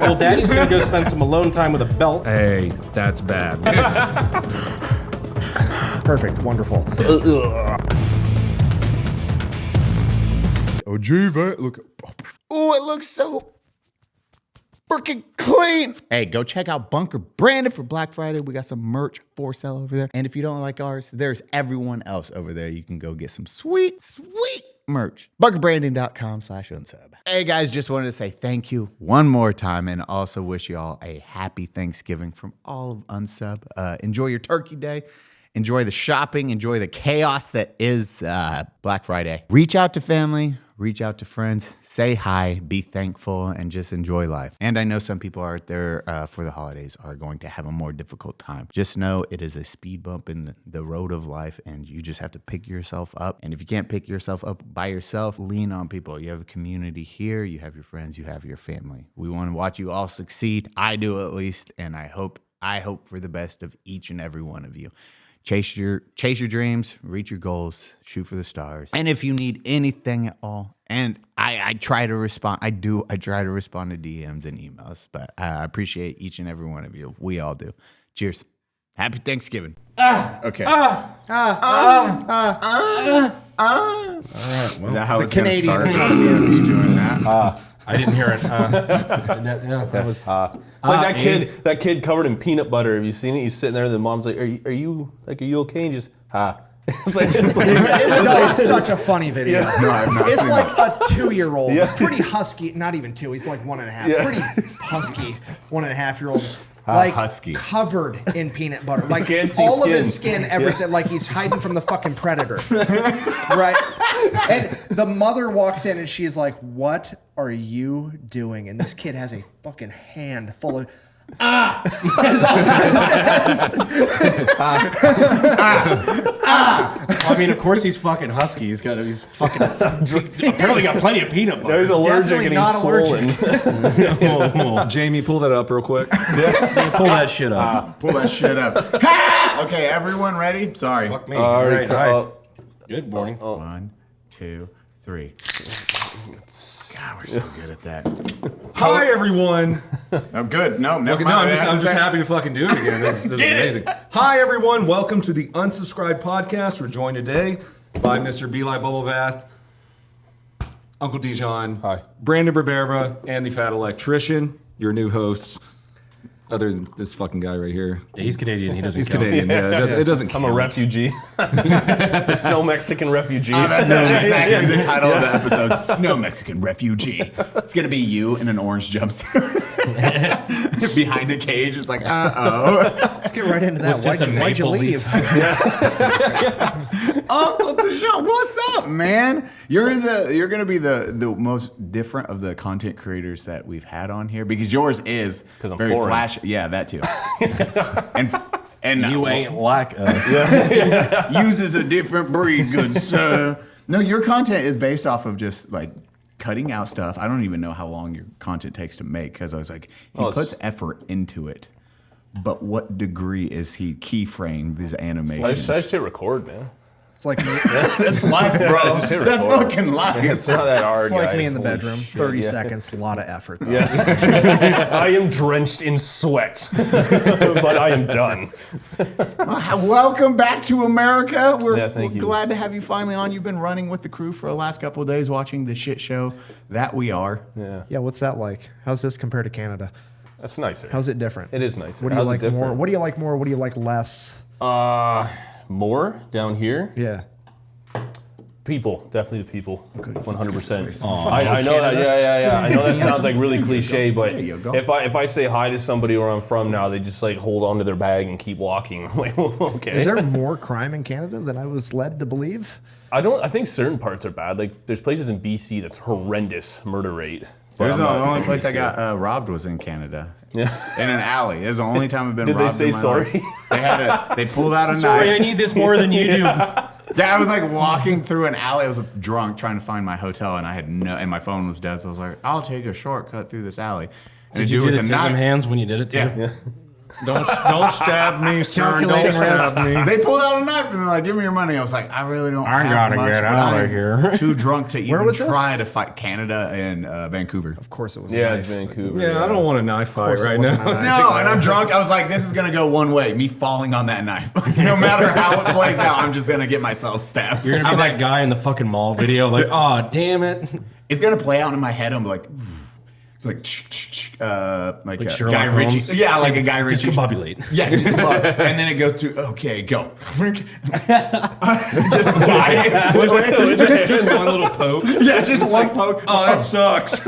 Well, Daddy's gonna go spend some alone time with a belt. Hey, that's bad. Perfect. Wonderful. Oh, GVAN, look. Oh, it looks so freaking clean. Hey, go check out Bunker Branded for Black Friday. We got some merch for sale over there. And if you don't like ours, there's everyone else over there. You can go get some sweet, sweet merch. BunkerBranding.com/unsub. Hey guys, just wanted to say thank you one more time and also wish you all a happy Thanksgiving from all of Unsub. Enjoy your turkey day. Enjoy the shopping. Enjoy the chaos that is Black Friday. Reach out to family. Reach out to friends, say hi, be thankful, and just enjoy life. And I know some people out there for the holidays are going to have a more difficult time. Just know it is a speed bump in the road of life, and you just have to pick yourself up. And if you can't pick yourself up by yourself, lean on people. You have a community here, you have your friends, you have your family. We want to watch you all succeed. I do at least, and I hope for the best of each and every one of you. Chase your dreams, reach your goals, shoot for the stars. And if you need anything at all, and I try to respond, I try to respond to DMs and emails, but I appreciate each and every one of you. We all do. Cheers. Happy Thanksgiving. Okay. Is that how it's going to start? Canadian doing that. I didn't hear it. That was it's like that kid covered in peanut butter. Have you seen it? He's sitting there, and the mom's like, "Are you okay?" And just it's such a funny video. Yeah. No, I've not it's seen like that. a 2-year-old, pretty husky. Not even 2. He's like 1.5. Yeah. Pretty husky 1.5-year-old. Like husky. Covered in peanut butter, like Can't see all skin. of his skin, everything. Like he's hiding from the fucking predator, right? And the mother walks in and she's like, "What are you doing?" And this kid has a fucking hand full of. Is all I mean, of course he's fucking husky. He's fucking apparently got plenty of peanut butter. No, he's allergic Definitely and he's not swollen. Jamie, pull that up real quick. Pull that shit up. Pull that shit up. Okay, everyone ready? Sorry. Fuck me. All All right, right. Good morning. 1, 2, 3. God, we're so good at that. Hi, everyone. Oh, good. No, never Okay, mind. no, I'm just happy to fucking do it again. This is amazing. Hi, everyone. Welcome to the Unsubscribed Podcast. We're joined today by Mr. Eli Bubble Bath, Uncle Dijon, Hi. Brandon Barberba, and the Fat Electrician, your new hosts. Other than this fucking guy right here. Yeah, he's Canadian. He doesn't He's count. Canadian. Yeah, it doesn't I'm count. a refugee. The snow Mexican refugee. That's exactly the title of the episode. Snow Mexican Refugee. It's going to be you in an orange jumpsuit. Behind a cage. It's like, uh-oh. Let's get right into that. With just a Why'd you maple leave? Uncle Dijon, what's up, man? You're going to be the most different of the content creators that we've had on here because yours is 'Cause I'm very foreign. flashy. Yeah, that too. and You ain't like us. uses a different breed, good sir. No, your content is based off of just like cutting out stuff. I don't even know how long your content takes to make because I was like, he puts effort into it. But what degree is he keyframed these animations? I just hit record, man. It's like me. That's live, bro. Just hit That's record. fucking live. It's not that hard, It's like guys. me in the Holy bedroom. shit, 30 yeah. seconds, a lot of effort. Though. I am drenched in sweat, but I am done. Welcome back to America. We're Thank you. glad to have you finally on. You've been running with the crew for the last couple of days watching the shit show that we are. Yeah, what's that like? How's this compared to Canada? That's nicer. How's it different? It is nicer. What do you How's it like more? different? What do you like more? What do you like less? More down here? Yeah. People, definitely the people, 100%. I I know that. Yeah. I know that sounds like really There you cliche, go. but There you go. if I say hi to somebody where I'm from now, they just like hold on to their bag and keep walking. I'm like, okay. Is there more crime in Canada than I was led to believe? I think certain parts are bad. Like there's places in BC that's horrendous murder rate. But There's I'm the not only place I sure. got robbed was in Canada. Yeah. In an alley. It was the only time I've been Did they robbed say in my sorry? life. They pulled out a Sorry, I knife. need this more than you do. Yeah, I was like walking through an alley. I was drunk trying to find my hotel, and I had and my phone was dead. So I was like, I'll take a shortcut through this alley. And Did the you dude do the with Tism knife- hands when you did it too? Yeah. Don't stab me, sir. Don't Calculating stab me. They pulled out a knife and they're like, "Give me your money." I was like, "I really don't. I have gotta much, get but out of I'm here." Too drunk to even was this? try to fight Canada and Vancouver. Of course it was. Yeah, a it's knife. Vancouver. Yeah, I don't want a knife fight course it right wasn't now. a knife. No, and I'm drunk. I was like, "This is gonna go one way. Me falling on that knife. No matter how it plays out, I'm just gonna get myself stabbed." You're gonna be I'm that like, guy in the fucking mall video, like, oh damn it. it's gonna play out in my head. I'm like like Like a Sherlock Guy Ritchie. Holmes? Yeah, like a Guy Ritchie. Discombobulate. Yeah, just and then it goes to okay, go. Just die instantly. Just one little poke. Yeah, it's just one poke. Oh, that sucks.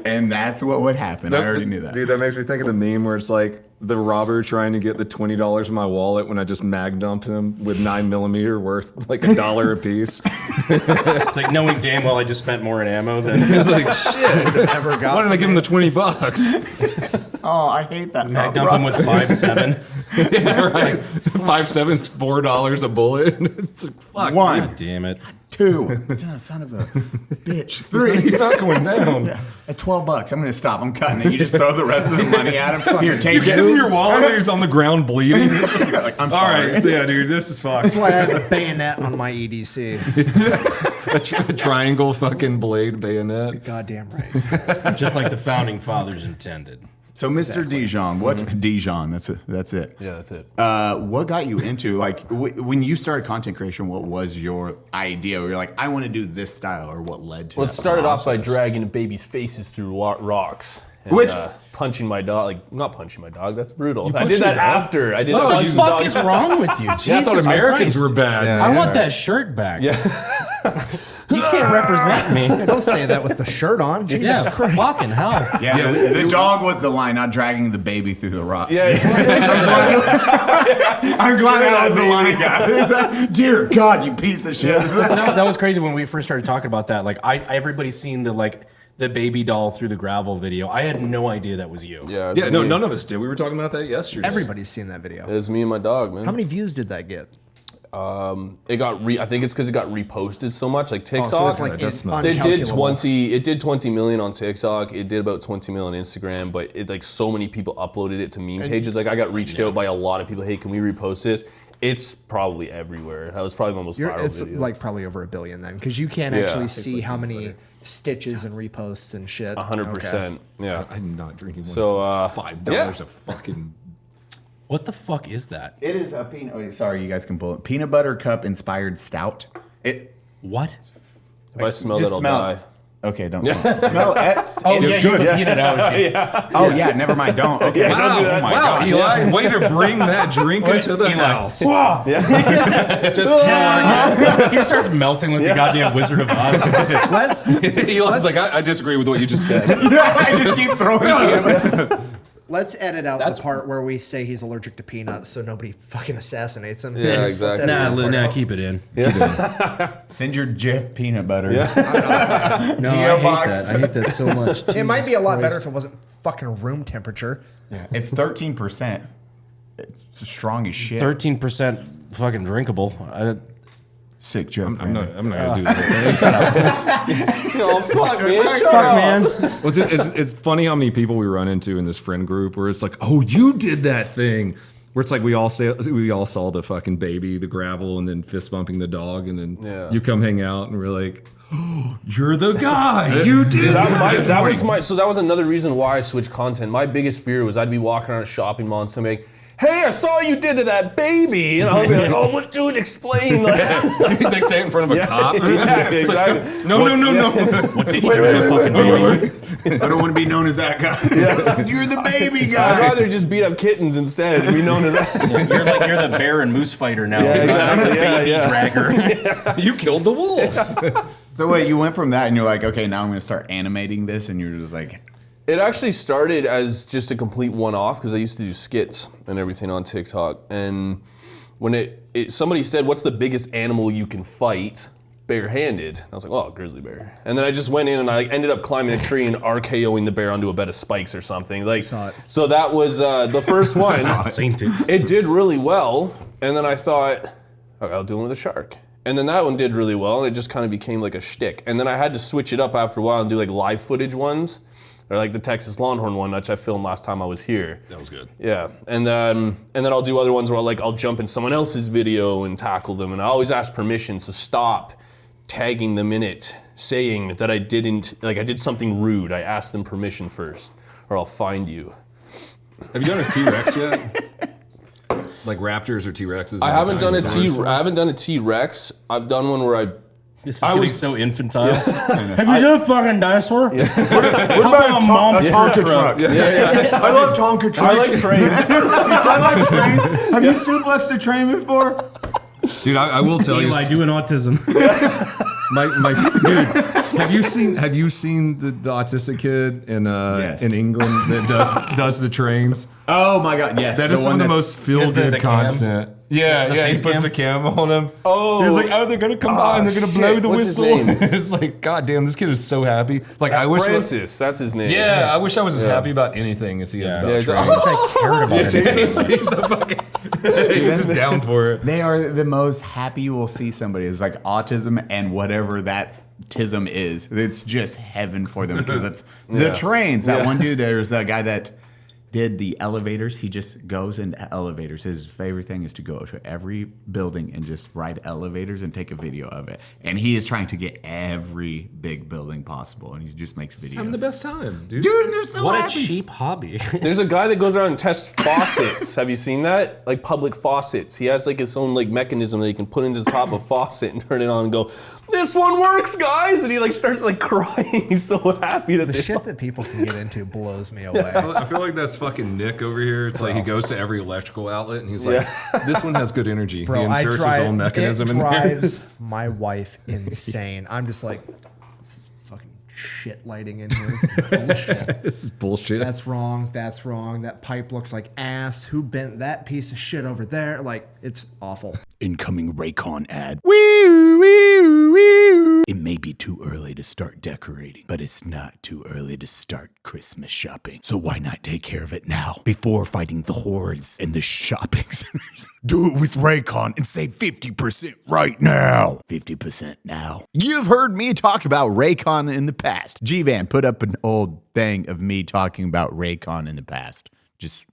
And that's what would happen. I already knew that. Dude, that makes me think of the meme where it's like the robber trying to get the $20 in my wallet when I just mag dump him with 9mm worth like $1 a piece. It's like knowing damn well I just spent more in ammo than It's like shit. Ever got Why did I give him the $20? Oh, I hate that. I dump him with 5.7. Yeah, right. 5.7's $4 a bullet. It's like fuck. One, God damn it. two. Son of a bitch. Three. He's not going down. Yeah. At $12, I'm gonna stop. I'm cutting it. You just throw the rest of the money at him. Here, take You give him it. your wallet and he's on the ground bleeding. Like, I'm All sorry. right, so yeah, dude, this is fucked. That's why I have a bayonet on my EDC. A triangle fucking blade bayonet. Goddamn right. Just like the founding fathers intended. So, Mr. Dijon, what Dijon? That's it. Yeah, that's it. What got you into when you started content creation? What was your idea? Where you're like, I want to do this style, or what led to? Well, it that started off by process? dragging babies' faces through rocks. And, Which- punching my dog, like not punching my dog. That's brutal. I punched did your that dog? after. I did What that the punch the fuck dog. is wrong with you? Yeah, I thought Jesus Americans Christ. were bad. I want that shirt back. Yeah. You can't represent me. Don't say that with the shirt on. Jesus Yeah, Christ. fucking hell. Yeah, the dog was the line, not dragging the baby through the rocks. Yeah. I'm glad that was the line, guys. Dear God, you piece of shit. That was crazy when we first started talking about that. Like, everybody's seen the baby doll through the gravel video. I had no idea that was you. Yeah. Yeah, no, none of us did. We were talking about that yesterday. Everybody's seen that video. It was me and my dog, man. How many views did that get? It got I think it's because it got reposted so much, like TikTok. Oh, so it's like it does smell. It did uncalculable. 20. It did 20 million on TikTok. It did about 20 million on Instagram. But it like so many people uploaded it to meme pages. Like I got reached out by a lot of people. Hey, can we repost this? It's probably everywhere. That was probably my most viral It's video. like probably over 1 billion then, because you can't Yeah. actually see how many stitches and reposts and shit. 100%. Yeah. I'm not drinking one. So, $5 yeah. a fucking. What the fuck is that? It is a peanut. Oh, sorry, you guys can pull it. Peanut butter cup inspired stout. What? If I smell just it, I'll smell die. it. Okay, don't smell it. Smell it. Oh, It's yeah, good. you can peanut out. Yeah. Oh yeah, never mind. Don't. Okay. Don't do that. Oh my Wow, God. Eli, way to bring that drink into the house. He starts melting like the goddamn Wizard of Oz. Eli's like, I disagree with what you just said. I just keep throwing it. Let's edit out the part where we say he's allergic to peanuts so nobody fucking assassinates him. Yeah, Let's exactly. edit that part out. Keep it in. Send your Jif peanut butter. No, P.O. box. I hate that so much. It might be a lot better if it wasn't fucking room temperature. It's 13%. It's strong as shit. 13% fucking drinkable. Sick joke. I'm not gonna do that. Oh fuck, man! Shut Fuck, up, man. Well, it's funny how many people we run into in this friend group where it's like, oh, you did that thing. Where it's like we all saw the fucking baby, the gravel, and then fist bumping the dog, and then you come hang out, and we're like, oh, you're the guy. You did That was another reason why I switched content. My biggest fear was I'd be walking around a shopping mall and somebody, hey, I saw you did to that baby, and I'll be like, oh, what, dude, explain. Like, They say it in front of a cop. yeah, It's like, exactly. no. What did you do to the fucking baby? I don't want to be known as that guy. You're the baby I'd guy. rather just beat up kittens instead and be known as that. You're the bear and moose fighter now. Yeah, Not the exactly. baby dragger. You killed the wolves. So wait, you went from that and you're like, okay, now I'm going to start animating this, and you're just like, It actually started as just a complete one-off because I used to do skits and everything on TikTok. And when somebody said, what's the biggest animal you can fight barehanded? I was like, oh, grizzly bear. And then I just went in and I ended up climbing a tree and RKOing the bear onto a bed of spikes or something. Like, so that was the first one. Sainted. It did really well. And then I thought, okay, I'll do one with a shark. And then that one did really well, and it just kind of became like a shtick. And then I had to switch it up after a while and do like live footage ones. or like the Texas Longhorn one, which I filmed last time I was here. That was good. Yeah, and then I'll do other ones where I'll jump in someone else's video and tackle them, and I always ask permission, so stop tagging them in it, saying that I did something rude. I asked them permission first, or I'll find you. Have you done a T-Rex yet? Like Raptors or T-Rexes? I haven't done a T-Rex. I've done one where I. This is getting so infantile. Have you done a fucking dinosaur? What about a Tonka truck? I love Tonka trucks. I like trains. I like trains. Have you suplexed a train before? Dude, I will tell you. Eli doing autism. Dude, have you seen the autistic kid in England that does the trains? Oh my god, yes. That is some of the most feel good content. Yeah, he puts the cam on him. Oh, he's like, oh, they're gonna come by and they're gonna blow the What's his whistle. name? It's like, god damn, this kid is so happy. Like, I wish Francis, that's his name. Yeah, I wish I was as happy about anything as he is about trains. I cared about it. He's a fucking, he's just down for it. They are the most happy you will see somebody. It's like autism and whatever that tism is. It's just heaven for them because that's the trains. That one dude, there's a guy that did the elevators. He just goes into elevators. His favorite thing is to go to every building and just ride elevators and take a video of it. And he is trying to get every big building possible. And he just makes videos. Having the best time, dude. Dude, they're so What happy. a cheap hobby. There's a guy that goes around and tests faucets. Have you seen that? Like public faucets. He has like his own like mechanism that he can put into the top of a faucet and turn it on and go, "This one works, guys!" And he like starts like crying. He's so happy that The they shit that people can get into blows me away. I feel like that's fucking Nick over here. It's like he goes to every electrical outlet and he's like, this one has good energy. Bro, he inserts his own mechanism it in there. drives my wife insane. I'm just like, this is fucking shit lighting in here. This is bullshit. This is bullshit. That's wrong. That's wrong. That pipe looks like ass. Who bent that piece of shit over there? Like, it's awful. Incoming RAYCON ad. Wee, wee, wee. It may be too early to start decorating, but it's not too early to start Christmas shopping. So why not take care of it now before fighting the hordes in the shopping centers? Do it with RAYCON and save 50% right now. 50% now. You've heard me talk about RAYCON in the past. GVAN put up an old thing of me talking about RAYCON in the past. Just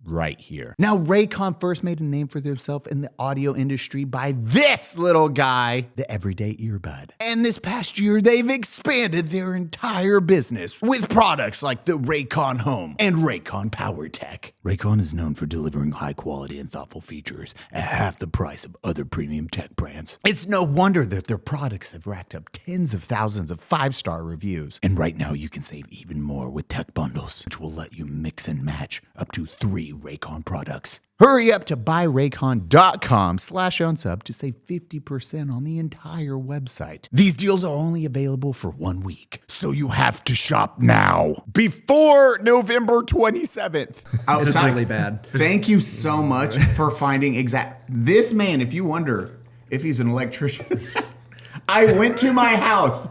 right here. Now, RAYCON first made a name for themselves in the audio industry by this little guy, the everyday earbud. And this past year, they've expanded their entire business with products like the RAYCON Home and RAYCON Power Tech. RAYCON is known for delivering high quality and thoughtful features at half the price of other premium tech brands. It's no wonder that their products have racked up tens of thousands of 5-star reviews. And right now, you can save even more with tech bundles, which will let you mix and match up to 3 RAYCON products. Hurry up to buyraycon.com/unsub to save 50% on the entire website. These deals are only available for 1 week, so you have to shop now before November 27th. This is really bad. Thank you so much for finding this man. If you wonder if he's an electrician. I went to my house,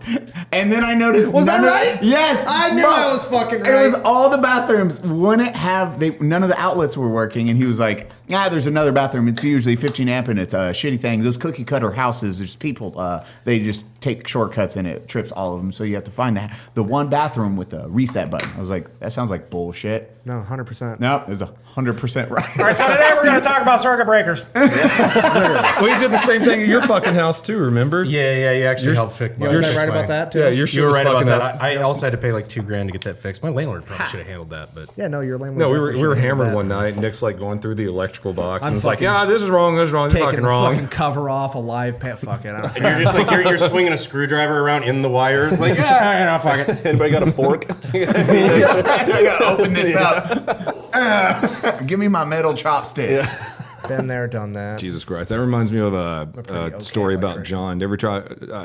and then I noticed. Was that right? Yes, I knew I was fucking right. It was all the bathrooms wouldn't have. None of the outlets were working, and he was like, "Yeah, there's another bathroom. It's usually 15 amp, and it's a shitty thing. Those cookie cutter houses, there's people. They just take shortcuts, and it trips all of them. So you have to find the one bathroom with the reset button." I was like, "That sounds like bullshit." No, 100%. Nope, it's 100% right. All right, so today we're going to talk about circuit breakers. We did the same thing at your fucking house too, remember? Yeah, you actually helped fix my. Was I right about that too? Yeah, your shit You were was right about fucking that. up. I also had to pay like $2,000 to get that fixed. My landlord probably should have handled that, but Yeah, no, you're lame. No, we were hammered one night. Nick's like going through the electrical box and was like, "Yeah, this is wrong. This is wrong. This is Taking fucking the wrong." fucking cover off a live pet. Fuck it. I don't and you're just like you're swinging a screwdriver around in the wires, like fuck it. Anybody got a fork? I gotta open this up. Give me my metal chopsticks. Been there, done that. Jesus Christ, that reminds me of a okay story about electrician. John. Did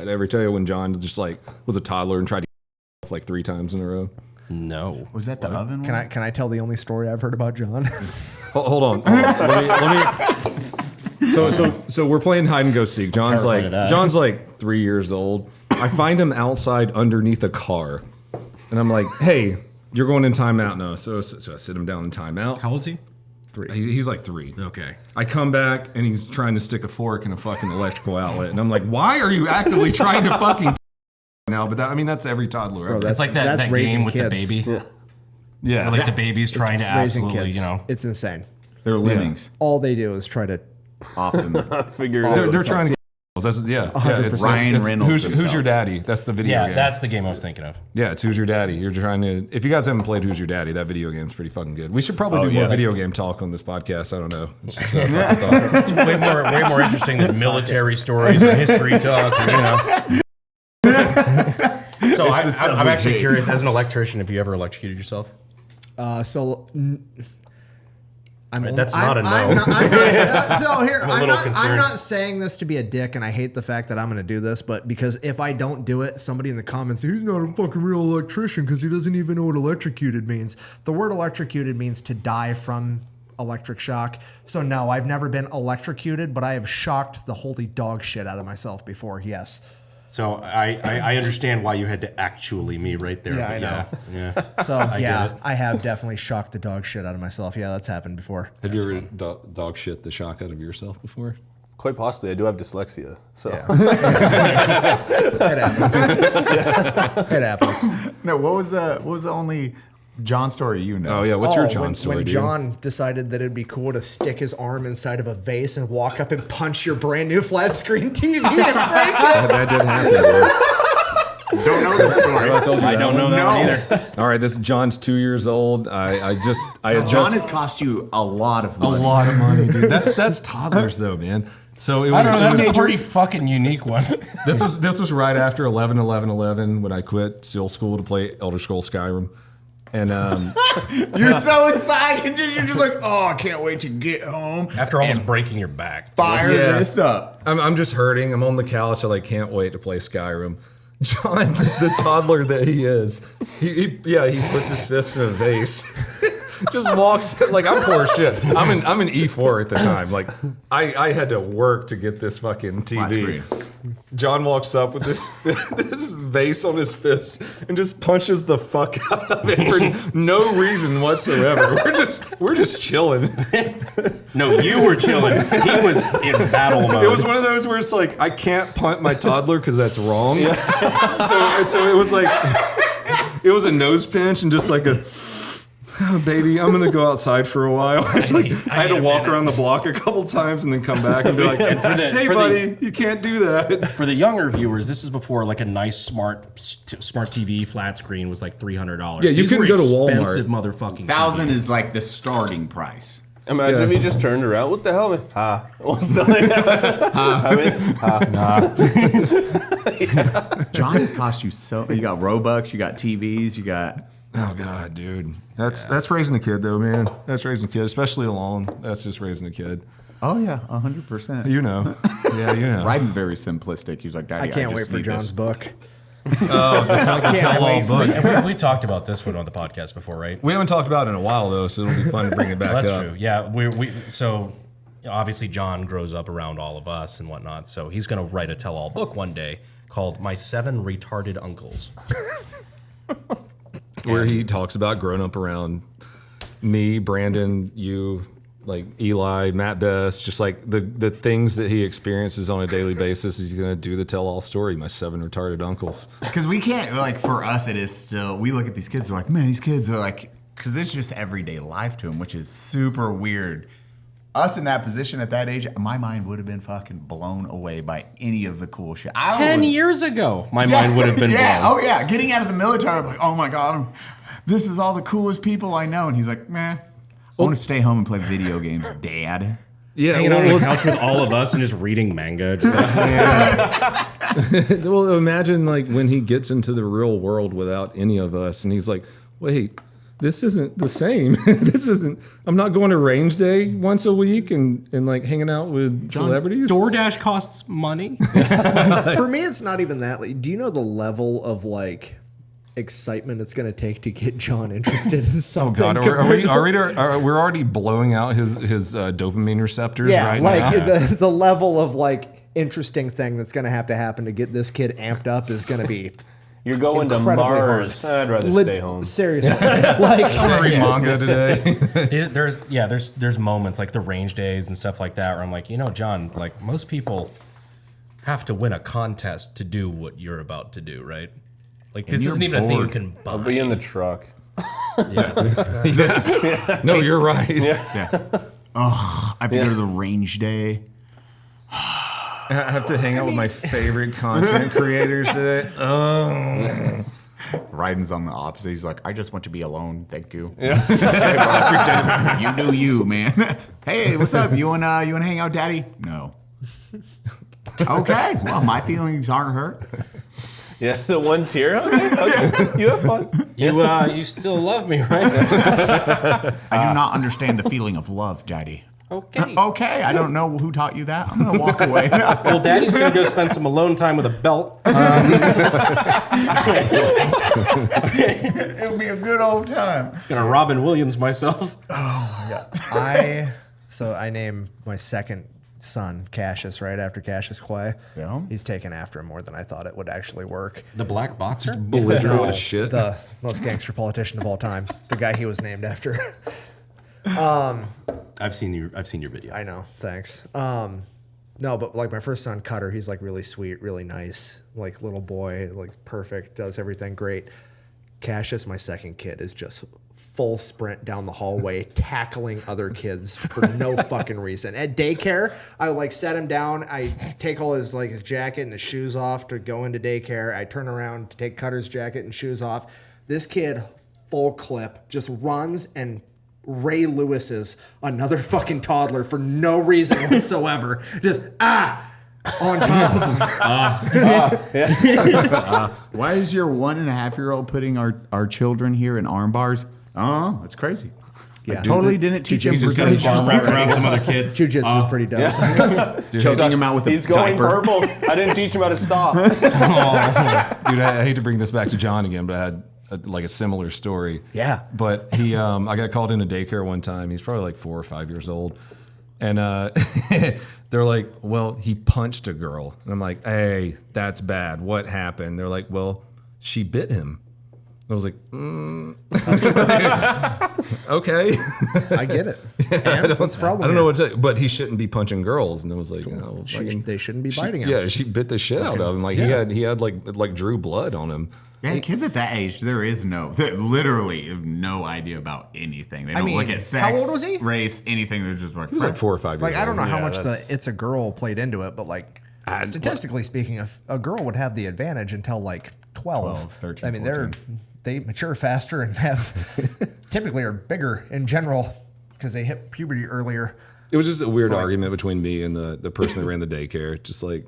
ever tell you when John just like was a toddler and tried to off like 3 times in a row? No. Was that the oven? Can I tell the only story I've heard about John? Hold on. Let me. So we're playing hide and go seek. John's like 3 years old. I find him outside underneath a car, and I'm like, "Hey, you're going in timeout now." So I sit him down in timeout. How old is he? 3. He's like 3. Okay. I come back and he's trying to stick a fork in a fucking electrical outlet, and I'm like, "Why are you actively trying to fucking now, but I mean that's every toddler. Bro, ever. It's like that game raising with kids. the baby. Yeah, Where, like the baby's trying to Raising absolutely, kids. you know. It's insane. They're lemmings. All they do is try to. Often. Figure it out. they're trying to. That's, it's Ryan Reynolds Who's himself. your daddy? That's the video Yeah, game. that's the game I was thinking of. Yeah, it's Who's Your Daddy. You're trying to. If you guys haven't played Who's Your Daddy, that video game's pretty fucking good. We should probably do more video game talk on this podcast. I don't know. It's just, fucking thought. It's way more interesting than military stories or history talk, or, you know. So I'm actually curious, as an electrician, have you ever electrocuted yourself? That's not a no. I'm concerned. not saying this to be a dick, and I hate the fact that I'm going to do this, but because if I don't do it, somebody in the comments, he's not a fucking real electrician because he doesn't even know what electrocuted means. The word electrocuted means to die from electric shock. So no, I've never been electrocuted, but I have shocked the holy dog shit out of myself before. Yes. So I understand why you had to actually me right there. Yeah, but I know. Yeah. So get it. I have definitely shocked the dog shit out of myself. Yeah, that's happened before. Have you ever dog shit the shock out of yourself before? Quite possibly. I do have dyslexia. So It happens. It happens. No, what was the only John story you know? Oh yeah, what's your Oh, John story, when dude? John decided that it'd be cool to stick his arm inside of a vase and walk up and punch your brand new flat screen TV and break it. that did happen. Bro. Don't know the story. I told you I don't know that one either. All right, this John's 2 years old. John has cost you a lot of a money. lot of money, dude. That's toddlers though, man. So it was. I don't know. That's a just- pretty fucking unique one. This was right after 11/11/11 when I quit SEAL school to play Elder Scrolls Skyrim, and You're so excited. You're just like, oh, I can't wait to get home. After almost breaking your back. Fire Yeah. this up. I'm just hurting. I'm on the couch. I like can't wait to play Skyrim. John, the toddler that he is, he puts his fist in a vase. Just walks like I'm poor as shit. I'm an E4 at the time. Like I had to work to get this fucking TV. John walks up with this this vase on his fist and just punches the fuck out of it for no reason whatsoever. We're just chilling. No, you were chilling. He was in battle mode. It was one of those where it's like I can't punt my toddler because that's wrong. So it was like it was a nose pinch and just like a. Oh, baby, I'm gonna go outside for a while. I had to walk around the block a couple times and then come back and be like, "Hey, buddy, you can't do that." For the younger viewers, this is before like a nice smart TV flat screen was like $300. Yeah, you These couldn't were go to Walmart. expensive motherfucking 1,000 TVs. is like the starting price. imagine if he just turned around. What the hell, man? What's the John has cost you so. You got Robux, you got TVs, you got. Oh God, dude, that's raising a kid though, man. That's raising a kid, especially alone. That's just raising a kid. Oh yeah, 100%. You know, yeah, you know. Ryden's very simplistic. He's like, Daddy, I can't wait just for need John's this. book. Oh, the tell-all book. We talked about this one on the podcast before, right? We haven't talked about it in a while though, so it'll be fun to bring it back That's up. true. Yeah, so you know, obviously John grows up around all of us and whatnot, so he's going to write a tell-all book one day called My 7 Retarded Uncles. Where he talks about growing up around me, Brandon, you, like Eli, Matt Best, just like the things that he experiences on a daily basis. He's gonna do the tell-all story. My 7 retarded uncles. Because we can't, like, for us, it is still, we look at these kids, we're like, man, these kids are like, because it's just everyday life to them, which is super weird. Us in that position at that age, my mind would have been fucking blown away by any of the cool shit. 10 years ago, my mind would have been yeah, blown. oh yeah. Getting out of the military, I'm like, oh my God, this is all the coolest people I know. And he's like, man, I want to stay home and play video games, Dad. Yeah, Hanging out on the couch with all of us and just reading manga. Just like, well, imagine like when he gets into the real world without any of us, and he's like, "Wait, this isn't the same. This isn't. I'm not going to range day once a week and like hanging out with celebrities." DoorDash costs money. For me, it's not even that. Like, do you know the level of like excitement it's going to take to get John interested in something? God, we're already blowing out his dopamine receptors Yeah, right like now. the level of like interesting thing that's going to have to happen to get this kid amped up is going to be You're going to incredibly Mars. hard. I'd rather stay home. Seriously, like I'm gonna read manga today. There's moments like the range days and stuff like that where I'm like, you know, John, like most people have to win a contest to do what you're about to do, right? Like this you're isn't even a thing you bored. can buy. I'll be in the truck. No, you're right. I have to go to the range day. I have to hang out with my favorite content creators today. Oh. Ryden's on the opposite. He's like, I just want to be alone. Thank you. Yeah. You do you, man. Hey, what's up? You wanna hang out, Daddy? No. Okay. Well, my feelings aren't hurt. Yeah, the one tear. Okay. You have fun. You still love me, right? I do not understand the feeling of love, Daddy. Okay. Okay, I don't know who taught you that. I'm gonna walk away. Well, Daddy's gonna go spend some alone time with a belt. It'll be a good old time. Gonna Robin Williams myself. I named my second son Cassius right after Cassius Clay. Yeah. He's taken after him more than I thought it would actually work. The black boxer. Belligerent as shit. The most gangster politician of all time. The guy he was named after. I've seen your video. I know. Thanks. No, but like my first son, Cutter, he's like really sweet, really nice, like little boy, like perfect, does everything great. Cassius, my second kid, is just full sprint down the hallway, tackling other kids for no fucking reason. At daycare, I like set him down. I take all his like his jacket and his shoes off to go into daycare. I turn around to take Cutter's jacket and shoes off. This kid, full clip, just runs and Ray Lewis's another fucking toddler for no reason whatsoever. Just on top of him. Why is your 1.5-year-old putting our children here in arm bars? Oh, that's crazy. I Yeah. totally didn't teach him. He's just got his arm wrapped around some other kid. Jiu-jitsu is pretty dope. choking him out with a He's going diaper. purple. I didn't teach him how to stop. Dude, I hate to bring this back to John again, but I had like a similar story. Yeah. But he, I got called into daycare one time. He's probably like 4 or 5 years old. And they're like, well, he punched a girl. And I'm like, hey, that's bad. What happened? They're like, well, she bit him. I was like, okay. I get it. And what's the problem? I don't know what to say, but he shouldn't be punching girls. And it was like, They shouldn't be biting him. yeah, she bit the shit out of him. Like he had like drew blood on him. Yeah, kids at that age, they literally have no idea about anything. They don't look at sex, how old was he? race, anything. They're just like, He was like 4 or 5 years Like, I don't know old. how much the it's a girl played into it, but like statistically speaking, a girl would have the advantage until like 12. 13, I mean, 14. they mature faster and have typically are bigger in general because they hit puberty earlier. It was just a weird argument between me and the person that ran the daycare. Just like,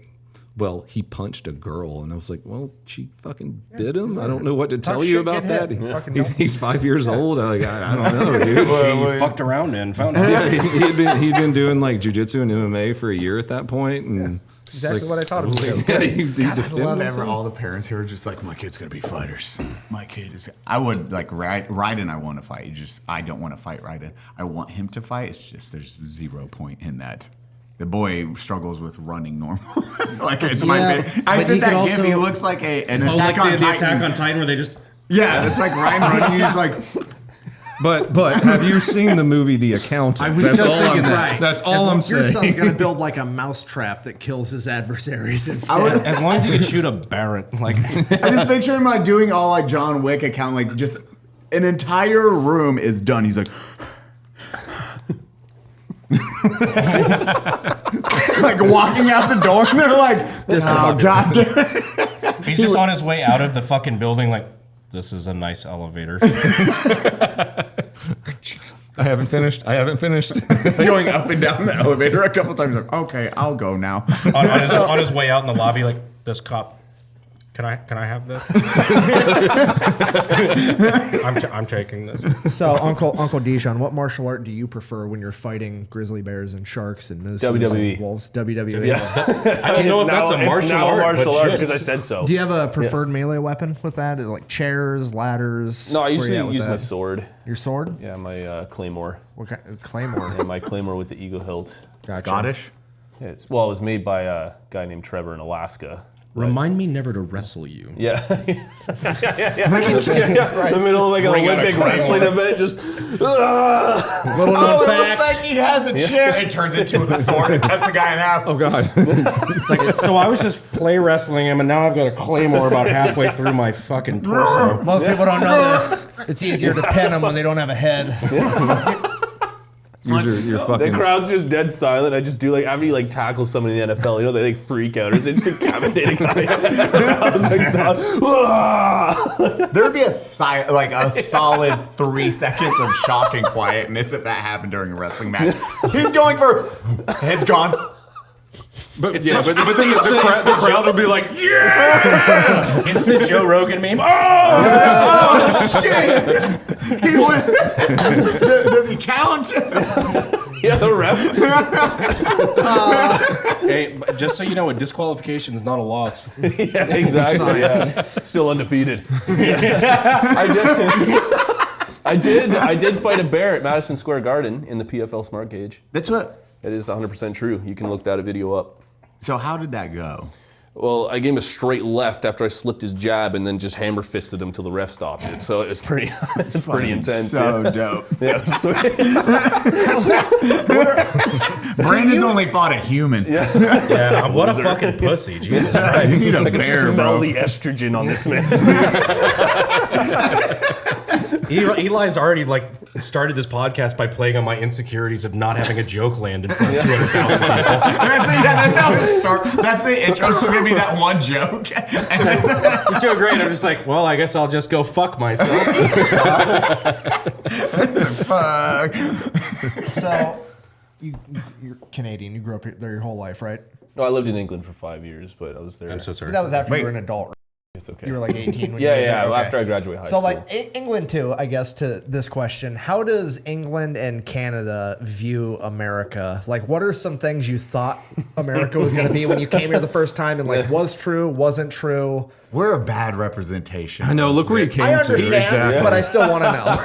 well, he punched a girl. And I was like, well, she fucking bit him. I don't know what to tell you shit, about get that. hit. Fucking don't. He's 5 years old. I don't know, dude. He fucked around and found out. Yeah, he'd been doing like jujitsu and MMA for a year at that point, and Exactly what I thought it was. yeah, he I defended love himself. all the parents who are just like, my kid's gonna be fighters. My kid is. I would like Raiden. I want to fight. I don't want to fight Raiden. I want him to fight. It's just there's 0 point in that. The boy struggles with running normal. Like it's my favorite. I said that gif. He looks like an Attack on Titan. Attack on Titan where they just. Yeah, it's like Ryan running. He's like. But have you seen the movie The Accountant? I was just thinking that. Right. That's all I'm Your son's saying. gonna build like a mousetrap that kills his adversaries instead. As long as you can shoot a Barrett, like I just picture him like doing all like John Wick account, like just an entire room is done. He's like, like walking out the door, and they're like, "Oh god!" he's just on his way out of the fucking building. Like, this is a nice elevator. I haven't finished. Going up and down the elevator a couple times. Like, okay, I'll go now. on his way out in the lobby, like this cop. Can I have this? I'm taking this. So, Uncle Dijon, what martial art do you prefer when you're fighting grizzly bears and sharks and mooses WWE. and wolves? WWE. I don't know if that's a martial art. martial but art shit. because I said so. Do you have a preferred melee weapon with that? Is it like chairs, ladders? No, I Where you usually at with use my that? sword. Your sword? Yeah, my claymore. What kind? Claymore. Yeah, my claymore with the eagle hilt. Gotcha. Scottish. Yeah, well, it was made by a guy named Trevor in Alaska. Remind me never to wrestle you. Yeah. The middle of like an Olympic wrestling event, just. Little known It looks fact. like he has a chair. It turns into a sword and cuts the guy in half. Oh God. So I was just play wrestling him, and now I've got a claymore about halfway through my fucking torso. Most people don't know this. It's easier to pin them when they don't have a head. Use your fucking. The crowd's just dead silent. I just do like after you like tackle somebody in the NFL, you know, they like freak out. Or it's just decapitating. There would be a solid 3 seconds of shock and quietness if that happened during a wrestling match. He's going for head's gone. But the thing is, the crowd will be like, yeah! It's the Joe Rogan meme. Oh shit! He went. Does he count? Yeah, the ref. Hey, but just so you know, a disqualification is not a loss. Yeah, exactly. Yeah. Still undefeated. I did fight a bear at Madison Square Garden in the PFL Smart Cage. That's what. It is 100% true. You can look that video up. So how did that go? Well, I gave him a straight left after I slipped his jab and then just hammer fisted him till the ref stopped it. So it was pretty, it's pretty intense. So dope. Yeah, it was sweet. Brandon's only fought a human. Yeah, what a fucking pussy. Jesus Christ. You need a I can bear, smell bro. the estrogen on this man. Eli's already like started this podcast by playing on my insecurities of not having a joke land in front of 200,000 people. That's how it starts. That's the intro. It's gonna be that one joke. You're doing great. I'm just like, well, I guess I'll just go fuck myself. Fuck. So, you're Canadian. You grew up there your whole life, right? No, I lived in England for 5 years, but I was there. I'm so sorry. That was after you were an adult, right? It's okay. You were like 18 when Yeah, you were yeah, there? Okay. after I graduated high So, school. like, England, too, I guess, to this question. How does England and Canada view America? Like, what are some things you thought America was going to be when you came here the first time and, like, was true, wasn't true? We're a bad representation. I know. Look where you came I to. understand, Exactly. but I still want to know.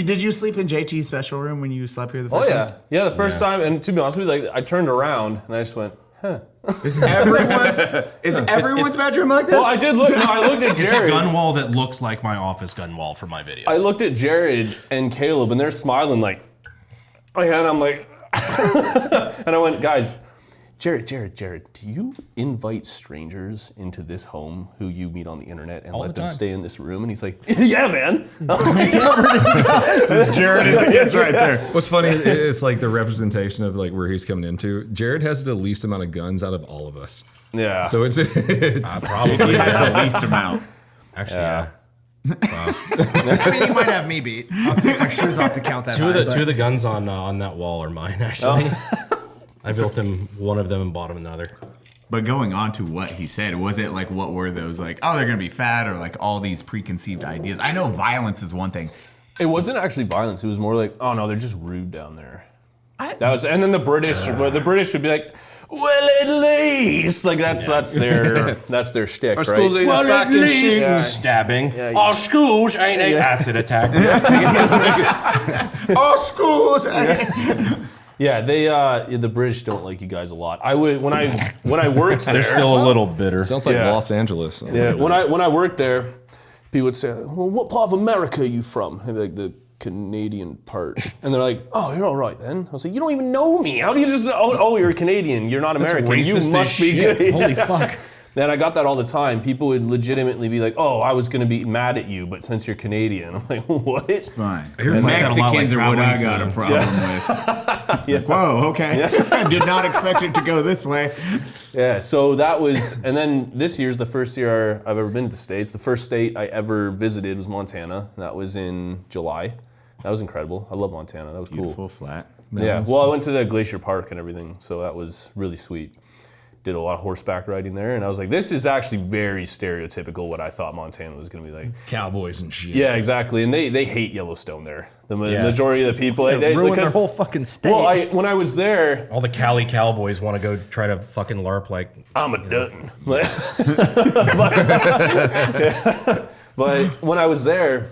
Did you sleep in JT's special room when you slept here the Oh first yeah, time? yeah. The first time, and to be honest with you, like I turned around and I just went, huh. Is everyone's bedroom like this? Well, I did look. No, I looked at It's a Jared. gun wall that looks like my office gun wall for my videos. I looked at Jared and Caleb, and they're smiling like, oh yeah, and I'm like, and I went, guys, Jared, do you invite strangers into this home who you meet on the internet and All let the them time. stay in this room? And he's like, yeah, man. Jared is right there. What's funny is it's like the representation of like where he's coming into. Jared has the least amount of guns out of all of us. Yeah. So it's probably. He has the least amount. Actually, yeah. I mean, you might have me beat. I'll take my shoes off to count that Two high, of but- the guns on that wall are mine, actually. I built him one of them and bought him another. But going on to what he said, was it like, what were those like, oh, they're going to be fat, or like all these preconceived ideas? I know violence is one thing. It wasn't actually violence. It was more like, oh no, they're just rude down there. That was, and then the British would be like, well, at least like that's their shtick, Our right? schools ain't Well, a fucking least- shit. Stabbing. Our schools ain't a acid attack. Oh, schools! Yeah, they the British don't like you guys a lot. I would when I worked there. They're still a little bitter. sounds like Yeah. Los Angeles. Yeah, when I worked there, people would say, "Well, what part of America are you from?" And like the Canadian part, and they're like, "Oh, you're all right then." I was like, "You don't even know me. How do you just? Oh, you're Canadian. You're not American. You racist must as be shit. good." Holy fuck. And I got that all the time. People would legitimately be like, "Oh, I was gonna be mad at you, but since you're Canadian," I'm like, "What?" Fine. Here's like that a lot, like Mexicans are what I traveling got a to- problem with. Like, whoa, okay. I did not expect it to go this way. Yeah, so that was, and then this year's the first year I've ever been to the States. The first state I ever visited was Montana. That was in July. That was incredible. I love Montana. That was Beautiful cool. flat. Yeah, well, I went to the Glacier Park and everything, so that was really sweet. Did a lot of horseback riding there, and I was like, this is actually very stereotypical what I thought Montana was going to be like. Cowboys and shit. Yeah, exactly, and they hate Yellowstone there. The Yeah. majority of the people. They ruined their because- whole fucking state. Well, when I was there, All the Cali Cowboys want to go try to fucking LARP like. I'm a Dutton. But when I was there,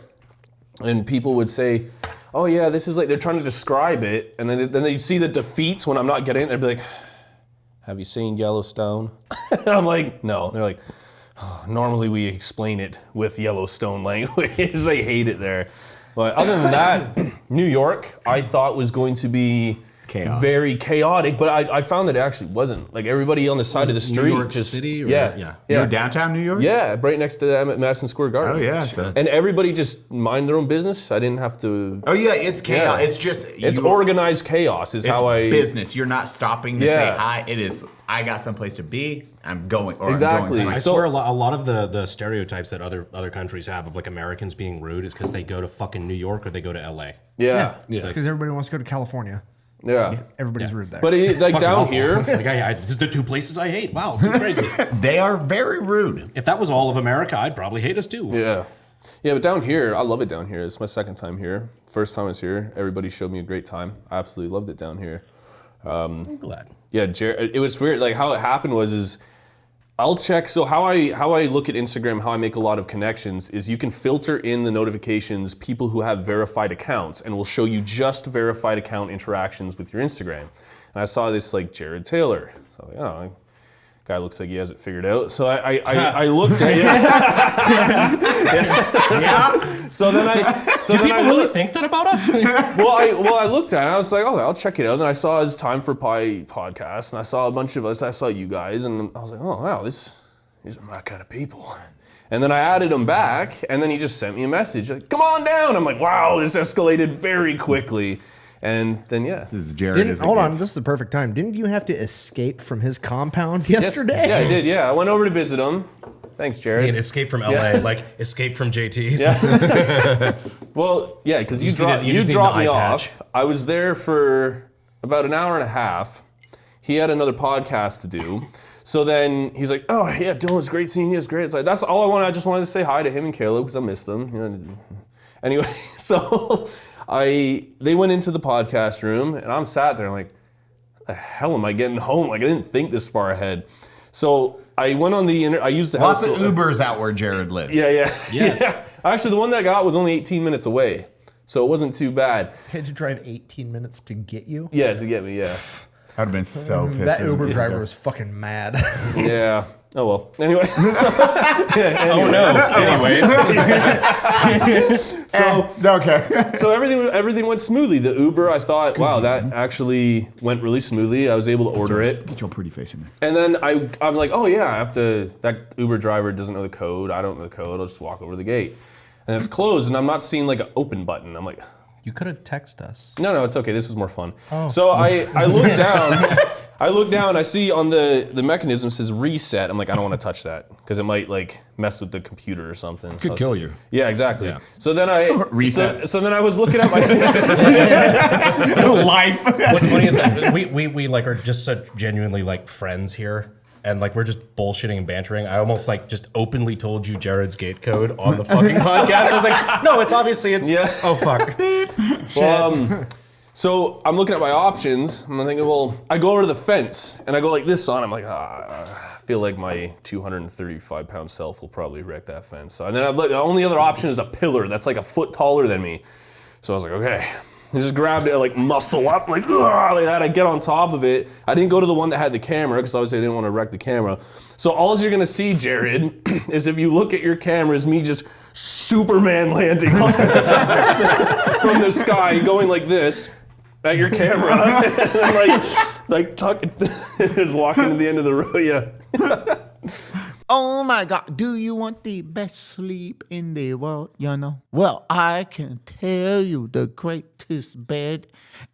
and people would say, "Oh yeah, this is like," they're trying to describe it, and then they'd see the defeats when I'm not getting it. They'd be like, have you seen Yellowstone? And I'm like, no. They're like, oh, normally we explain it with Yellowstone language. They hate it there. But other than that, New York, I thought was going to be very chaotic, but I found that it actually wasn't. Like everybody on the side of the street, New York City? Or, yeah. You're downtown New York? Yeah, right next to Madison Square Garden. Oh, yeah. So. And everybody just mind their own business. I didn't have to. Oh, yeah, it's chaos. Yeah. It's just. It's organized chaos is how I. Business. You're not stopping to say hi. It is, I got someplace to be. I'm going. Or exactly. I'm going. I swear a lot of the stereotypes that other countries have of like Americans being rude is because they go to fucking New York or they go to LA. Yeah. It's because everybody wants to go to California. Yeah. Everybody's rude there. But like down awful. here. Like this is the two places I hate. Wow, it's so crazy. They are very rude. If that was all of America, I'd probably hate us too. Yeah. Yeah, but down here, I love it down here. It's my second time here. First time I was here, everybody showed me a great time. I absolutely loved it down here. I'm glad. Yeah, it was weird. Like how it happened is I'll check. So how I look at Instagram, how I make a lot of connections is you can filter in the notifications people who have verified accounts, and will show you just verified account interactions with your Instagram. And I saw this like Jared Taylor. So I was like, oh, guy looks like he has it figured out. So I looked at it. Yeah. So then I really think that about us? well, I looked at it and I was like, oh, I'll check it out. And then I saw his Time for Pie podcast, and I saw a bunch of us. I saw you guys, and I was like, oh, wow, these are my kind of people. And then I added him back, and then he just sent me a message like, come on down. I'm like, wow, this escalated very quickly. And then, yeah. This is Jared. Hold on, this is the perfect time. Didn't you have to escape from his compound yesterday? Yes. Yeah, I did, yeah. I went over to visit him. Thanks, Jared. And escape from LA, like escape from JT's. Yeah. Well, yeah, because you dropped me off. I was there for about an hour and a half. He had another podcast to do. So then he's like, oh, yeah, Dylan, it's great seeing you. It's great. It's like, that's all I wanted. I just wanted to say hi to him and Caleb because I missed them. You know. Anyway, so they went into the podcast room, and I'm sat there. I'm like, the hell am I getting home? Like, I didn't think this far ahead. So I went on the internet. I used the lots of Ubers out where Jared lives. Yeah. Yes. Yeah. Actually, the one that I got was only 18 minutes away, so it wasn't too bad. Had to drive 18 minutes to get you? Yeah, to get me. Yeah. I'd have been so pissed. That Uber driver was fucking mad. Yeah. Oh well. Anyway. Oh no. Anyways. Okay. So everything went smoothly. The Uber, I thought, wow, that actually went really smoothly. I was able to order it. Get your pretty face in there. And then I'm like, oh yeah, I have to. That Uber driver doesn't know the code. I don't know the code. I'll just walk over to the gate, and it's closed, and I'm not seeing like an open button. I'm like, You could have texted us. no, it's okay. This was more fun. Oh. So I look down. I look down, I see on the mechanism says reset. I'm like, I don't want to touch that because it might like mess with the computer or something. Could kill you. Yeah, exactly. Yeah. So then I Reset. So then I was looking at my Life. What's funny is that we like are just such genuinely like friends here. And like we're just bullshitting and bantering. I almost like just openly told you Jared's gate code on the fucking podcast. I was like, no, it's Yeah. Oh fuck. Well, so I'm looking at my options, and I'm thinking, well, I go over to the fence, and I go like this on. I'm like, I feel like my 235-pound self will probably wreck that fence. So, and then the only other option is a pillar that's like a foot taller than me. So I was like, okay. I just grabbed it, like muscle up, like that. I get on top of it. I didn't go to the one that had the camera, because obviously I didn't want to wreck the camera. So all you're gonna see, Jared, is if you look at your camera, is me just Superman landing from the sky, going like this at your camera, and then like tucking, just walking to the end of the road. Yeah. Oh my God, do you want the best sleep in the world, you know? Well, I can tell you the greatest bed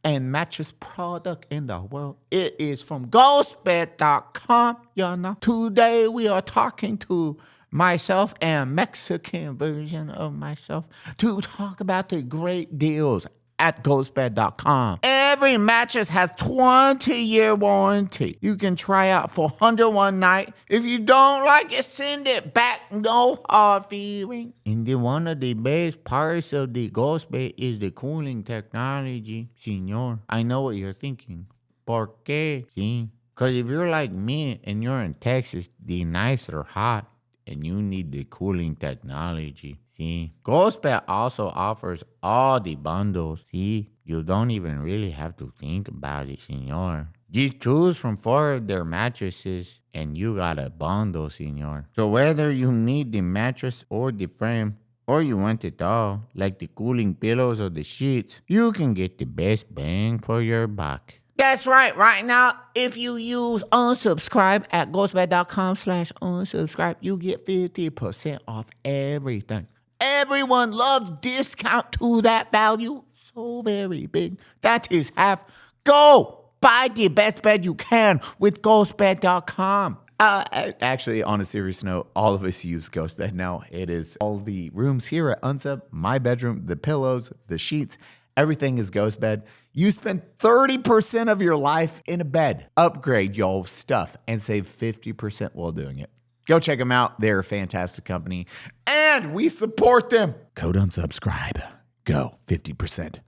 and mattress product in the world. It is from GHOSTBED.com, you know? Today we are talking to myself and Mexican version of myself to talk about the great deals at GHOSTBED.com. Every mattress has 20-year warranty. You can try out for 101 night. If you don't like it, send it back. No hard feeling. And one of the best parts of the GHOSTBED is the cooling technology, senor. I know what you're thinking. ¿Por qué? Sí. Because if you're like me and you're in Texas, the nights are hot and you need the cooling technology. See, GHOSTBED also offers all the bundles. See, you don't even really have to think about it, senor. Just choose from 4 of their mattresses and you got a bundle, senor. So whether you need the mattress or the frame, or you want it all, like the cooling pillows or the sheets, you can get the best bang for your buck. That's right. Right now, if you use unsubscribe at ghostbed.com/unsubscribe, you get 50% off everything. Everyone loves discount to that value. So very big. That is half. Go buy the best bed you can with ghostbed.com. Actually, on a serious note, all of us use GhostBed now. It is all the rooms here at Unsub, my bedroom, the pillows, the sheets, everything is GhostBed. You spend 30% of your life in a bed. Upgrade your stuff and save 50% while doing it. Go check them out. They're a fantastic company, and we support them. Code unsubscribe. Go 50%.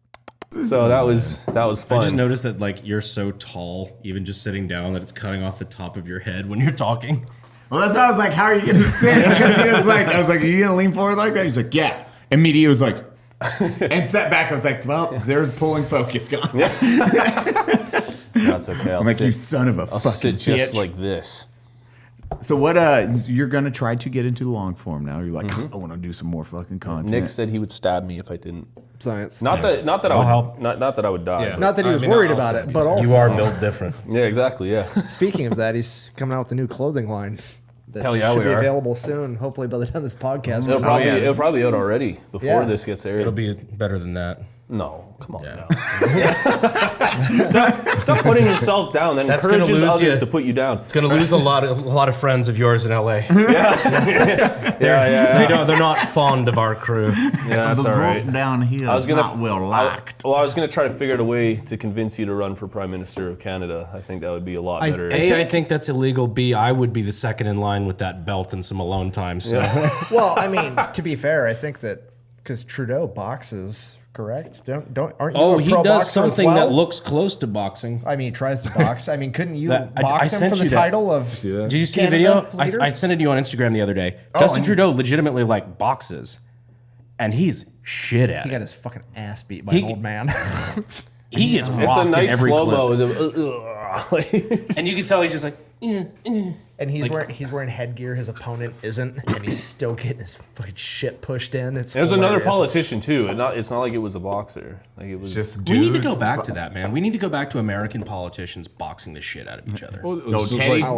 So that was fun. I just noticed that like you're so tall, even just sitting down, that it's cutting off the top of your head when you're talking. Well, that's why I was like, how are you going to sit? Because he was like, I was like, are you going to lean forward like that? He's like, yeah. Immediately was like, and sat back. I was like, well, there's pulling focus gone. That's okay. I'm like, you son of a I'll fucking sit just bitch. like this. So what, you're going to try to get into the long form now. You're like, I want to do some more fucking content. Nick said he would stab me if I didn't. Science. Not that I would help. not that I would die. Yeah. but- Not that he was worried about it, but also You are built different. Yeah, exactly. Yeah. speaking of that, he's coming out with a new clothing line. That Hell yeah, should we be are. available soon. Hopefully by the time this podcast It'll comes probably out. be out already before Yeah. this gets aired. It'll be better than that. No, come on. Yeah. No. Stop putting yourself down. That That's gonna encourages lose others you. to put you down. It's gonna lose a lot of friends of yours in LA. Yeah. They're not fond of our crew. Yeah, that's all right. down here I was gonna not well liked. I was gonna try to figure out a way to convince you to run for Prime Minister of Canada. I think that would be a lot better. I think that's illegal. B, I would be the second in line with that belt and some alone time. So. Well, I mean, to be fair, I think that because Trudeau boxes, correct? Aren't you Oh, a he pro does boxer as something well? that looks close to boxing. I mean, he tries to box. I mean, couldn't you That- I box him sent for the you that. title of? See that? Did you see the Canada video? leader? I sent it to you on Instagram the other day. Justin Trudeau legitimately like boxes, and he's shit at He it. got his fucking ass beat by an old man. He gets it's rocked a in nice every slow clip. mo. And you can tell he's just like, And he's wearing headgear. His opponent isn't, and he's still getting his fucking shit pushed in. It's There's another hilarious. politician too. It's not like it was a boxer. Like it was Just we need to dudes. go back to that, man. We need to go back to American politicians boxing the shit out of each other. No,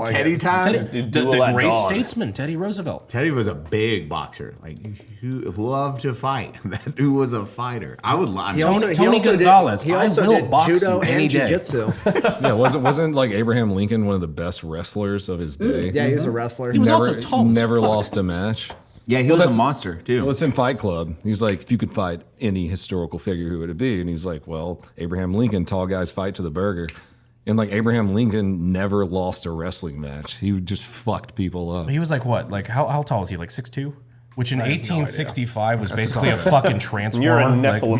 Teddy times. The Duel that great dog. statesman, Teddy Roosevelt. Teddy was a big boxer. Like, who loved to fight. That dude was a fighter. I would lie. Tony did- Gonzalez, He I also will did box judo you any and day. jiu-jitsu. Yeah, wasn't like Abraham Lincoln one of the best wrestlers of his day? Yeah, he was a wrestler. He was also tall as never fuck. lost a match. Yeah, he was a that's- monster, too. Well, it's in Fight Club. He's like, if you could fight any historical figure, who would it be? And he's like, well, Abraham Lincoln, tall guys fight to the burger. And like Abraham Lincoln never lost a wrestling match. He just fucked people up. He was like what? Like how tall was he? Like 6'2"? Which in 1865 was basically a fucking transformer. You're a Like, Nephilim.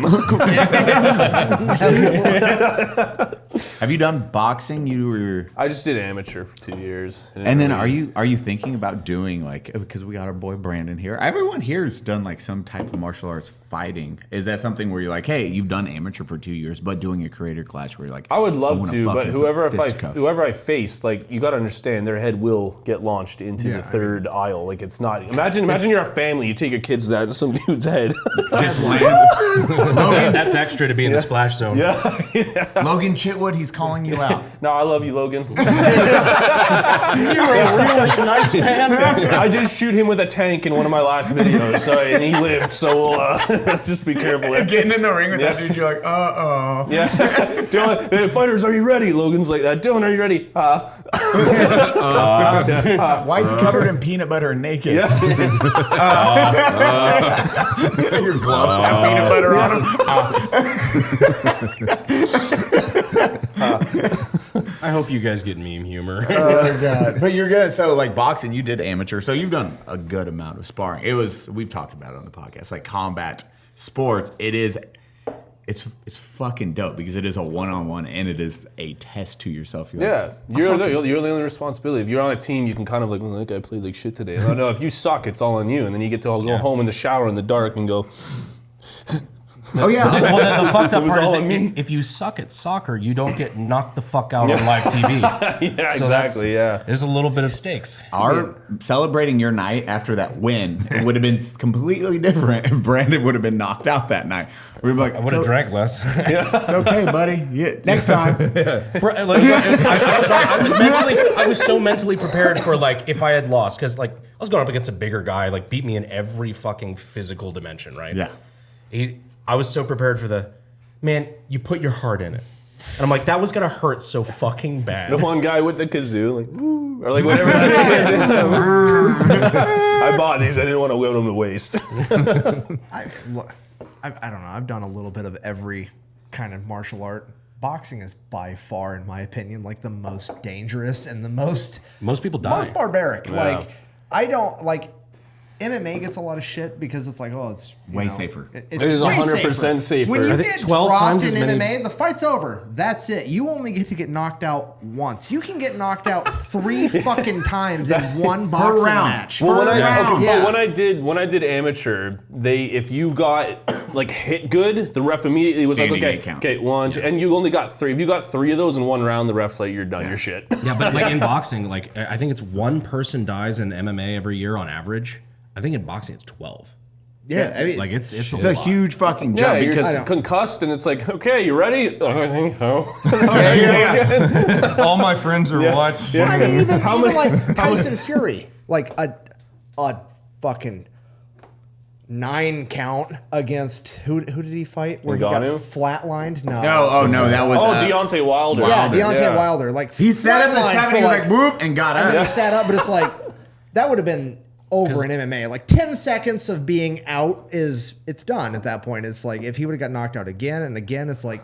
Have you done boxing? You were... I just did amateur for 2 years. And then are you thinking about doing like, because we got our boy Brandon here. Everyone here has done like some type of martial arts fighting. Is that something where you're like, hey, you've done amateur for 2 years, but doing a creator class where you're like, I would love wanna to, fuck but with whoever the fisticuff. I face, like you got to understand, their head will get launched into the third aisle. Like it's not. Imagine you're a family. You take your kids to that, to some dude's head. Just land. that's extra to be in the splash zone. Logan Chitwood, he's calling you out. No, I love you, Logan. You're a really nice man. I did shoot him with a tank in one of my last videos, and he lived. So we'll just be careful. There. Getting in the ring with that dude, you're like, uh-oh. Yeah, Dylan, fighters, are you ready? Logan's like that. Dylan, are you ready? Why is he covered in peanut butter and naked? Yeah. Your gloves have peanut butter on them. I hope you guys get meme humor. Oh god! But you're good. So like boxing, you did amateur, so you've done a good amount of sparring. We've talked about it on the podcast, like combat sports. It's fucking dope because it is a one-on-one and it is a test to yourself. You're You're the only responsibility. If you're on a team, you can kind of like, well, that guy played like shit today. No, if you suck, it's all on you. And then you get to go home in the shower in the dark and go, Oh yeah. Well, the fucked up was part is all that I mean. if you suck at soccer, you don't get knocked the fuck out on live TV. Yeah, So exactly. Yeah. There's a little bit of stakes. Our celebrating your night after that win would have been completely different if Brandon would have been knocked out that night. We'd be like, I would have drank less. it's okay, buddy. Yeah, next time. I was so mentally prepared for like if I had lost because like I was going up against a bigger guy, like beat me in every fucking physical dimension, right? Yeah. I was so prepared for man, you put your heart in it. And I'm like, that was gonna hurt so fucking bad. The one guy with the kazoo, like, woo, or like whatever that thing is. I bought these. I didn't want to wield them to waste. I don't know. I've done a little bit of every kind of martial art. Boxing is by far, in my opinion, like the most dangerous and the most Most people die. most barbaric. Yeah. Like I don't like MMA gets a lot of shit because it's like, oh, it's Way safer. It is way 100% safer. When I you think get 12 dropped times in as many- MMA, the fight's over. That's it. You only get to get knocked out once. You can get knocked out 3 fucking times in one boxing round. match. Well, when Yeah. but when I did amateur, if you got like hit good, the ref immediately was Standing like, eight count. okay, 1, 2, and you only got 3. If you got 3 of those in one round, the ref's like, you're done, you're shit. Yeah, but like in boxing, like I think it's 1 person dies in MMA every year on average. I think in boxing it's 12. Yeah, I mean, Like it's It's a lot. huge fucking Yeah, jump you're because just concussed, and it's like, okay, you ready? I think so. All my friends are watching. I mean, even many- like Tyson Fury, like a fucking 9 count against who did he fight? Where he got Ngannou? flatlined? No. no, that was Deontay Wilder. Yeah, Deontay Wilder. Like He sat up at flatlined 7, for he was like, whoop, and got and up. then he sat up, but it's like that would have been over in MMA. Like 10 seconds of being out it's done at that point. It's like if he would have got knocked out again and again, it's like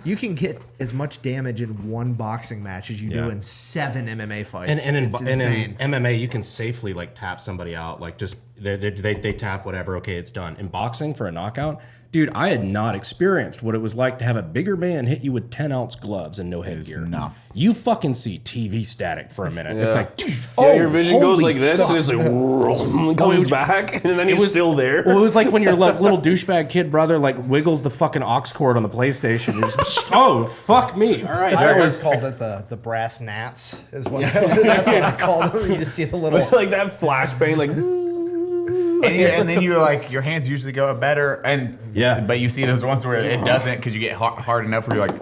you can get as much damage in one boxing match as you do in 7 MMA fights. And it's in insane. MMA, you can safely like tap somebody out. Like just they tap whatever. Okay, it's done. In boxing for a knockout, dude, I had not experienced what it was like to have a bigger man hit you with 10-ounce gloves and no headgear. enough. You fucking see TV static for a minute. It's like, Your vision goes holy like this, fuck. and it's like comes back, and then he's still there. Well, it was like when your little douchebag kid brother like wiggles the fucking aux cord on the PlayStation. You're just, oh, fuck me. All right, I there always goes. called it the brass gnats is what that's what I called them. You just see the little like that flashbang, like. And then you're like, your hands usually go up better, but you see those ones where it doesn't because you get hard enough where you're like,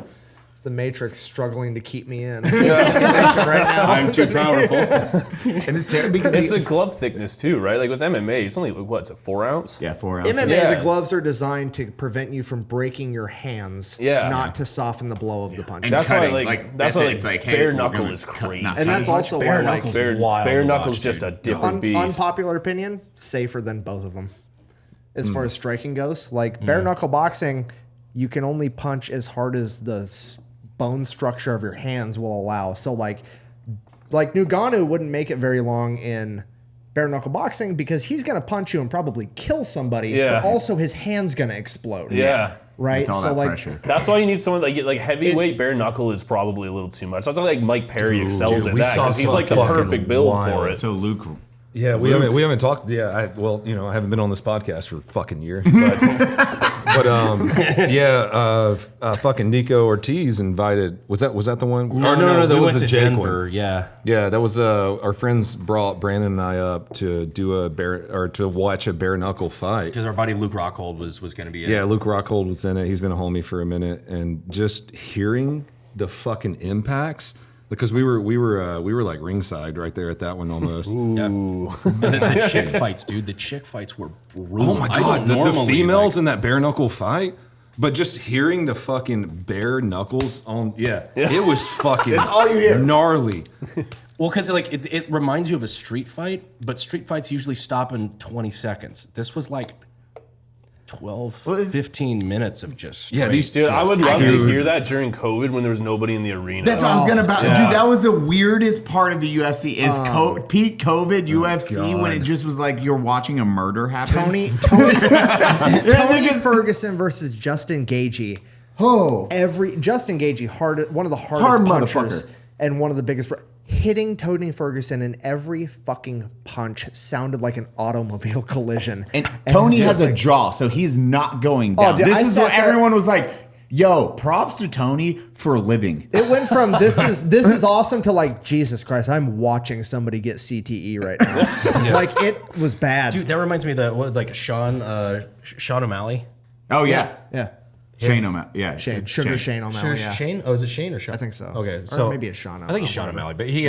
the Matrix struggling to keep me in. Right now. I'm too powerful. and it's terrible because It's a glove thickness too, right? Like with MMA, it's only it's a 4 ounce. 4 ounces. MMA, Yeah. the gloves are designed to prevent you from breaking your hands, not to soften the blow of the punch. And That's cutting, why that's why it's like, hey, bare we're knuckle gonna is cut- crazy. not And cut that's as much. also Bare why, like, knuckles bare, wild bare to knuckles watch, just dude. a different beast. unpopular opinion, safer than both of them. As far as striking goes, like bare knuckle boxing, you can only punch as hard as the bone structure of your hands will allow. So like Ngannou wouldn't make it very long in bare knuckle boxing because he's gonna punch you and probably kill somebody, but also his hand's gonna explode. Yeah. Right. With all So that like pressure. That's why you need someone like heavyweight It's- bare knuckle is probably a little too much. That's why like Mike Perry excels dude, at we that saw because he's some like the fucking perfect build wild. for it. So Luke, Yeah, we haven't talked. Yeah, I haven't been on this podcast for a fucking year. But fucking Nico Ortiz invited. Was that the one? That we was went the to Jake Denver. one. Yeah. Yeah, that was our friends brought Brandon and I up to do to watch a bare knuckle fight. Because our buddy Luke Rockhold was going to be in it. Yeah, Luke Rockhold was in it. He's been a homie for a minute, and just hearing the fucking impacts. Because we were like ringside right there at that one almost. Yeah. And the chick fights, dude. The chick fights were brutal. Oh my I god, don't the normally, females like- in that bare knuckle fight, but just hearing the fucking bare knuckles on, it was fucking all you hear. gnarly. Well, because like it reminds you of a street fight, but street fights usually stop in 20 seconds. This was like 12, 15 minutes of just Yeah, these Dude, I would love to Dude. hear that during COVID when there was nobody in the arena. that's what I was gonna about. Dude, that was the weirdest part of the UFC is peak COVID UFC when it just was like you're watching a murder happen. Tony Ferguson versus Justin Gaethje. Oh, Justin Gaethje, one of the hardest Hard punchers motherfucker. and one of the biggest. hitting Tony Ferguson, and every fucking punch sounded like an automobile collision. And Tony it's has just a jaw, so he's not going down. dude, I this is sat what there- everyone was like, yo, props to Tony for living. It went from this is awesome to like, Jesus Christ, I'm watching somebody get CTE right now. Like, it was bad. Dude, that reminds me of Sean O'Malley. Oh, yeah. Yeah. Shane O'Malley. Yeah. Shane O'Malley. Yeah. Shane? Oh, is it Shane or Sean? I think so. Okay, Or so maybe it's Sean. I think it's Sean O'Malley, but he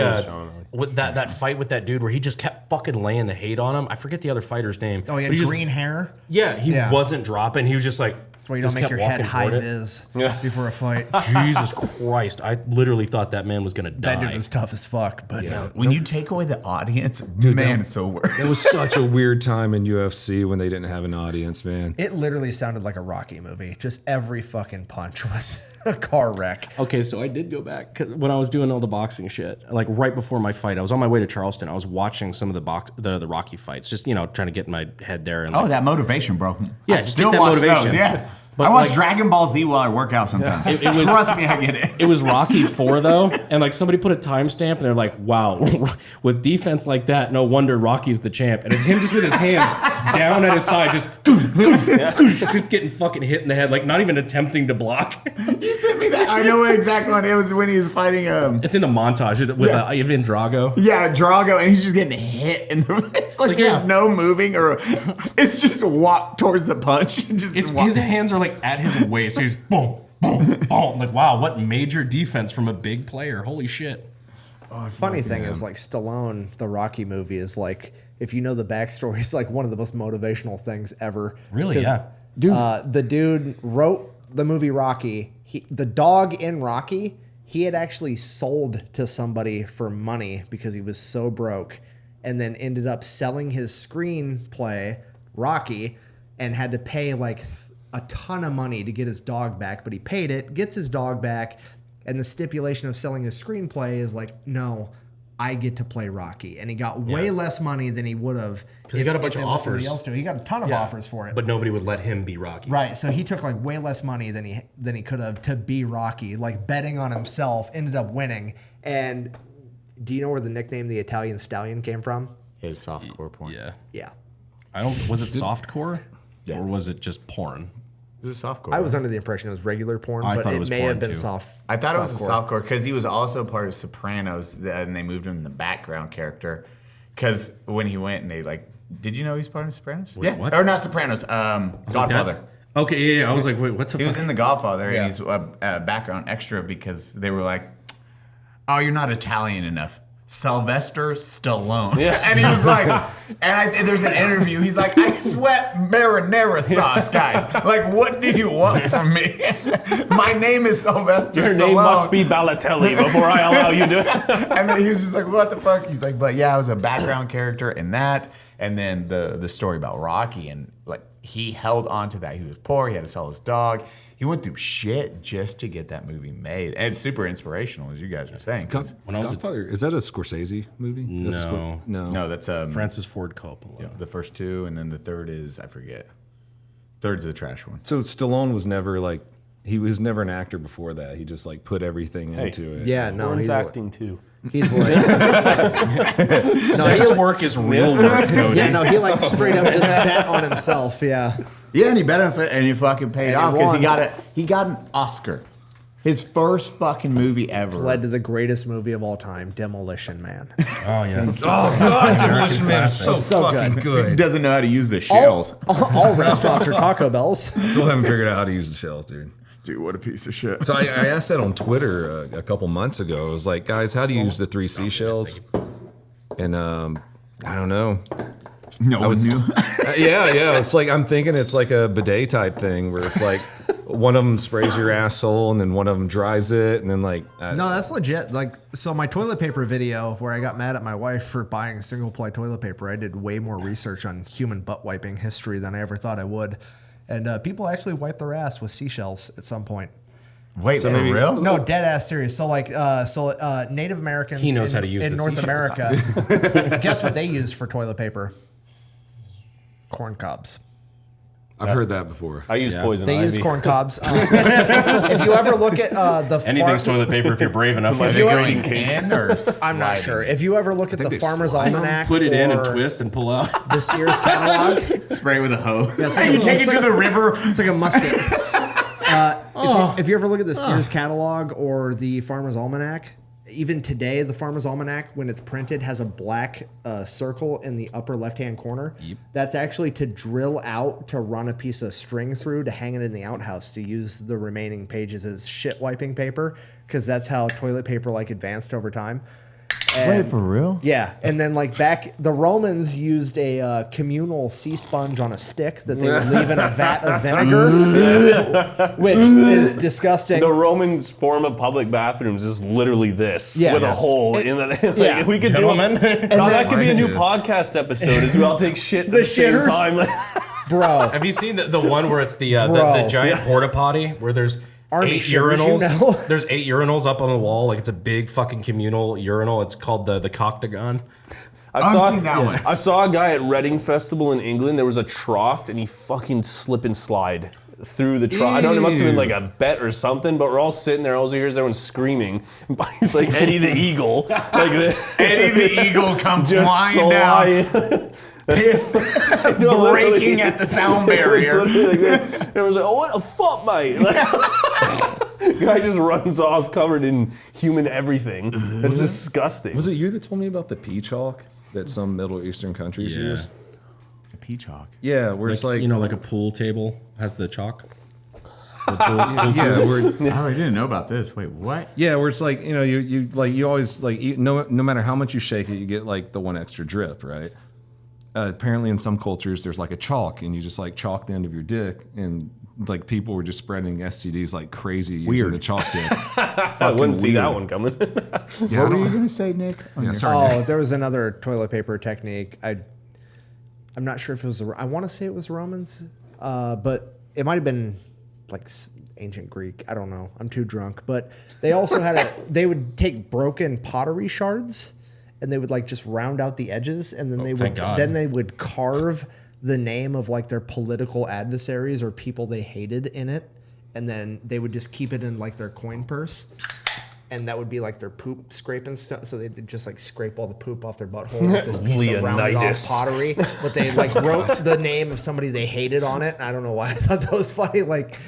with that fight with that dude where he just kept fucking laying the hate on him. I forget the other fighter's name. Oh, he had but he just- green hair. Yeah, he wasn't dropping. He was just like. That's why you don't just make kept your head walking high toward it. vis before a fight. Jesus Christ! I literally thought that man was gonna die. That dude was tough as fuck. But When you take away the audience, man, it's so worse. It was such a weird time in UFC when they didn't have an audience, man. it literally sounded like a Rocky movie. Just every fucking punch was a car wreck. Okay, so I did go back 'cause when I was doing all the boxing shit. Like right before my fight, I was on my way to Charleston. I was watching some of the Rocky fights, just trying to get my head there. And Oh, that motivation, bro. Yeah, I just still get that watch motivation. those. Yeah. But I watch like- Dragon Ball Z while I work out sometimes. It was- Trust me, I get it. It was Rocky 4 though, and like somebody put a timestamp, and they're like, "Wow, with defense like that, no wonder Rocky's the champ." And it's him just with his hands down at his side, just getting fucking hit in the head, like not even attempting to block. You sent me that. I know what exact one. It was when he was fighting. It's in the montage with Ivan Drago. Yeah, Drago, and he's just getting hit in the face. Like there's yeah. no moving, or it's just walk towards the punch. And just walk. His hands are like at his waist. He's boom, boom, boom. Like wow, what major defense from a big player. Holy shit. Funny thing is, like, Stallone, the Rocky movie, is like, if you know the backstory, it's like one of the most motivational things ever. Really? 'Cause, Yeah. the dude wrote the movie Rocky. The dog in Rocky, he had actually sold to somebody for money because he was so broke, and then ended up selling his screenplay, Rocky, and had to pay like a ton of money to get his dog back. But he paid it, gets his dog back. And the stipulation of selling his screenplay is like, no, I get to play Rocky. And he got way less money than he would have. Because he got a bunch of offers. He got a ton of offers for it. But nobody would let him be Rocky. Right. So he took like way less money than he could have to be Rocky. Like betting on himself, ended up winning. And do you know where the nickname the Italian Stallion came from? His softcore porn. Yeah. Yeah. Was it softcore? Yeah. Or was it just porn? It was a softcore. I was under the impression it was regular porn, I but thought it it was may porn, have been too. soft. I thought it was a softcore. softcore because he was also part of Sopranos, and they moved him in the background character. Because when he went and they like, did you know he's part of Sopranos? Wait, what? Or not Sopranos. Godfather. Okay, yeah. I was like, wait, what the He fuck? was in The Godfather, Yeah. and he's a background extra because they were like, "Oh, you're not Italian enough." Sylvester Stallone. Yeah. And he was like, there's an interview. He's like, I sweat marinara sauce, guys. Like, what do you want from me? My name is Sylvester Your Stallone. name must be Balotelli before I allow you to. And then he was just like, what the fuck? He's like, but yeah, I was a background character in that. And then the story about Rocky, and like he held on to that. He was poor. He had to sell his dog. He went through shit just to get that movie made. And it's super inspirational, as you guys were saying. 'cause- When I was Godfather, is that a Scorsese movie? That's No. no. no, that's Francis Ford Coppola. yeah, the first two, and then the third is, I forget. Third's the trash one. So Stallone was never like, he was never an actor before that. He just like put everything into it. Yeah, no, Porn's he's like, acting too. he's like, Sex work is real work, Cody. yeah, no, he like straight up just bet on himself. Yeah, Yeah, and he bet on it, and he fucking paid And he off because won. he got an Oscar. His first fucking movie ever. led to the greatest movie of all time, Demolition Man. Oh, yes. Oh God, Demolition Man is so, So fucking He good. doesn't know how to use the all, shells. all restaurants are Taco Bells. Still haven't figured out how to use the shells, dude. Dude, what a piece of shit. So I asked that on Twitter a couple months ago. I was like, guys, how do you use the 3 seashells? And I don't know. No one knew. Yeah. It's like I'm thinking it's like a bidet type thing where it's like one of them sprays your asshole and then one of them dries it and then like No, that's legit. Like, so my toilet paper video where I got mad at my wife for buying single ply toilet paper, I did way more research on human butt wiping history than I ever thought I would. And people actually wipe their ass with seashells at some point. Wait, So for maybe- real? No, dead ass serious. So like, Native Americans. He knows how to use in the North seashells. America. Guess what they use for toilet paper? Corn cobs. I've heard that before. I use poison They ivy. use corn cobs. If you ever look at the Anything's toilet paper if you're brave enough. My to big do it. green cake. I'm not sure. If you ever look at the they Farmer's slide Almanac, Put it in and or twist and pull out. the Sears catalog, Spray with a hose. it's like you take it to the river. It's like a musket. If you ever look at the Sears catalog or the Farmer's Almanac, even today, the Farmer's Almanac, when it's printed, has a black circle in the upper left-hand corner. Yep. That's actually to drill out to run a piece of string through to hang it in the outhouse to use the remaining pages as shit wiping paper, because that's how toilet paper advanced over time. Wait, for real? Yeah, and then the Romans used a communal sea sponge on a stick that they would leave in a vat of vinegar, which is disgusting. The Romans' form of public bathrooms is literally this, with a hole in the. Yeah. We could Gentlemen. do. That could be a new podcast episode. As we all take shit at the same shitters? time. Bro, Have you seen the one where it's the Bro. giant porta potty where there's Army 8 shitters, urinals? you know? There's 8 urinals up on the wall. Like it's a big fucking communal urinal. It's called the Coctagon. I've seen that one. I saw a guy at Reading Festival in England. There was a trough, and he fucking slip and slide through the trough. I don't know, it must have been like a bet or something, but we're all sitting there. All you hear is everyone screaming. It's like Eddie the Eagle. Like this. Eddie the Eagle comes Just flying down, slide. piss No, literally. breaking at the sound It was barrier. literally like this. And it was like, oh, what the fuck, mate? Guy just runs off covered in human everything. That's disgusting. Was it you that told me about the pea chalk that some Middle Eastern countries use? Peach hawk. Yeah, where it's like like a pool table has the chalk. yeah, where Oh, I didn't know about this. Wait, what? yeah, where it's like you always no matter how much you shake it, you get like the one extra drip, right? Apparently, in some cultures, there's like a chalk, and you just like chalk the end of your dick, and like people were just spreading STDs like crazy using the chalk dip. I wouldn't see that weird. one coming. What were you gonna say, Nick? there was another toilet paper technique. I'm not sure if it was. I want to say it was Romans, but it might have been like ancient Greek. I don't know. I'm too drunk. But they also had they would take broken pottery shards, and they would like just round out the edges, and then they would carve the name of like their political adversaries or people they hated in it, and then they would just keep it in like their coin purse, and that would be like their poop scraping stuff. So they'd just like scrape all the poop off their butthole with this piece of rounded off Leonidas. pottery, but they like wrote the name of somebody they hated on it. I don't know why I thought that was funny. Like,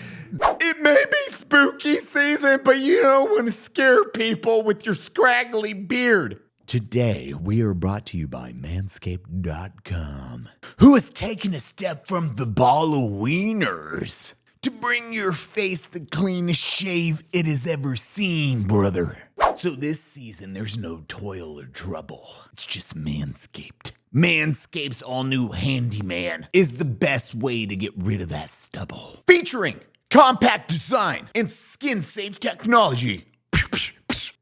It may be spooky season, but you don't want to scare people with your scraggly beard. Today, we are brought to you by MANSCAPED.com, who has taken a step from the ball of wieners to bring your face the cleanest shave it has ever seen, brother. So this season, there's no toil or trouble. It's just Manscaped. Manscaped's all-new Handyman is the best way to get rid of that stubble. Featuring compact design and skin-safe technology.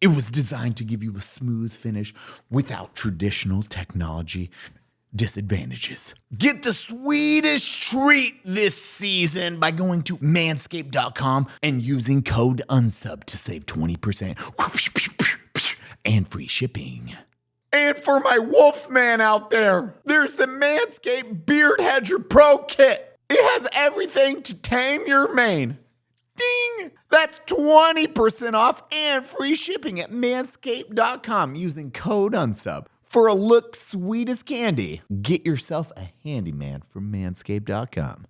It was designed to give you a smooth finish without traditional technology disadvantages. Get the sweetest treat this season by going to manscaped.com and using code UNSUB to save 20% and free shipping. And for my Wolfman out there, there's the Manscaped Beard Hedger Pro Kit. It has everything to tame your mane. Ding! That's 20% off and free shipping at manscaped.com using code UNSUB. For a look sweet as candy, get yourself a handyman from manscaped.com.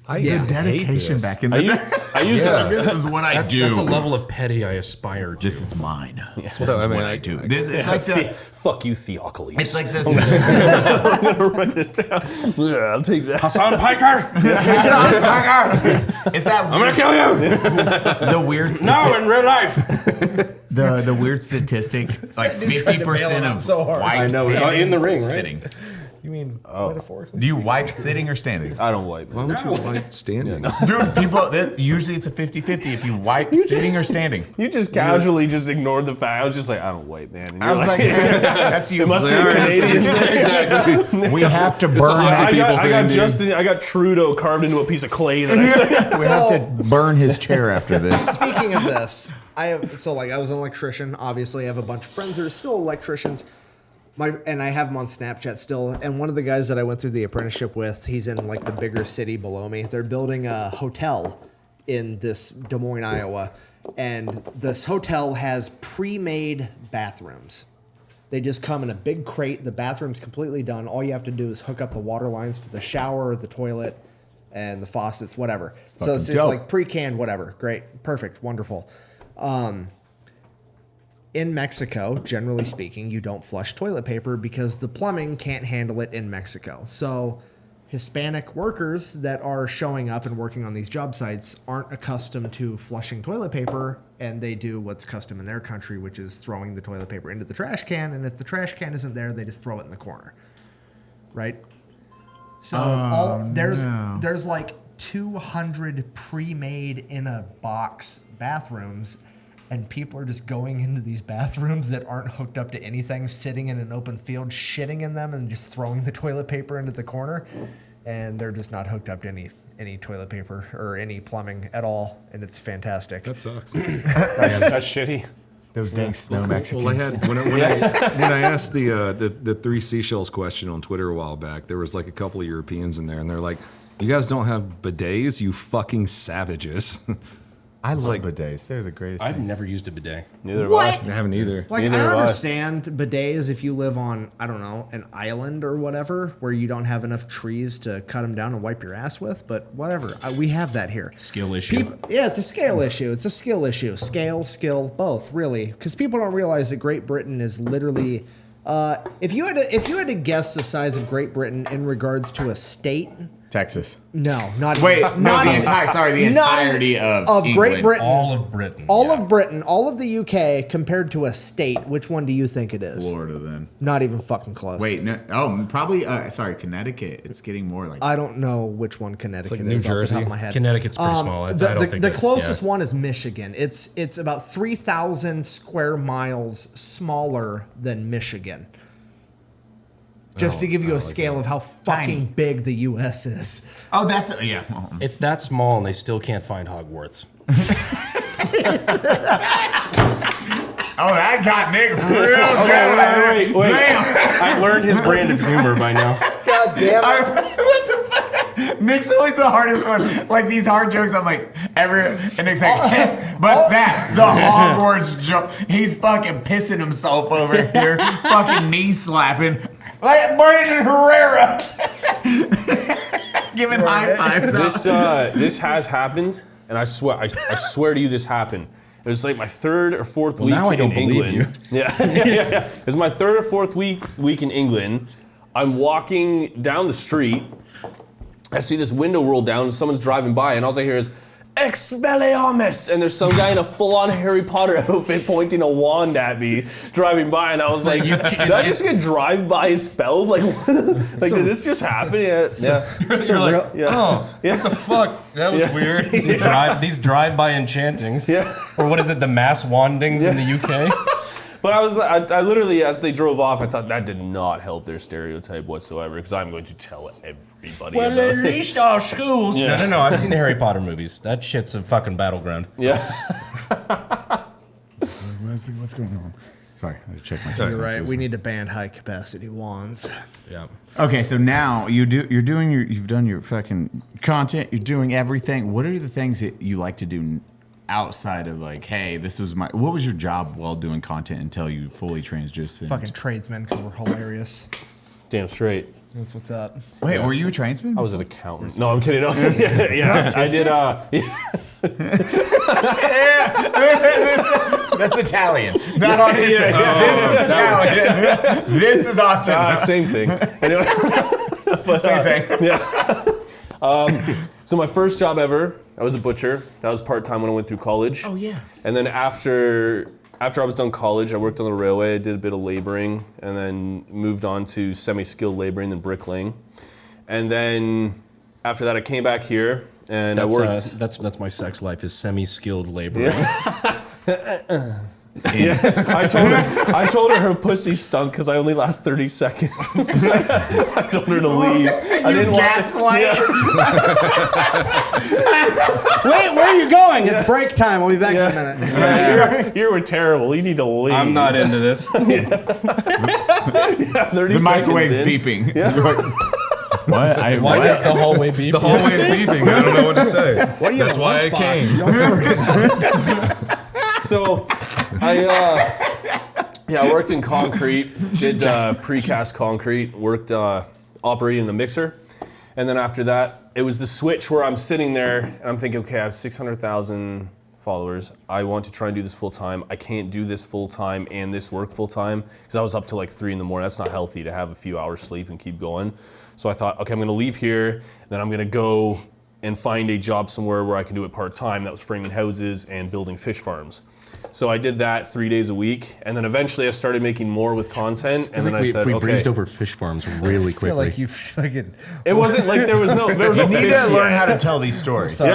The dedication back in the day. I use this. This is what I do. That's a level of petty I aspire to. This is mine. This is So, I mean, what I- I do. It's like the. Fuck you, Theocles. It's like this. I'm gonna write this down. Yeah, I'll take that. Hassan Piker! Is that I'm gonna kill you! the weird? No, in real life! The weird statistic, like 50% of so hard. wipe I know, standing, in the ring, right? sitting. you mean metaphorically? Do you wipe sitting or standing? I don't wipe. Why would you like standing? Dude, people, usually it's a 50-50 if you wipe sitting or standing. You just casually just ignored the fact. I was just like, I don't wipe, man. And I you're was like, that's you. it must be a Canadian thing. Exactly. We have to burn I that. got Trudeau carved into a piece of clay. That I, We have to burn his chair after this. Speaking of this, I was an electrician. Obviously, I have a bunch of friends that are still electricians. And I have him on Snapchat still. And one of the guys that I went through the apprenticeship with, he's in like the bigger city below me. They're building a hotel in this Des Moines, Iowa. And this hotel has pre-made bathrooms. They just come in a big crate. The bathroom's completely done. All you have to do is hook up the water lines to the shower, the toilet, and the faucets, whatever. So it's just like pre-canned, whatever. Great. Perfect. Wonderful. In Mexico, generally speaking, you don't flush toilet paper because the plumbing can't handle it in Mexico. So Hispanic workers that are showing up and working on these job sites aren't accustomed to flushing toilet paper, and they do what's custom in their country, which is throwing the toilet paper into the trash can, and if the trash can isn't there, they just throw it in the corner. Right? So there's like 200 pre-made in a box bathrooms, and people are just going into these bathrooms that aren't hooked up to anything, sitting in an open field, shitting in them, and just throwing the toilet paper into the corner. And they're just not hooked up to any toilet paper or any plumbing at all. And it's fantastic. That sucks. That's shitty. Those dang snow Mexicans. Well, I had when I asked the three seashells question on Twitter a while back, there was like a couple of Europeans in there, and they're like, "You guys don't have bidets, you fucking savages." I love bidets. They're the greatest. I've never used a bidet. Neither have I. I haven't either. Like, Neither I have I. understand bidets if you live on, I don't know, an island or whatever, where you don't have enough trees to cut them down and wipe your ass with, but whatever. We have that here. Skill issue. Yeah, it's a scale issue. It's a skill issue. Scale, skill, both, really. Because people don't realize that Great Britain is literally... if you had to guess the size of Great Britain in regards to a state... Texas. No, not Wait, even, no, not the even- entire. Sorry, the not entirety of Great England. Britain. All of Britain. All yeah. of Britain, all of the UK compared to a state. Which one do you think it is? Florida, then. Not even fucking close. Wait, no. Oh, probably. Sorry, Connecticut. It's getting more like. I don't know which one Connecticut New is off the top Jersey. of my head. Connecticut's pretty small. I don't think the it's- closest yeah. one is Michigan. It's about 3,000 square miles smaller than Michigan. Just to give you a scale of how fucking Tiny. big the U.S. is. Oh, that's yeah. It's that small, and they still can't find Hogwarts. Oh, that got Nick real good. Wait. I learned his brand of humor by now. God damn it. What the fuck? Nick's always the hardest one. Like these hard jokes, I'm like and Nick's like, but the Hogwarts joke. He's fucking pissing himself over here, fucking knee slapping. Like Brandon Herrera, giving high fives. This has happened, and I swear to you, this happened. It was like my third or fourth week now I don't in believe England. Yeah. It was my third or fourth week in England. I'm walking down the street. I see this window roll down. Someone's driving by, and all I hear is Expelliarmus! And there's some guy in a full-on Harry Potter outfit pointing a wand at me, driving by, and I was like, did I just get drive-by spelled? Like, like did this just happen? Yeah. You're like, oh, what the fuck? That was weird. These drive-by enchantings. Yeah. Or what is it, the mass wandings in the UK? But I literally, as they drove off, I thought that did not help their stereotype whatsoever, because I'm going to tell everybody about it. least our schools. Yeah. No. I've seen the Harry Potter movies. That shit's a fucking battleground. Yeah. What's going on? Sorry, I had to check my. You're right. We need to ban high-capacity wands. Yeah. Okay, so now you've done your fucking content. You're doing everything. What are the things that you like to do outside of like, hey, what was your job while doing content until you fully transitioned? Fucking tradesmen, because we're hilarious. Damn straight. That's what's up. Wait, were you a tradesman? I was an accountant. No, I'm kidding. No. yeah, I did. That's Italian, not autistic. Yeah. This is Italian. This is autism. Same thing. Anyway, but, Same thing. Yeah. So my first job ever, I was a butcher. That was part-time when I went through college. Oh yeah. And then after I was done college, I worked on the railway. I did a bit of laboring, and then moved on to semi-skilled laboring, then bricklaying. And then after that, I came back here, and I worked. That's my sex life, is semi-skilled labor. I told her pussy stunk because I only last 30 seconds. I told her to leave. I didn't gaslight. Wait, where are you going? It's break time. We'll be back in a minute. You were terrible. You need to leave. I'm not into this. 30 The microwave's seconds in. beeping. What? Why is the hallway beeping? The hallway's beeping. I don't know what to say. What do you That's have why I came. So, I worked in concrete, did precast concrete, worked operating the mixer. And then after that, it was the switch where I'm sitting there and I'm thinking, okay, I have 600,000 followers. I want to try and do this full time. I can't do this full time and this work full time because I was up till like 3 in the morning. That's not healthy to have a few hours sleep and keep going. So I thought, okay, I'm gonna leave here and then I'm gonna go and find a job somewhere where I can do it part-time. That was framing houses and building fish farms. So I did that 3 days a week, and then eventually I started making more with content, and then I said, we okay. breezed over fish farms really I feel quickly. like you fucking. It wasn't like there was no You fish need to learn yet. how to tell these stories. Sorry.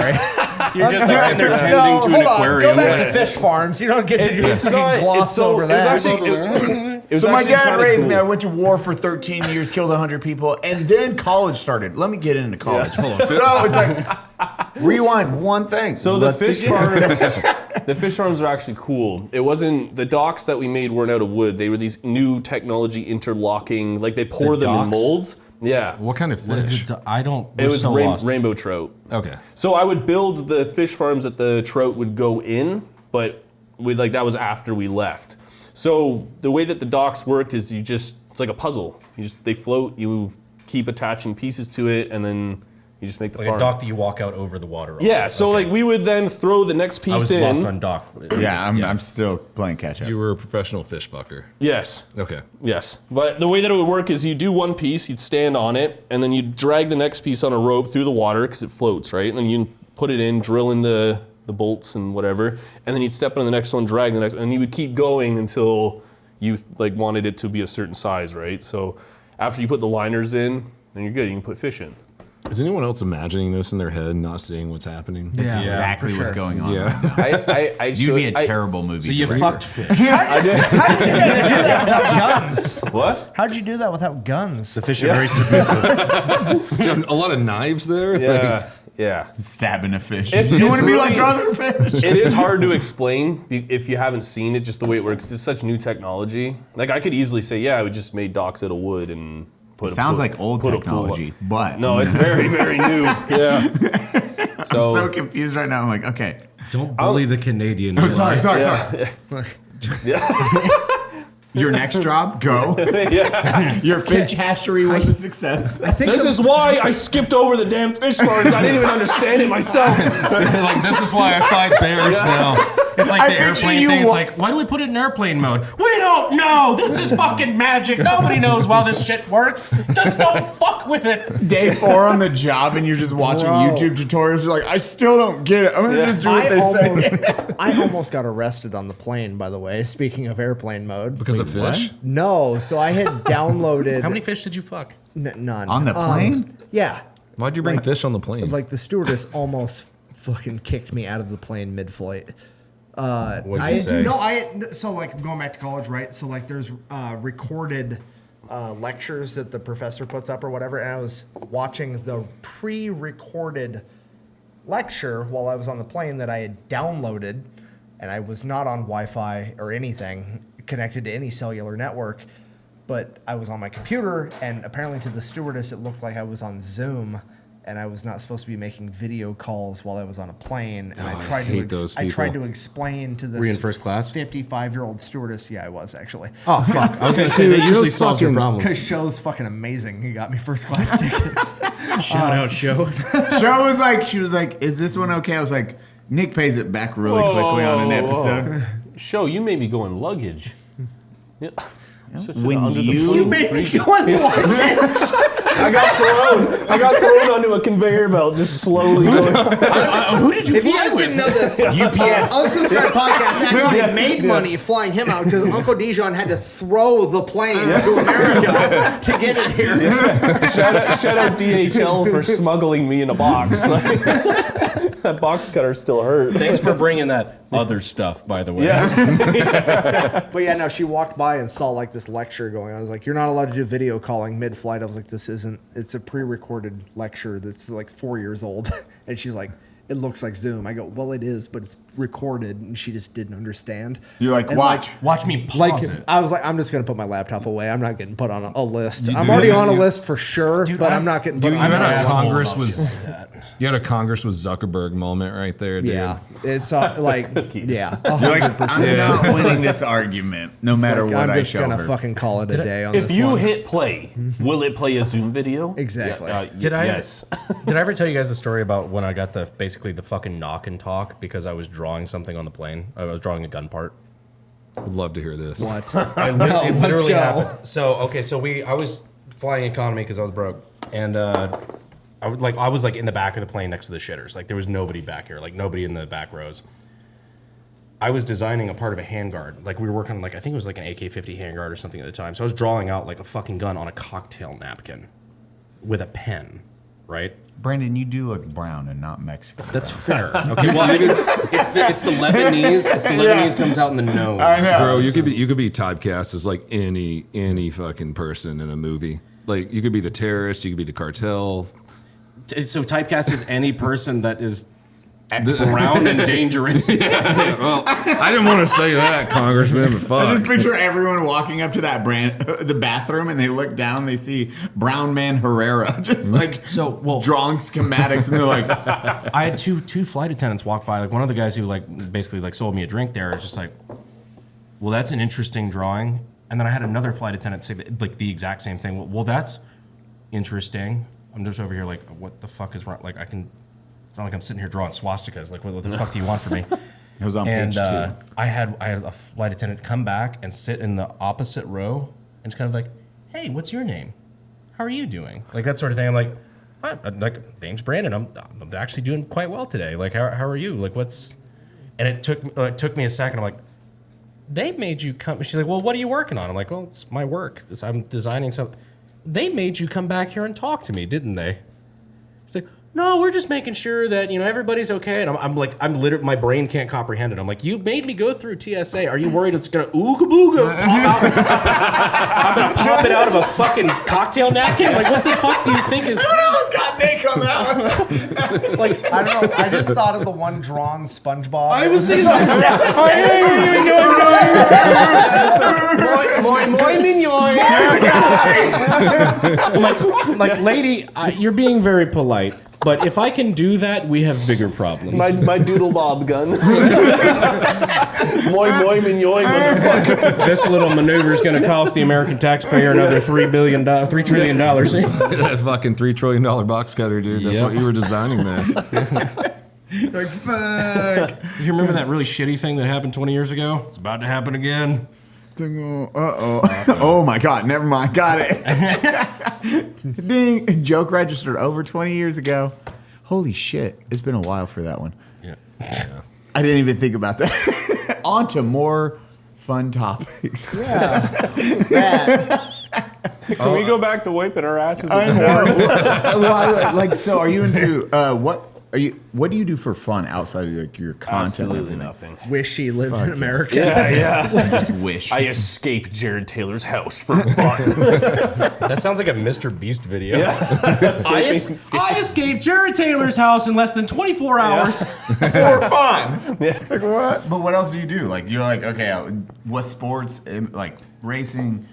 You're just like sitting there tending to an hold on. aquarium. Go back to fish farms. You don't get to just fucking gloss over it was that. actually, it was So my actually dad kinda raised cool. me. I went to war for 13 years, killed 100 people, and then college started. Let me get into college. Hold on. So it's like, rewind one thing. So the fish farms are actually cool. It wasn't, the docks that we made weren't out of wood. They were these new technology interlocking, like they pour them in docks? molds. Yeah. What kind of What is fish? it? I don't. It was so lost. rainbow trout. Okay. So I would build the fish farms that the trout would go in, but that was after we left. So the way that the docks worked is it's like a puzzle. They float, you keep attaching pieces to it, and then you just make the Like farm. a dock that you walk out over the water. on. Yeah, so Okay. like we would then throw the next I was piece lost in. on dock. Yeah, I'm still playing catch up. You were a professional fish fucker. Yes. Okay. Yes, but the way that it would work is you do one piece, you'd stand on it, and then you'd drag the next piece on a rope through the water because it floats, right? And then you put it in, drill in the bolts and whatever, and then you'd step on the next one, drag the next, and you would keep going until you wanted it to be a certain size, right? So after you put the liners in, then you're good. You can put fish in. Is anyone else imagining this in their head and not seeing what's happening? Yeah. Exactly what's going on. Yeah. Right now. You'd be a I- terrible movie. So you director. fucked fish. How did you do that without guns? What? How'd you do that without guns? The fish are very submissive. Do you have a lot of knives there? Yeah, yeah. Stabbing a fish. It's- you it's want to be like really- other fish? It is hard to explain if you haven't seen it, just the way it works. It's such new technology. Like I could easily say, yeah, I would just made docks out of wood and put. Sounds like old put a pool technology, on. but No, it's very, very new. Yeah. I'm so confused right now. I'm like, okay. Don't bully the Canadian. Sorry. Yeah. Your next job, go. Yeah. Your fish hatchery was a success. I think This is why I skipped over the damn fish farms. I didn't even understand it myself. Like, this is why I fight bears now. It's like I the picture airplane you thing. It's wa- like, why do we put it in airplane mode? We don't know. This is fucking magic. Nobody knows how this shit works. Just don't fuck with it. Day 4 on the job, and you're just watching Bro. YouTube tutorials. You're like, I still don't get it. I'm gonna just do what they say. I almost got arrested on the plane, by the way, speaking of airplane mode. Because of fish? No, so I had downloaded... How many fish did you fuck? None. On the plane? Yeah. Why'd you bring fish on the plane? Like, the stewardess almost fucking kicked me out of the plane mid-flight. What'd you say? So like going back to college, right? So like there's recorded lectures that the professor puts up or whatever, and I was watching the pre-recorded lecture while I was on the plane that I had downloaded, and I was not on Wi-Fi or anything connected to any cellular network, but I was on my computer, and apparently to the stewardess it looked like I was on Zoom. And I was not supposed to be making video calls while I was on a plane. And I tried hate those I tried people. to explain to this Were you in first class? 55-year-old stewardess. Yeah, I was actually. Oh, fuck. I was going to say, Dude, that usually those solves your fucking- problems. Because show's fucking amazing. He got me first class tickets. Shout out, show. Show was like, she was like, is this one okay? I was like, Nick pays it back really quickly on an episode. Show, you made me go in luggage. Yeah. Such an When under the you- plane You made me creature. go in luggage. I got thrown onto a conveyor belt, just slowly going. Who did you If you guys didn't know this, UPS. Unsubscribed Podcast actually made money flying him out because Uncle Dijon had to throw the plane to America to get it here. Shout out DHL for smuggling me in a box. That box cutter still hurt. Thanks for bringing that other stuff, by the way. Yeah. But yeah, no, she walked by and saw like this lecture going on. I was like, you're not allowed to do video calling mid-flight. I was like, this isn't, it's a pre-recorded lecture that's like 4 years old. And she's like, it looks like Zoom. I go, well, it is, but it's recorded. And she just didn't understand. You're like, And, watch. Watch me pause it. I was like, I'm just going to put my laptop away. I'm not getting put on a list. I'm already on a list for sure, but I'm not getting put on You a had a list. Congress you had a Congress with Zuckerberg moment right there, dude. Yeah. It's like, yeah. You're like, I'm not winning this argument, no matter what I'm I just show going to her. fucking call it a day on If this you one. hit play, will it play a Zoom video? Exactly. Yes. Did I ever tell you guys the story about when I got basically the fucking knock and talk because I was drawing something on the plane? I was drawing a gun part. Would love to hear this. What? It let's literally go. happened. So I was flying economy because I was broke, and I was like in the back of the plane next to the shitters. Like there was nobody back here, like nobody in the back rows. I was designing a part of a handguard. Like we were working on like I think it was like an AK-50 handguard or something at the time. So I was drawing out like a fucking gun on a cocktail napkin with a pen, right? Brandon, you do look brown and not Mexican. That's fair. Okay, well, it's the Lebanese. It's the Lebanese comes out in the nose. I know. Bro, you could be typecast as like any fucking person in a movie. Like you could be the terrorist, you could be the cartel. So typecast is any person that is brown and dangerous. Well, I didn't want to say that, Congressman, but I just fuck. picture everyone walking up to that the bathroom, and they look down, they see brown man Herrera, just like drawing schematics, and they're like, I had two flight attendants walk by. Like one of the guys who like basically like sold me a drink there is just like, well, that's an interesting drawing. And then I had another flight attendant say like the exact same thing. Well, that's interesting. I'm just over here like, what the fuck is wrong? Like it's not like I'm sitting here drawing swastikas. Like, what the fuck do you want from me? it was on page 2. I had a flight attendant come back and sit in the opposite row and just kind of like, hey, what's your name? How are you doing? Like that sort of thing. I'm like, name's Brandon. I'm actually doing quite well today. Like, how are you? Like, what's? And it took me a second. I'm like, they made you come. She's like, well, what are you working on? I'm like, well, it's my work. I'm designing something. They made you come back here and talk to me, didn't they? She's like, no, we're just making sure that, everybody's okay. And I'm literally, my brain can't comprehend it. I'm like, you made me go through TSA. Are you worried it's going to ooga booga pop out? I'm going to pop it out of a fucking cocktail napkin? Like, what the fuck do you think is... Someone else got Nick on that one. Like, I don't know. I just thought of the one drawn SpongeBob. I was thinking... Moi mignon. Like, lady, you're being very polite. But if I can do that, we have bigger problems. My doodle bob gun. Moi mignon, motherfucker. This little maneuver is going to cost the American taxpayer another $3 trillion. That fucking $3 trillion box cutter, dude. That's what you were designing there. Like, fuck. You remember that really shitty thing that happened 20 years ago? It's about to happen again. Oh my god, never mind. Got it. Ding. Joke registered over 20 years ago. Holy shit. It's been a while for that one. Yeah. I didn't even think about that. On to more fun topics. Yeah. Can we go back to wiping our asses? I know. So are you into what do you do for fun outside of like your content? Absolutely nothing. Wish he lived in America. Yeah. Just wish. I escaped Jared Taylor's house for fun. That sounds like a Mr. Beast video. Yeah. I escaped Jared Taylor's house in less than 24 hours. For fun. Yeah. Like what? But what else do you do? Like you're like, okay, what sports? Like racing.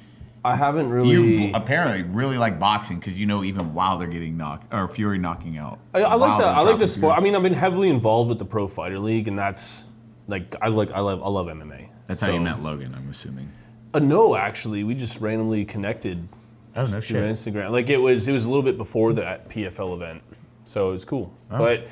I haven't really. You apparently really like boxing because even while they're getting knocked or Fury knocking out. I like Wilder I like the dropping sport. Fury. I mean, I've been heavily involved with the Pro Fighter League, and that's like I love MMA. That's how you met Logan, I'm assuming. No, actually, we just randomly connected. Oh, no through shit. Instagram. Like it was a little bit before that PFL event, so it was cool. Oh, but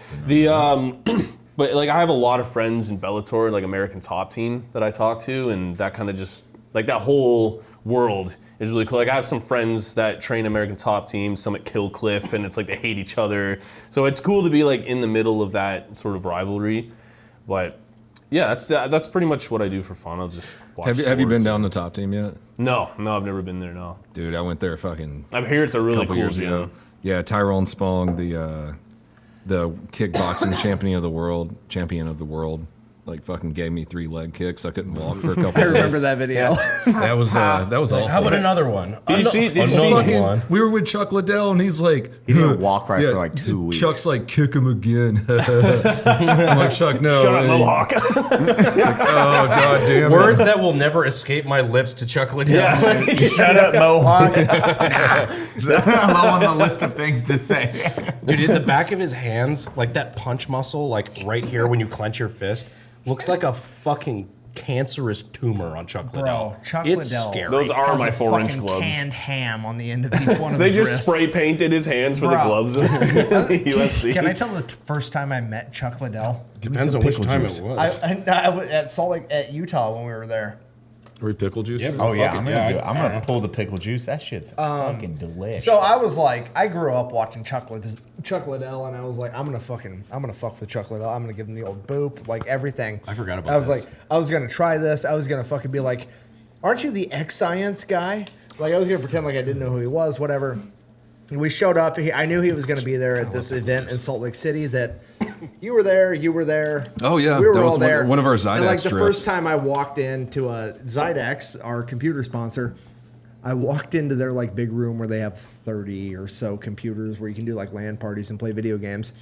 but like I have a lot of friends in Bellator, like American Top Team that I talk to, and that kind of just like that whole world is really cool. Like I have some friends that train American Top Team, some at Kill Cliff, and it's like they hate each other. So it's cool to be like in the middle of that sort of rivalry. But yeah, that's pretty much what I do for fun. I'll just watch. Have you been down the Top Team yet? No, I've never been there. No, Dude, I went there fucking I hear it's a really couple cool years gym. ago. Yeah, Tyrone Spong, the the kickboxing champion of the world, like fucking gave me 3 leg kicks. I couldn't walk for a couple. I of days. remember that video. That was awful. How about another one? Did you see Fucking- one? we were with Chuck Liddell, and he's like, He didn't walk right for like 2 weeks. Chuck's like, kick him again. I'm like, Chuck, no. Shut up, hey." Mohawk. Oh god damn Words it. that will never escape my lips to Chuck Liddell. Shut up, Mohawk. Low on the list of things to say. Dude, in the back of his hands, like that punch muscle, like right here when you clench your fist, looks like a fucking cancerous tumor on Chuck Liddell. Bro, Chuck it's Liddell. scary. Those are Has my a 4-inch fucking gloves. canned ham on the end of each one of They his just wrists. spray painted his hands for the Bro. gloves in the UFC. Can I tell the first time I met Chuck Liddell? Depends on which time it was. I was at Salt Lake, at Utah when we were there. Are we pickle juice? Yeah, Oh yeah, fuck I'm it, gonna do it. I I'm don't gonna know. pull the pickle juice. That shit's fucking delicious. So I was like, I grew up watching Chuck Liddell, and I was like, I'm gonna fuck with Chuck Liddell. I'm gonna give him the old boop, like everything. I forgot about I was this. like, I was gonna try this. I was gonna fucking be like, aren't you the X-Science guy? Like I was gonna pretend like I didn't know who he was, whatever. And we showed up. I knew he was gonna be there at this event in Salt Lake City. That you were there. Oh, yeah. we were That all was there. one of our And like Zydex the trips. first time I walked into Zydex, our computer sponsor. I walked into their like big room where they have 30 or so computers where you can do like LAN parties and play video games.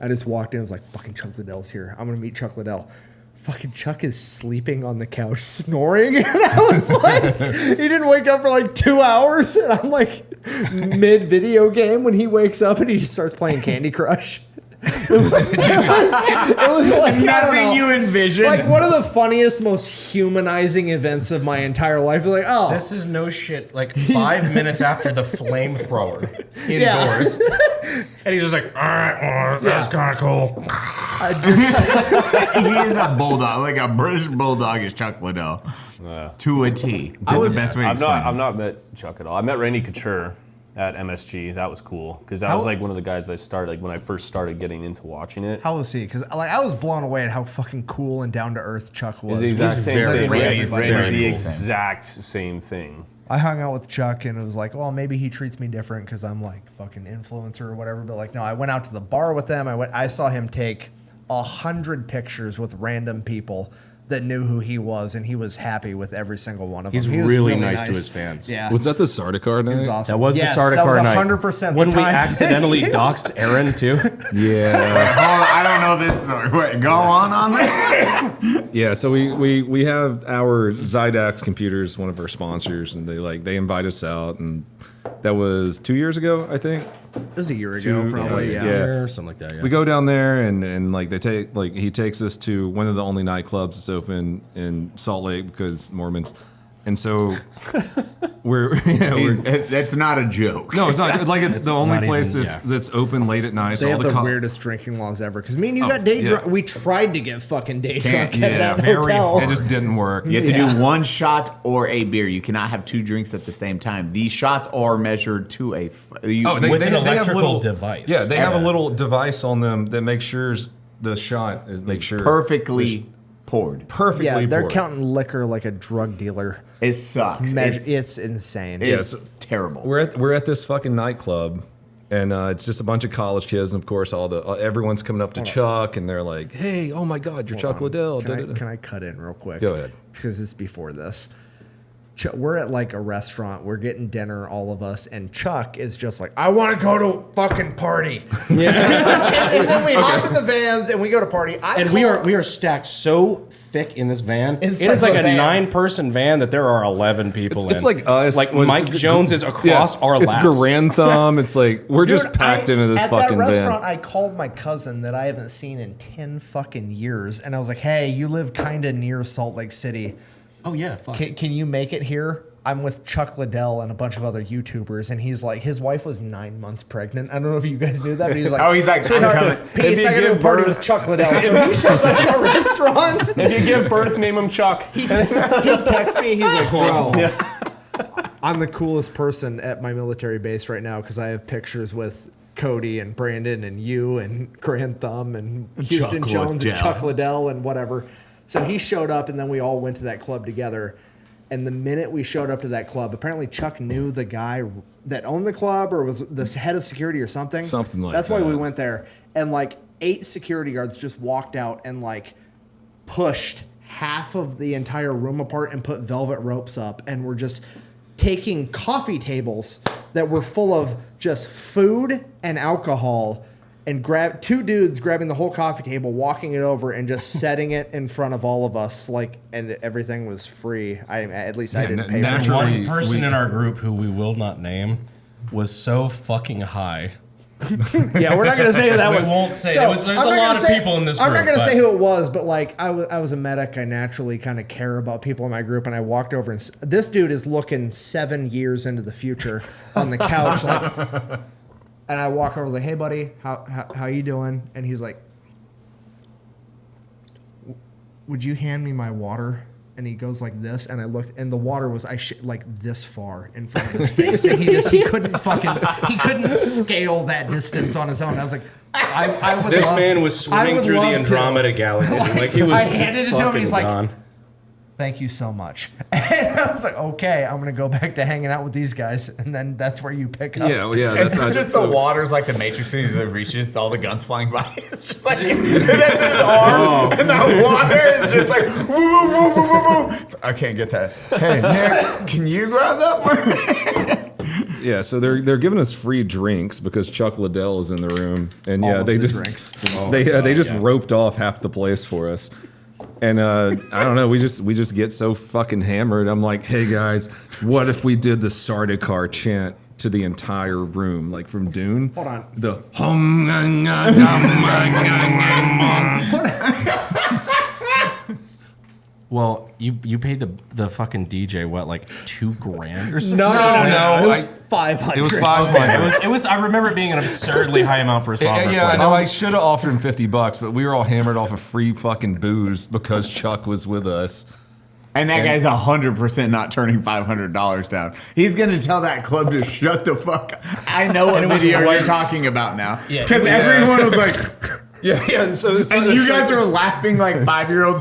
I just walked in, I was like, fucking Chuck Liddell's here. I'm gonna meet Chuck Liddell. Fucking Chuck is sleeping on the couch snoring. And I was like, he didn't wake up for like 2 hours. And I'm like mid video game when he wakes up and he just starts playing Candy Crush. It was like nothing you envisioned. like one of the funniest, most humanizing events of my entire life. Like, oh, This is no shit. Like 5 minutes after the flamethrower Yeah. indoors, and he's just like, "All right, well, that's kind of cool." He is a bulldog, like a British bulldog is Chuck Liddell. To a T. That's the best way to I've explain not met Chuck at all. I met Randy Couture at MSG. That was cool because that was like one of the guys I started like when I first started getting into watching it. how was he? Because like I was blown away at how fucking cool and down to earth Chuck was. It's the exact same very thing. cool. Randy's Randy's the the exact same thing. I hung out with Chuck and it was like, well, maybe he treats me different because I'm like fucking influencer or whatever. But like, no, I went out to the bar with them. I saw him take 100 pictures with random people that knew who he was, and he was happy with every single one of them. He's He was really nice to his fans. Yeah, Was that the Sardaukar night? it was awesome. That was Yes, the Sardaukar that was night. 100% when the we time. accidentally doxed Aaron too. Yeah. I don't know this story. Wait, go on this. Yeah, so we have our Zydex computers, one of our sponsors, and they invite us out, and that was 2 years ago, I think. It was a year ago, probably. Yeah. Or something like that. Yeah. We go down there and like he takes us to one of the only nightclubs that's open in Salt Lake because Mormons. And so we're That's not a joke. no, it's not like it's the only not place even- that's open late at night. They So have all the the weirdest drinking laws ever. Because me and you got yeah. day drunk. We tried to get fucking day Can't- drunk at yeah, that very hotel. it just didn't work. You have to do one shot or a beer. You cannot have 2 drinks at the same time. These shots are measured to a. Oh, With an have electrical little device. Yeah, they have a little device on them that makes sure the shot perfectly poured. perfectly Yeah, they're poured. counting liquor like a drug dealer. It sucks. It's insane. It's terrible. We're at this fucking nightclub, and it's just a bunch of college kids, and of course everyone's coming up to Chuck, and they're like, "Hey, oh my God, you're Chuck Liddell." Can I cut in real quick? Go ahead. Because it's before this. We're at like a restaurant. We're getting dinner, all of us, and Chuck is just like, I want to go to a fucking party. Yeah. and then we hop in the vans and we go to party. And we are stacked so thick in this van. Inside It is like the a van. 9-person van that there are 11 people It's in. like us. Like when Mike it's- Jones is across our It's laps. Grand Thumb. It's like we're just Dude, packed into this at fucking that van. restaurant, I called my cousin that I haven't seen in 10 fucking years, and I was like, "Hey, you live kind of near Salt Lake City. Oh yeah, fuck. Can you make it here?" I'm with Chuck Liddell and a bunch of other YouTubers, and he's like, his wife was 9 months pregnant. I don't know if you guys knew that, but he's like, Oh, he's like, I'm "Sweetheart, coming." Peace, I gotta go party with Chuck Liddell. So he shows up at a restaurant. If you give birth, name him Chuck. He texts me. He's like, bro, I'm the coolest person at my military base right now because I have pictures with Cody and Brandon and you and Grand Thumb and Houston Chuck Jones and Liddell. Chuck Liddell and whatever. So he showed up, and then we all went to that club together. And the minute we showed up to that club, apparently Chuck knew the guy that owned the club or was the head of security or something. Something like That's why that. we went there. and like 8 security guards just walked out and like pushed half of the entire room apart and put velvet ropes up, and were just taking coffee tables that were full of just food and alcohol, and grab 2 dudes grabbing the whole coffee table, walking it over, and just setting it in front of all of us, like, and everything was free. At least I didn't pay for it. naturally- One person in our group who we will not name was so fucking high. Yeah, we're not gonna say who that We was. won't say. There's I'm a not lot gonna of say- people in this I'm not group, gonna say but- who it was, but like I was a medic. I naturally kind of care about people in my group, and I walked over and this dude is looking 7 years into the future on the couch, like. And I walk over, I was like, "Hey, buddy, how you doing?" And he's like, "Would you hand me my water?" And he goes like this, and I looked, and the water was like this far in front of his face, and he couldn't scale that distance on his own. I was like, I would. This love, man was swimming through the Andromeda galaxy. Like he was. I just handed it to him. fucking He's like, gone. "Thank you so much." And I was like, "Okay, I'm gonna go back to hanging out with these guys," and then that's where you pick up. Yeah, well, yeah. That's It's not just so- the water's like the Matrix, and he reaches all the guns flying by. It's just like that's his arm, and the water is just like woo, woo, woo, woo, woo, woo. I can't get that. Hey Nick, can you grab that one? Yeah, so they're giving us free drinks because Chuck Liddell is in the room, and yeah, of they the just drinks. they just roped off half the place for us. And I don't know, we just get so fucking hammered. I'm like, hey guys, what if we did the Sardaukar chant to the entire room, like from Dune? Hold on. The Well, you paid the fucking DJ what, like $2,000 or something? No, no, it was 500. It was 500. It was. I remember it being an absurdly high amount for a song. Yeah, I know. I should have offered him $50, but we were all hammered off of free fucking booze because Chuck was with us. And that guy's 100% not turning $500 down. He's gonna tell that club to shut the fuck up. I know what video you're talking about now. Yeah. Because everyone was like, Yeah. and you guys are laughing like 5-year-olds.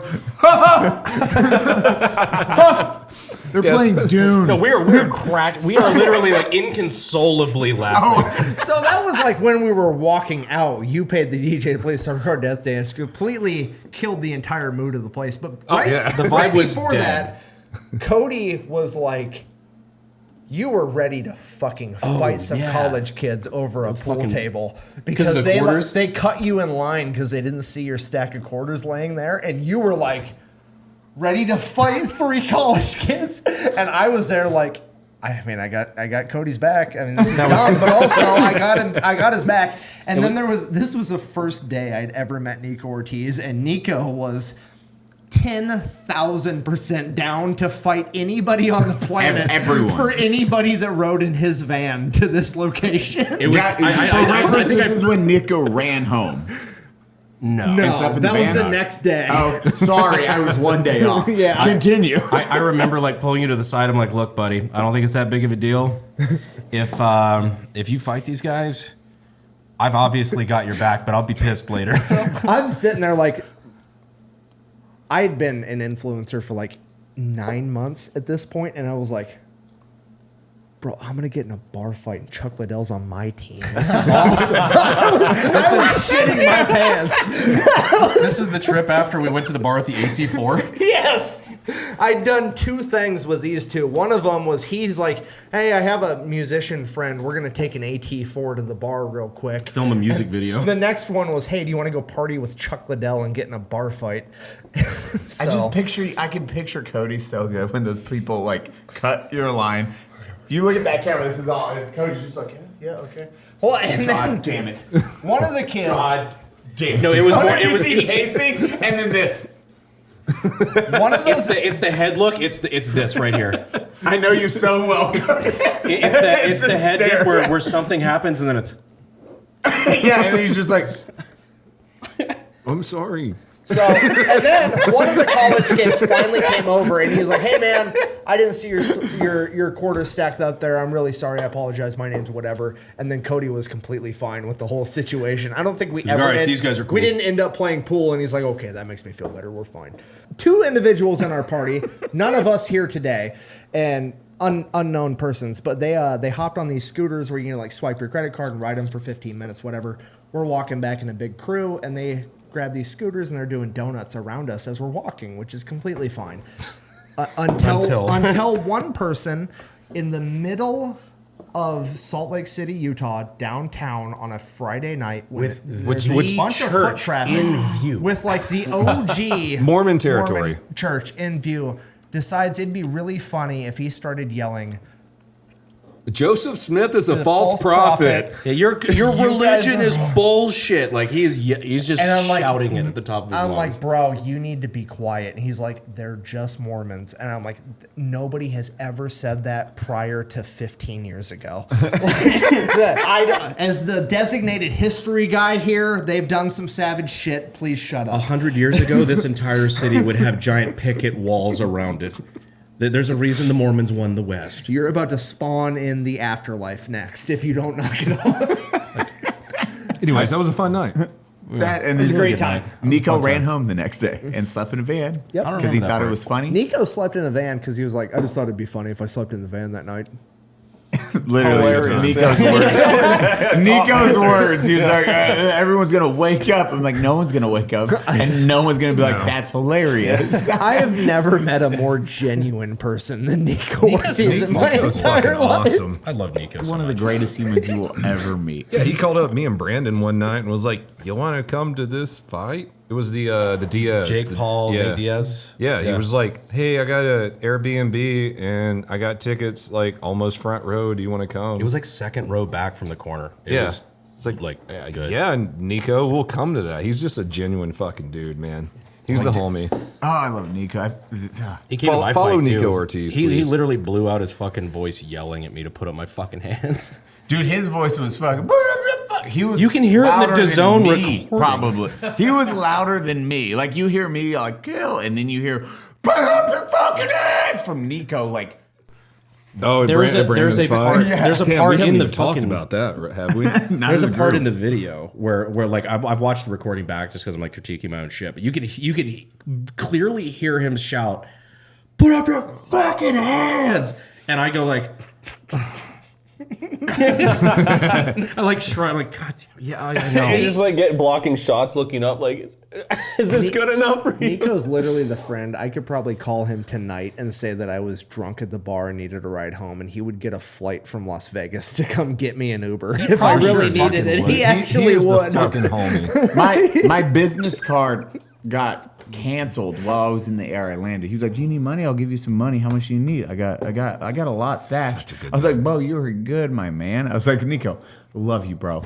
They're playing Dune. No, we're cracked. We are literally like inconsolably laughing. So that was like when we were walking out. You paid the DJ to play Sardaukar Death Dance. Completely killed the entire mood of the place. But The vibe right was before dead. that, Cody was like, "You were ready to fucking fight some college kids over a pool fucking- table of because the quarters? they cut you in line because they didn't see your stack of quarters laying there, and you were like." Ready to fight 3 college kids, and I was there like, I got Cody's back. I mean, this is dumb, but also I got his back. And then this was the first day I'd ever met Nico Ortiz, and Nico was 10,000% down to fight anybody on the planet, Everyone. for anybody that rode in his van to this location. It was. I think This is when Nico ran home. no, up in the that was van. the next day. Oh, sorry, I was one day off. Yeah. Continue. I remember like pulling you to the side. I'm like, look, buddy, I don't think it's that big of a deal. If you fight these guys, I've obviously got your back, but I'll be pissed later. I'm sitting there like, I had been an influencer for like 9 months at this point, and I was like, bro, I'm gonna get in a bar fight and Chuck Liddell's on my team. This is awesome. I was shitting my pants. This is the trip after we went to the bar at the AT4. Yes. I'd done 2 things with these 2. One of them was he's like, hey, I have a musician friend. We're going to take an AT4 to the bar real quick. Film a music video. The next one was, hey, do you want to go party with Chuck Liddell and get in a bar fight? So- I can picture Cody so good when those people like cut your line. If you look at that camera, this is all. And Cody's just like, yeah, okay. Well, and then God damn it. one of the kids. God damn it. No, it was more. It It was. pacing, and then this. One of those. It's the head look. It's this right here. I know you so well. It's the head dip where something happens and then it's. Yeah, and he's just like, I'm sorry. So, and then one of the college kids finally came over and he was like, hey man, I didn't see your quarters stacked up there. I'm really sorry. I apologize. My name's whatever. And then Cody was completely fine with the whole situation. I don't think we ever. all right, these guys are cool. We didn't end up playing pool, and he's like, okay, that makes me feel better. We're fine. 2 individuals in our party, none of us here today, and unknown persons, but they hopped on these scooters where you can like swipe your credit card and ride them for 15 minutes, whatever. we're walking back in a big crew, and they grab these scooters and they're doing donuts around us as we're walking, which is completely fine. Until one person in the middle of Salt Lake City, Utah, downtown on a Friday night With a bunch of foot traffic in view. with like the OG Mormon territory. Mormon church in view, decides it'd be really funny if he started yelling, Joseph Smith is a false prophet. Yeah, your religion is bullshit. Like he's just And I'm like, shouting it at the top of his I'm lungs. like, bro, you need to be quiet. And he's like, they're just Mormons. And I'm like, nobody has ever said that prior to 15 years ago. As the designated history guy here, they've done some savage shit. Please shut up. 100 years ago, this entire city would have giant picket walls around it. There's a reason the Mormons won the West. You're about to spawn in the afterlife next if you don't knock it off. Anyways, that was a fun night. That and It was a then great time. Nico ran home the next day and slept in a van. Yep. I don't Because he remember that thought it part. was funny. Nico slept in a van because he was like, I just thought it'd be funny if I slept in the van that night. Literally, Hilarious. Nico's words. Nico's words. He was like, everyone's going to wake up. I'm like, no one's going to wake up. And no one's going to be like, that's hilarious. I have never met a more genuine person than Nico Ortiz in my Nico's entire fucking life. awesome. I love Nico. One of the greatest humans you will ever meet. Yeah, he called up me and Brandon one night and was like, "You want to come to this fight?" It was the Diaz, Jake Paul, Nate Diaz. Yeah, he was like, "Hey, I got an Airbnb and I got tickets like almost front row. Do you want to come?" It was like second row back from the corner. It Yeah. was it's like good. yeah, Nico, we'll come to that. He's just a genuine fucking dude, man. He's the homie. Oh, I love Nico. He came to my Follow fight, too. Nico Ortiz, He please. literally blew out his fucking voice yelling at me to put up my fucking hands. Dude, his voice was fucking. He was. You can hear it in the louder than DAZN me, recording. Probably. He was louder than me. Like you hear me like kill, and then you hear put up your fucking hands from Nico. Like Oh, There's a Brandon's part. fight. There's a Damn, part we haven't in the even talked fucking. about that, have we? There's a part in the video where like I've watched the recording back just because I'm like critiquing my own shit, but you could clearly hear him shout, "Put up your fucking hands!" And I go like, I like shrug, like God, yeah, I know. You just like get blocking shots, looking up, like, is this good enough for you? Nico's literally the friend. I could probably call him tonight and say that I was drunk at the bar and needed a ride home, and he would get a flight from Las Vegas to come get me an Uber if I probably really should needed fucking it. would. He actually is would. the fucking homie. my business card got canceled while I was in the air. I landed. He was like, "Do you need money? I'll give you some money. How much do you need?" I got a lot stashed. I was like, "Bro, you were good, my man." I was like, "Nico, love you, bro.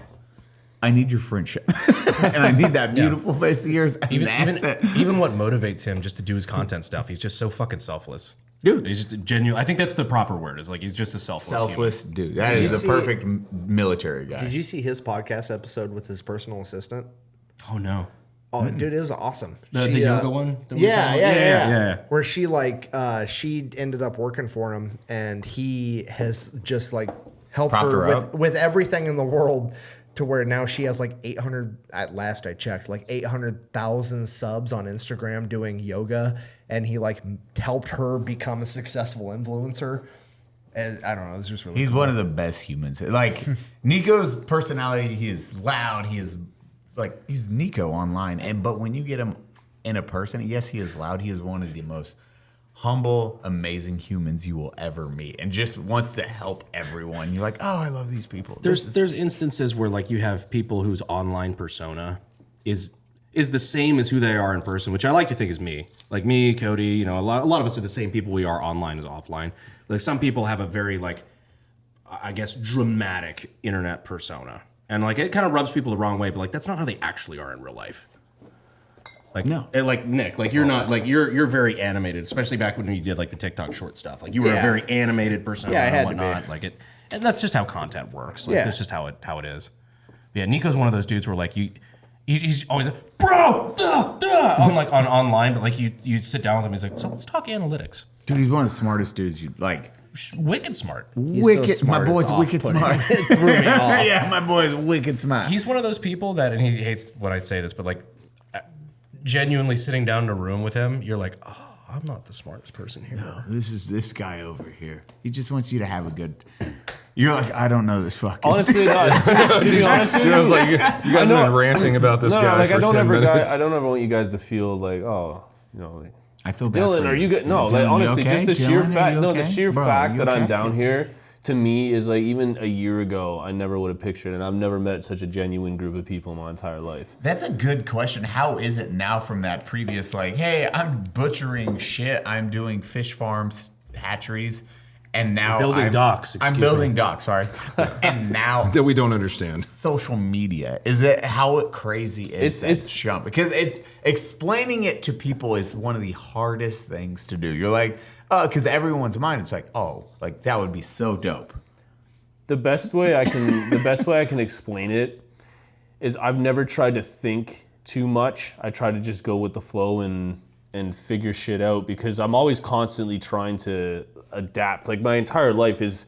I need your friendship, and I need that beautiful face of yours." And that's it. Even what motivates him just to do his content stuff, he's just so fucking selfless. Dude. He's just a genuine. I think that's the proper word. Is like he's just a selfless. Selfless dude. That is the perfect military guy. Did you see his podcast episode with his personal assistant? Human. Oh no. Oh, dude, it was awesome. The yoga one? that we were Yeah, talking yeah, about? yeah. Where she like, she ended up working for him, and he has just like helped Propped her her up. with everything in the world, to where now she has like 800. At last I checked, like 800,000 subs on Instagram doing yoga, and he like helped her become a successful influencer. And I don't know, it's just really. He's cool. one of the best humans. Like Nico's personality, he is loud. He is like he's Nico online, but when you get him in a person, yes, he is loud. He is one of the most humble, amazing humans you will ever meet, and just wants to help everyone. You're like, oh, I love these people. There's instances where like you have people whose online persona is the same as who they are in person, which I like to think is me. Like me, Cody, you know, a lot of us are the same people we are online as offline. Like some people have a very like, I guess, dramatic internet persona. And like it kind of rubs people the wrong way, but like that's not how they actually are in real life. Like No. like Nick, like you're not like you're very animated, especially back when you did like the TikTok short stuff. Like you were a Yeah. very animated persona Yeah, I had and to be. whatnot. Like it, and that's just how content works. Like Yeah. that's just how it is. But yeah, Nico's one of those dudes where like he's always like, bro, on like on online, but like you sit down with him, he's like, so let's talk analytics. dude. He's one of the smartest dudes you like. Wicked smart. He's so Wicked, my smart, boy's it's wicked off-putting. smart. It threw me off. Yeah, my boy's wicked smart. He's one of those people that, and he hates when I say this, but like genuinely sitting down in a room with him, you're like, oh, I'm not the smartest person here. This is this guy over here. He just wants you to have a good. You're like, I don't know this fucking. Honestly, not. To be honest with you, I was like, you guys have been ranting about this guy like for 10 minutes. I don't ever want you guys to feel like, oh, you know, like, I feel bad. Dylan, for are you good? No, Dylan, like you honestly, okay? just the sheer Dylan, are fact. you No, okay? the sheer Bro, fact you that I'm okay? down here to me is like even a year ago, I never would have pictured, and I've never met such a genuine group of people in my entire life. That's a good question. How is it now from that previous, like, hey, I'm butchering shit, I'm doing fish farms, hatcheries, and now Building docks, I'm excuse building me. docks, sorry. And now That we don't understand. social media. Is it how crazy is It's jump? Because explaining it to people is one of the hardest things to do. You're like, because everyone's mind, it's like, oh, like that would be so dope. The best way I can explain it is I've never tried to think too much. I try to just go with the flow and figure shit out because I'm always constantly trying to adapt. Like my entire life is,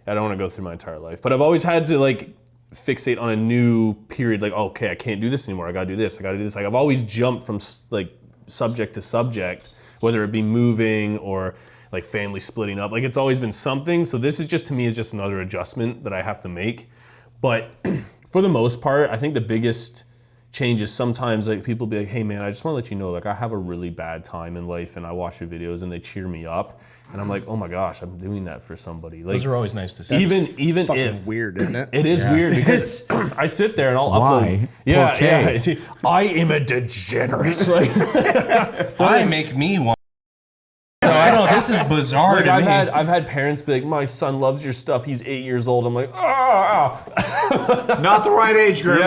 I don't want to go through my entire life, but I've always had to like fixate on a new period. Like, okay, I can't do this anymore. I got to do this. I got to do this. Like I've always jumped from like subject to subject, whether it be moving or like family splitting up. Like it's always been something. So this is just, to me, is just another adjustment that I have to make. But for the most part, I think the biggest change is sometimes like people be like, hey man, I just want to let you know, like I have a really bad time in life and I watch your videos and they cheer me up. And I'm like, oh my gosh, I'm doing that for somebody. Like, Those are always nice to see. even Fucking if weird, isn't it? it is weird because I sit there and I'll Why? upload. Yeah, ¿Por qué? yeah. See, I am a degenerate. Like, I make me one. So I don't know. This is bizarre like to me. I've had parents be like, my son loves your stuff. He's 8 years old. I'm like, ah. Not the right age group.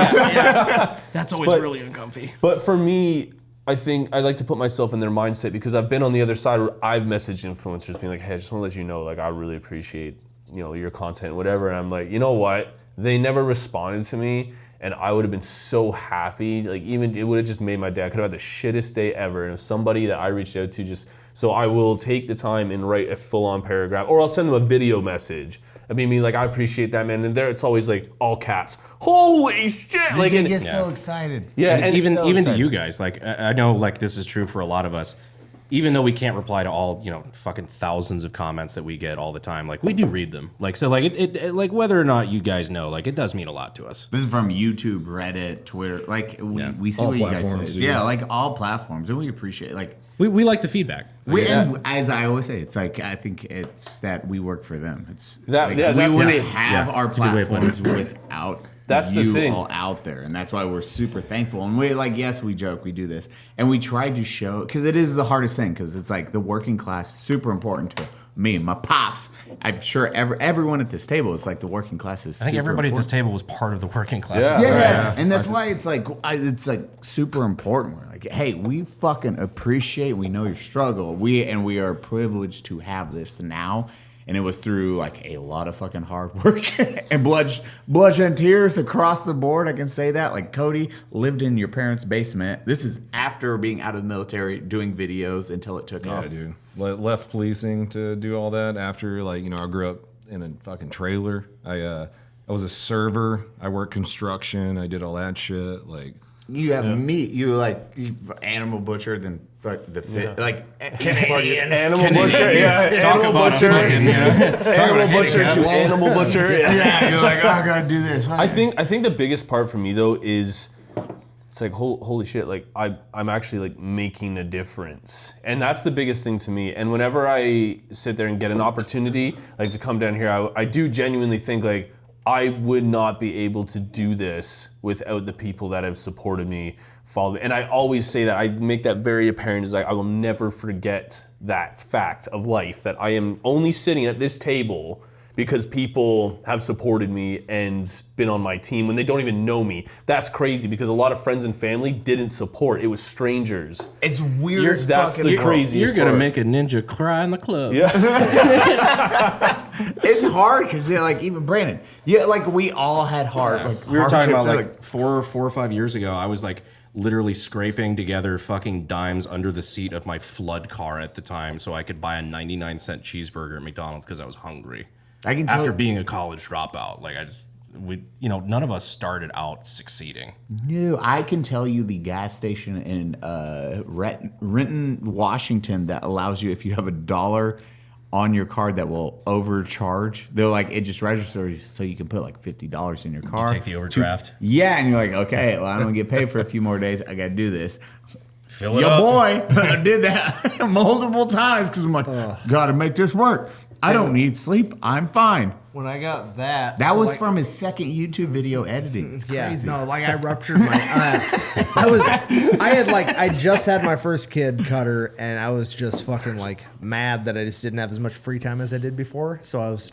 That's always really uncomfy. But for me, I think I like to put myself in their mindset because I've been on the other side where I've messaged influencers being like, hey, I just want to let you know, like, I really appreciate, you know, your content, whatever. And I'm like, you know what? They never responded to me. And I would have been so happy. Like, even it would have just made my day. I could have had the shittest day ever. And if somebody that I reached out to just, so I will take the time and write a full-on paragraph, or I'll send them a video message. I mean, like, I appreciate that, man. And there, it's always like all caps. Holy shit! Like, They and, get so excited. yeah, And and even so to excited. you guys, like I know, like this is true for a lot of us. Even though we can't reply to all, you know, fucking thousands of comments that we get all the time, like we do read them. Like so, like it like whether or not you guys know, like it does mean a lot to us. This is from YouTube, Reddit, Twitter. Like we see All what you guys platforms, say. dude. Yeah, like all platforms, and we appreciate. Like We like the feedback. and as I always say, it's like I think it's that we work for them. It's That- like, yeah, we that's wouldn't it. have our a good way of putting platforms without That's the you thing. all out there, and that's why we're super thankful. And we like, yes, we joke, we do this, and we try to show because it is the hardest thing because it's like the working class, super important to me, my pops. I'm sure everyone at this table is like the working class is. I think everybody at this table was part of the working class. Yeah. And that's why it's like super important. We're like, hey, we fucking appreciate. We know your struggle. We are privileged to have this now, and it was through like a lot of fucking hard work and blood and tears across the board. I can say that. Like Cody lived in your parents' basement. This is after being out of the military, doing videos until it took off. Yeah, dude. Left policing to do all that after, like, you know, I grew up in a fucking trailer. I was a server. I worked construction. I did all that shit. Like, You have meat. You animal butcher, then like the fit, like each part of your- Animal butcher, yeah. Talk Animal about butcher, fucking, you know, animal butcher to animal butcher. Yeah, you're like, oh, I gotta do this. I think the biggest part for me though is it's like holy shit, like I'm actually like making a difference, and that's the biggest thing to me. And whenever I sit there and get an opportunity like to come down here, I do genuinely think like I would not be able to do this without the people that have supported me, followed me. And I always say that, I make that very apparent, is like I will never forget that fact of life, that I am only sitting at this table because people have supported me and been on my team when they don't even know me. That's crazy because a lot of friends and family didn't support. It was strangers. it's weird. as That's fucking the world. craziest You're gonna part. make a ninja cry in the club. Yeah. It's hard because like even Brandon, yeah, like we all had hard. Like, We were talking about hardships, like four or 5 years ago. I was like literally scraping together fucking dimes under the seat of my flood car at the time so I could buy a 99-cent cheeseburger at McDonald's because I was hungry. I can tell After being a college dropout, like none of us started out succeeding. No, I can tell you the gas station in Renton, Washington that allows you, if you have $1 on your card that will overcharge. They're like, it just registers so you can put like $50 in your car. Take the overdraft. Yeah, and you're like, okay, well, I'm gonna get paid for a few more days. I gotta do this. Fill it Your up. boy did that multiple times because I'm like, gotta make this work. I don't need sleep. I'm fine. When I got that, That so, was like, from his second YouTube video editing. It's crazy. Yeah, no, like I ruptured my. I just had my first kid, Cutter, and I was just fucking like mad that I just didn't have as much free time as I did before. So I was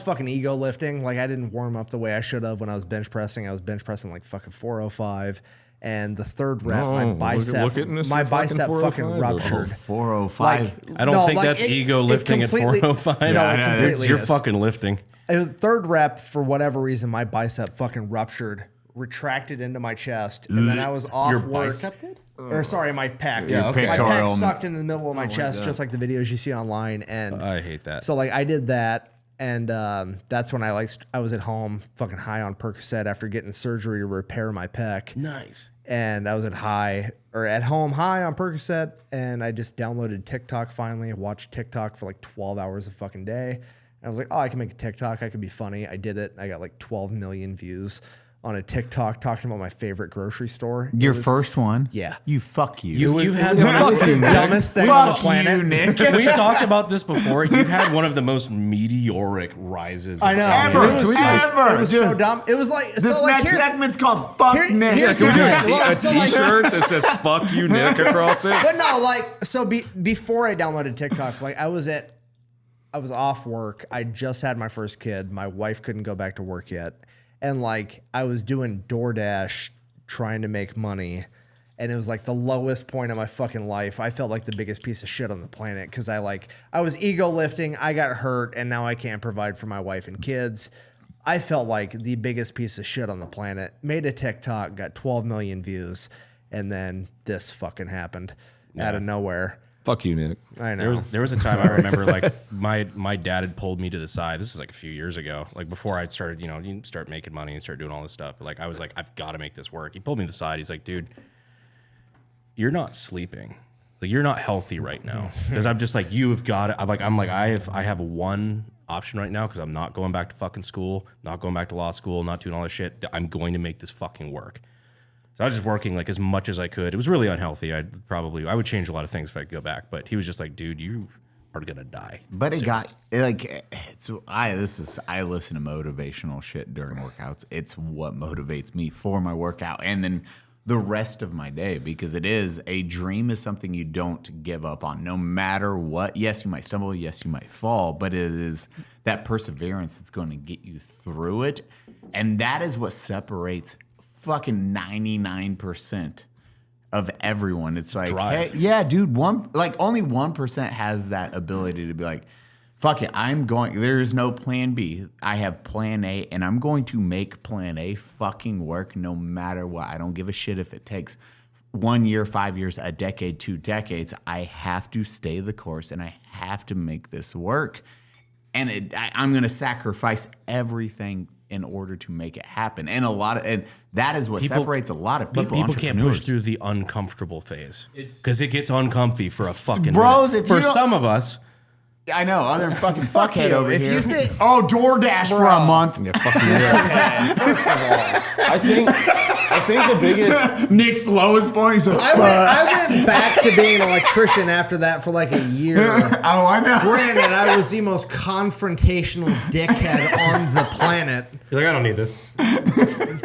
fucking ego lifting. Like I didn't warm up the way I should have when I was bench pressing. I was bench pressing like fucking 405. And the third rep, my bicep, look at Mr. my bicep fucking fucking 405. ruptured. 405. I don't think that's ego lifting at 405. No, it completely You're is. fucking lifting. It was third rep, for whatever reason, my bicep fucking ruptured, retracted into my chest, and then I was off work. bicep did? Or sorry, my pec. Yeah, okay. My Pectoral. pec sucked into the middle of my chest, just like the videos you see online. And I hate that. so like I did that, and that's when I was at home, fucking high on Percocet after getting surgery to repair my pec. Nice. And I was at home high on Percocet, and I just downloaded TikTok finally. I watched TikTok for like 12 hours a fucking day. And I was like, oh, I can make a TikTok. I could be funny. I did it. I got like 12 million views on a TikTok talking about my favorite grocery store. Your first one? Yeah. You fuck you. You've had It was the dumbest thing on the planet. you, Nick. We've talked about this before. You've had one of the most meteoric rises. I know. Ever. It was, Ever. it was so dumb. It was like, This so like, next here's, segment's called Fuck Nick. here's Can we do Okay, well, a so like- t-shirt that says "fuck you, Nick" across it? but no, like, so before I downloaded TikTok, like I was off work. I just had my first kid. My wife couldn't go back to work yet. And like I was doing DoorDash trying to make money. And it was like the lowest point of my fucking life. I felt like the biggest piece of shit on the planet because I was ego lifting. I got hurt and now I can't provide for my wife and kids. I felt like the biggest piece of shit on the planet. Made a TikTok, got 12 million views. And then this fucking happened out of nowhere. Fuck you, Nick. I know. There was a time I remember like my dad had pulled me to the side. This is like a few years ago. Like before I'd started, you start making money and start doing all this stuff. But like I was like, I've got to make this work. He pulled me to the side. He's like, dude, you're not sleeping. Like you're not healthy right now. Because I'm just like, you have got it. I have one option right now because I'm not going back to fucking school, not going back to law school, not doing all this shit. I'm going to make this fucking work. So I was just working like as much as I could. It was really unhealthy. I would change a lot of things if I could go back. But he was just like, dude, you are gonna die. But it got like I listen to motivational shit during workouts. It's what motivates me for my workout and then the rest of my day because it is a dream is something you don't give up on no matter what. Yes, you might stumble, yes, you might fall, but it is that perseverance that's going to get you through it. And that is what separates fucking 99% of everyone. It's like, Drive. hey, yeah, dude, only 1% has that ability to be like, fuck it, there's no plan B. I have plan A, and I'm going to make plan A fucking work no matter what. I don't give a shit if it takes 1 year, 5 years, a decade, 2 decades. I have to stay the course, and I have to make this work. And I'm going to sacrifice everything in order to make it happen. And that is what separates a lot of people. But people can't push through the uncomfortable phase because it gets uncomfy for a fucking Bros, minute. if For you don't- some of us. I know, other fucking fuckhead you. over If here. you think- DoorDash for a month. Yeah, fuck you, Nick. First of all, I think the biggest. Nick's lowest point. He's like, I went back to being an electrician after that for like a year. oh, I know. Granted, I was the most confrontational dickhead on the planet. You're like, I don't need this.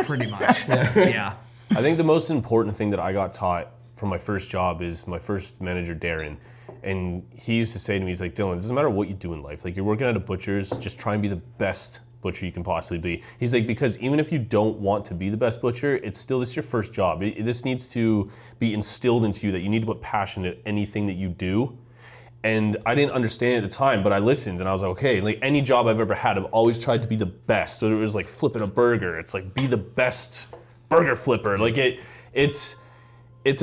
Pretty much. Yeah. I think the most important thing that I got taught from my first job is my first manager, Darren. And he used to say to me, he's like, Dylan, it doesn't matter what you do in life. Like, you're working at a butcher's, just try and be the best butcher you can possibly be. He's like, because even if you don't want to be the best butcher, this is your first job. This needs to be instilled into you that you need to put passion in anything that you do. And I didn't understand at the time, but I listened and I was like, okay, like any job I've ever had, I've always tried to be the best. So it was like flipping a burger. It's like, be the best burger flipper. Like it's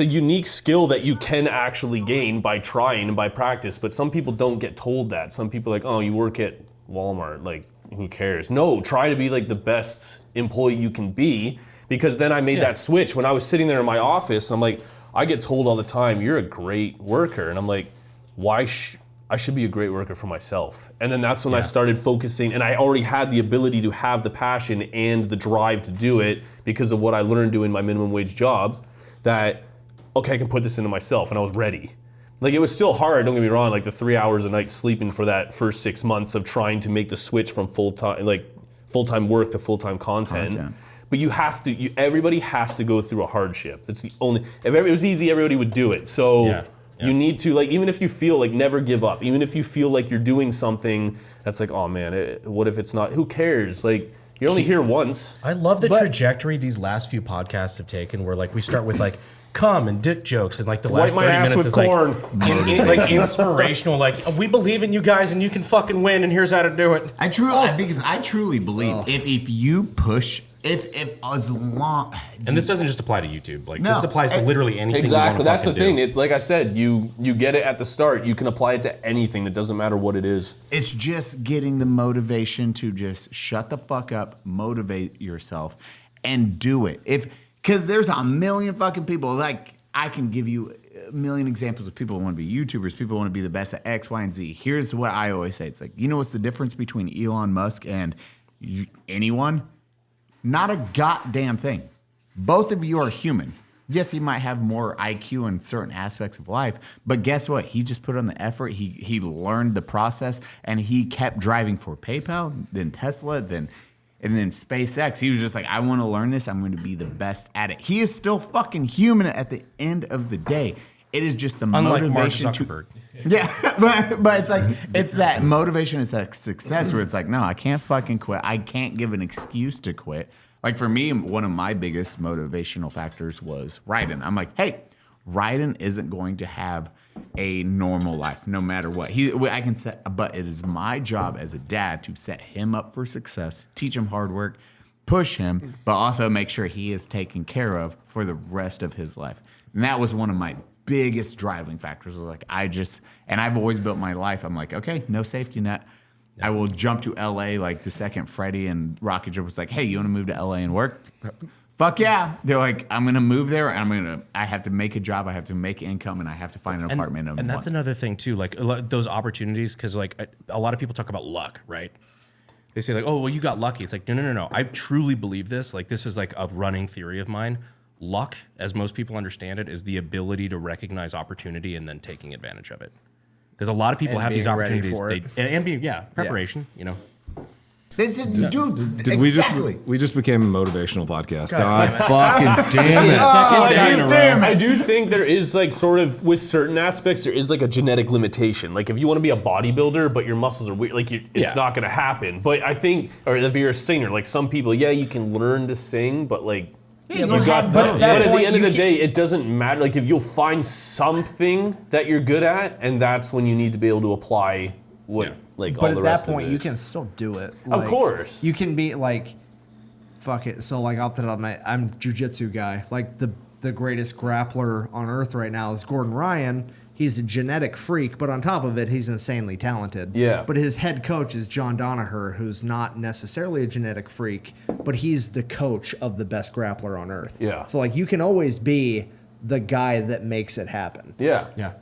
a unique skill that you can actually gain by trying and by practice, but some people don't get told that. Some people are like, oh, you work at Walmart, like who cares? No, try to be like the best employee you can be, because then I made that switch when I was sitting there in my office. I'm like, I get told all the time, you're a great worker. And I'm like, I I should be a great worker for myself. And then that's when I started focusing, and I already had the ability to have the passion and the drive to do it because of what I learned doing my minimum wage jobs, that, okay, I can put this into myself, and I was ready. Like, it was still hard, don't get me wrong, like the 3 hours a night sleeping for that first 6 months of trying to make the switch from full-time work to full-time content. But you have to, everybody has to go through a hardship. That's the only, if it was easy, everybody would do it. So you need to, like, even if you feel like, never give up. Even if you feel like you're doing something that's like, oh man, what if it's not, who cares? Like, you're only here once. I love the trajectory these last few podcasts have taken where like we start with like cum and dick jokes and like the last 30 minutes is corn. like inspirational, like we believe in you guys and you can fucking win and here's how to do it. I truly believe if you push, if as long, and this doesn't just apply to YouTube, like No, this applies to literally anything. Exactly, that's the do. thing. It's like I said, you get it at the start. You can apply it to anything. It doesn't matter what it is. it's just getting the motivation to just shut the fuck up, motivate yourself, and do it. Because there's a million fucking people, like, I can give you a million examples of people who want to be YouTubers, people who want to be the best at X, Y, and Z. Here's what I always say. It's like, you know what's the difference between Elon Musk and anyone? Not a goddamn thing. Both of you are human. Yes, he might have more IQ in certain aspects of life, but guess what? He just put on the effort. He learned the process, and he kept driving for PayPal, then Tesla, and then SpaceX. He was just like, I want to learn this. I'm going to be the best at it. He is still fucking human at the end of the day. It is just the motivation to. Yeah, but it's like, it's that motivation, it's that success where it's like, no, I can't fucking quit. I can't give an excuse to quit. Like for me, one of my biggest motivational factors was Ryden. I'm like, hey, Ryden isn't going to have a normal life no matter what. I can set, but it is my job as a dad to set him up for success, teach him hard work, push him, but also make sure he is taken care of for the rest of his life. And that was one of my biggest driving factors. Was like, and I've always built my life. I'm like, okay, no safety net. I will jump to LA like the second Freddie and Rocket Jump was like, hey, you want to move to LA and work? Fuck yeah. They're like, I'm going to move there and I have to make a job. I have to make income and I have to find an apartment. And that's another thing too, like those opportunities. Cause like a lot of people talk about luck, right? They say like, oh, well, you got lucky. It's like, no. I truly believe this. Like, this is like a running theory of mine. Luck, as most people understand it, is the ability to recognize opportunity and then taking advantage of it. Because a lot of people have these opportunities. Preparation, you know. Dude, exactly. We just became a motivational podcast. God fucking damn it. I do think there is like sort of with certain aspects there is like a genetic limitation. Like if you want to be a bodybuilder but your muscles are weak, like it's not going to happen. But I think, or if you're a singer, like some people, you can learn to sing, but like. Yeah, but at the end of the day, it doesn't matter. Like if you'll find something that you're good at, and that's when you need to be able to apply what like all the rest of it. But at that point, you can still do it. Of course, you can be like, fuck it. So like off the top of my, I'm jujitsu guy. Like the greatest grappler on earth right now is Gordon Ryan. He's a genetic freak, but on top of it, he's insanely talented. Yeah. But his head coach is John Danaher, who's not necessarily a genetic freak, but he's the coach of the best grappler on earth. Yeah. So like you can always be the guy that makes it happen. Yeah. Yeah.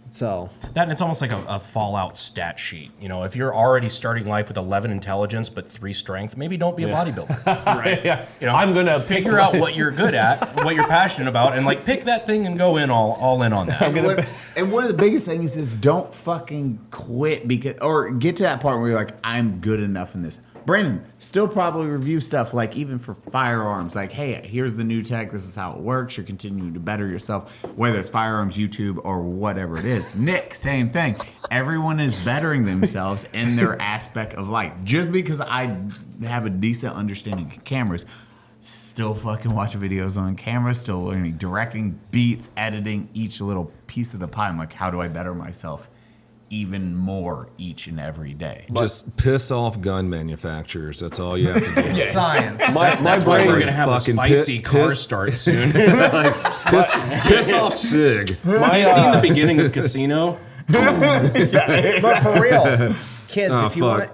So that and it's almost like a Fallout stat sheet. You know, if you're already starting life with 11 intelligence but 3 strength, maybe don't be a bodybuilder. Right? You know, I'm gonna figure out what you're good at, what you're passionate about, and like pick that thing and go in all in on that. And one of the biggest things is don't fucking quit or get to that part where you're like, I'm good enough in this. Brandon, still probably review stuff like even for firearms, like, hey, here's the new tech, this is how it works, you're continuing to better yourself, whether it's firearms, YouTube, or whatever it is. Nick, same thing. Everyone is bettering themselves in their aspect of life. Just because I have a decent understanding of cameras, still fucking watch videos on camera, still learning directing, beats, editing, each little piece of the pie. I'm like, how do I better myself even more each and every day? Just piss off gun manufacturers. That's all you have to do. Science. That's why we're gonna have a spicy car start soon. Piss off Sig. Have you seen the beginning of Casino? But for real, kids,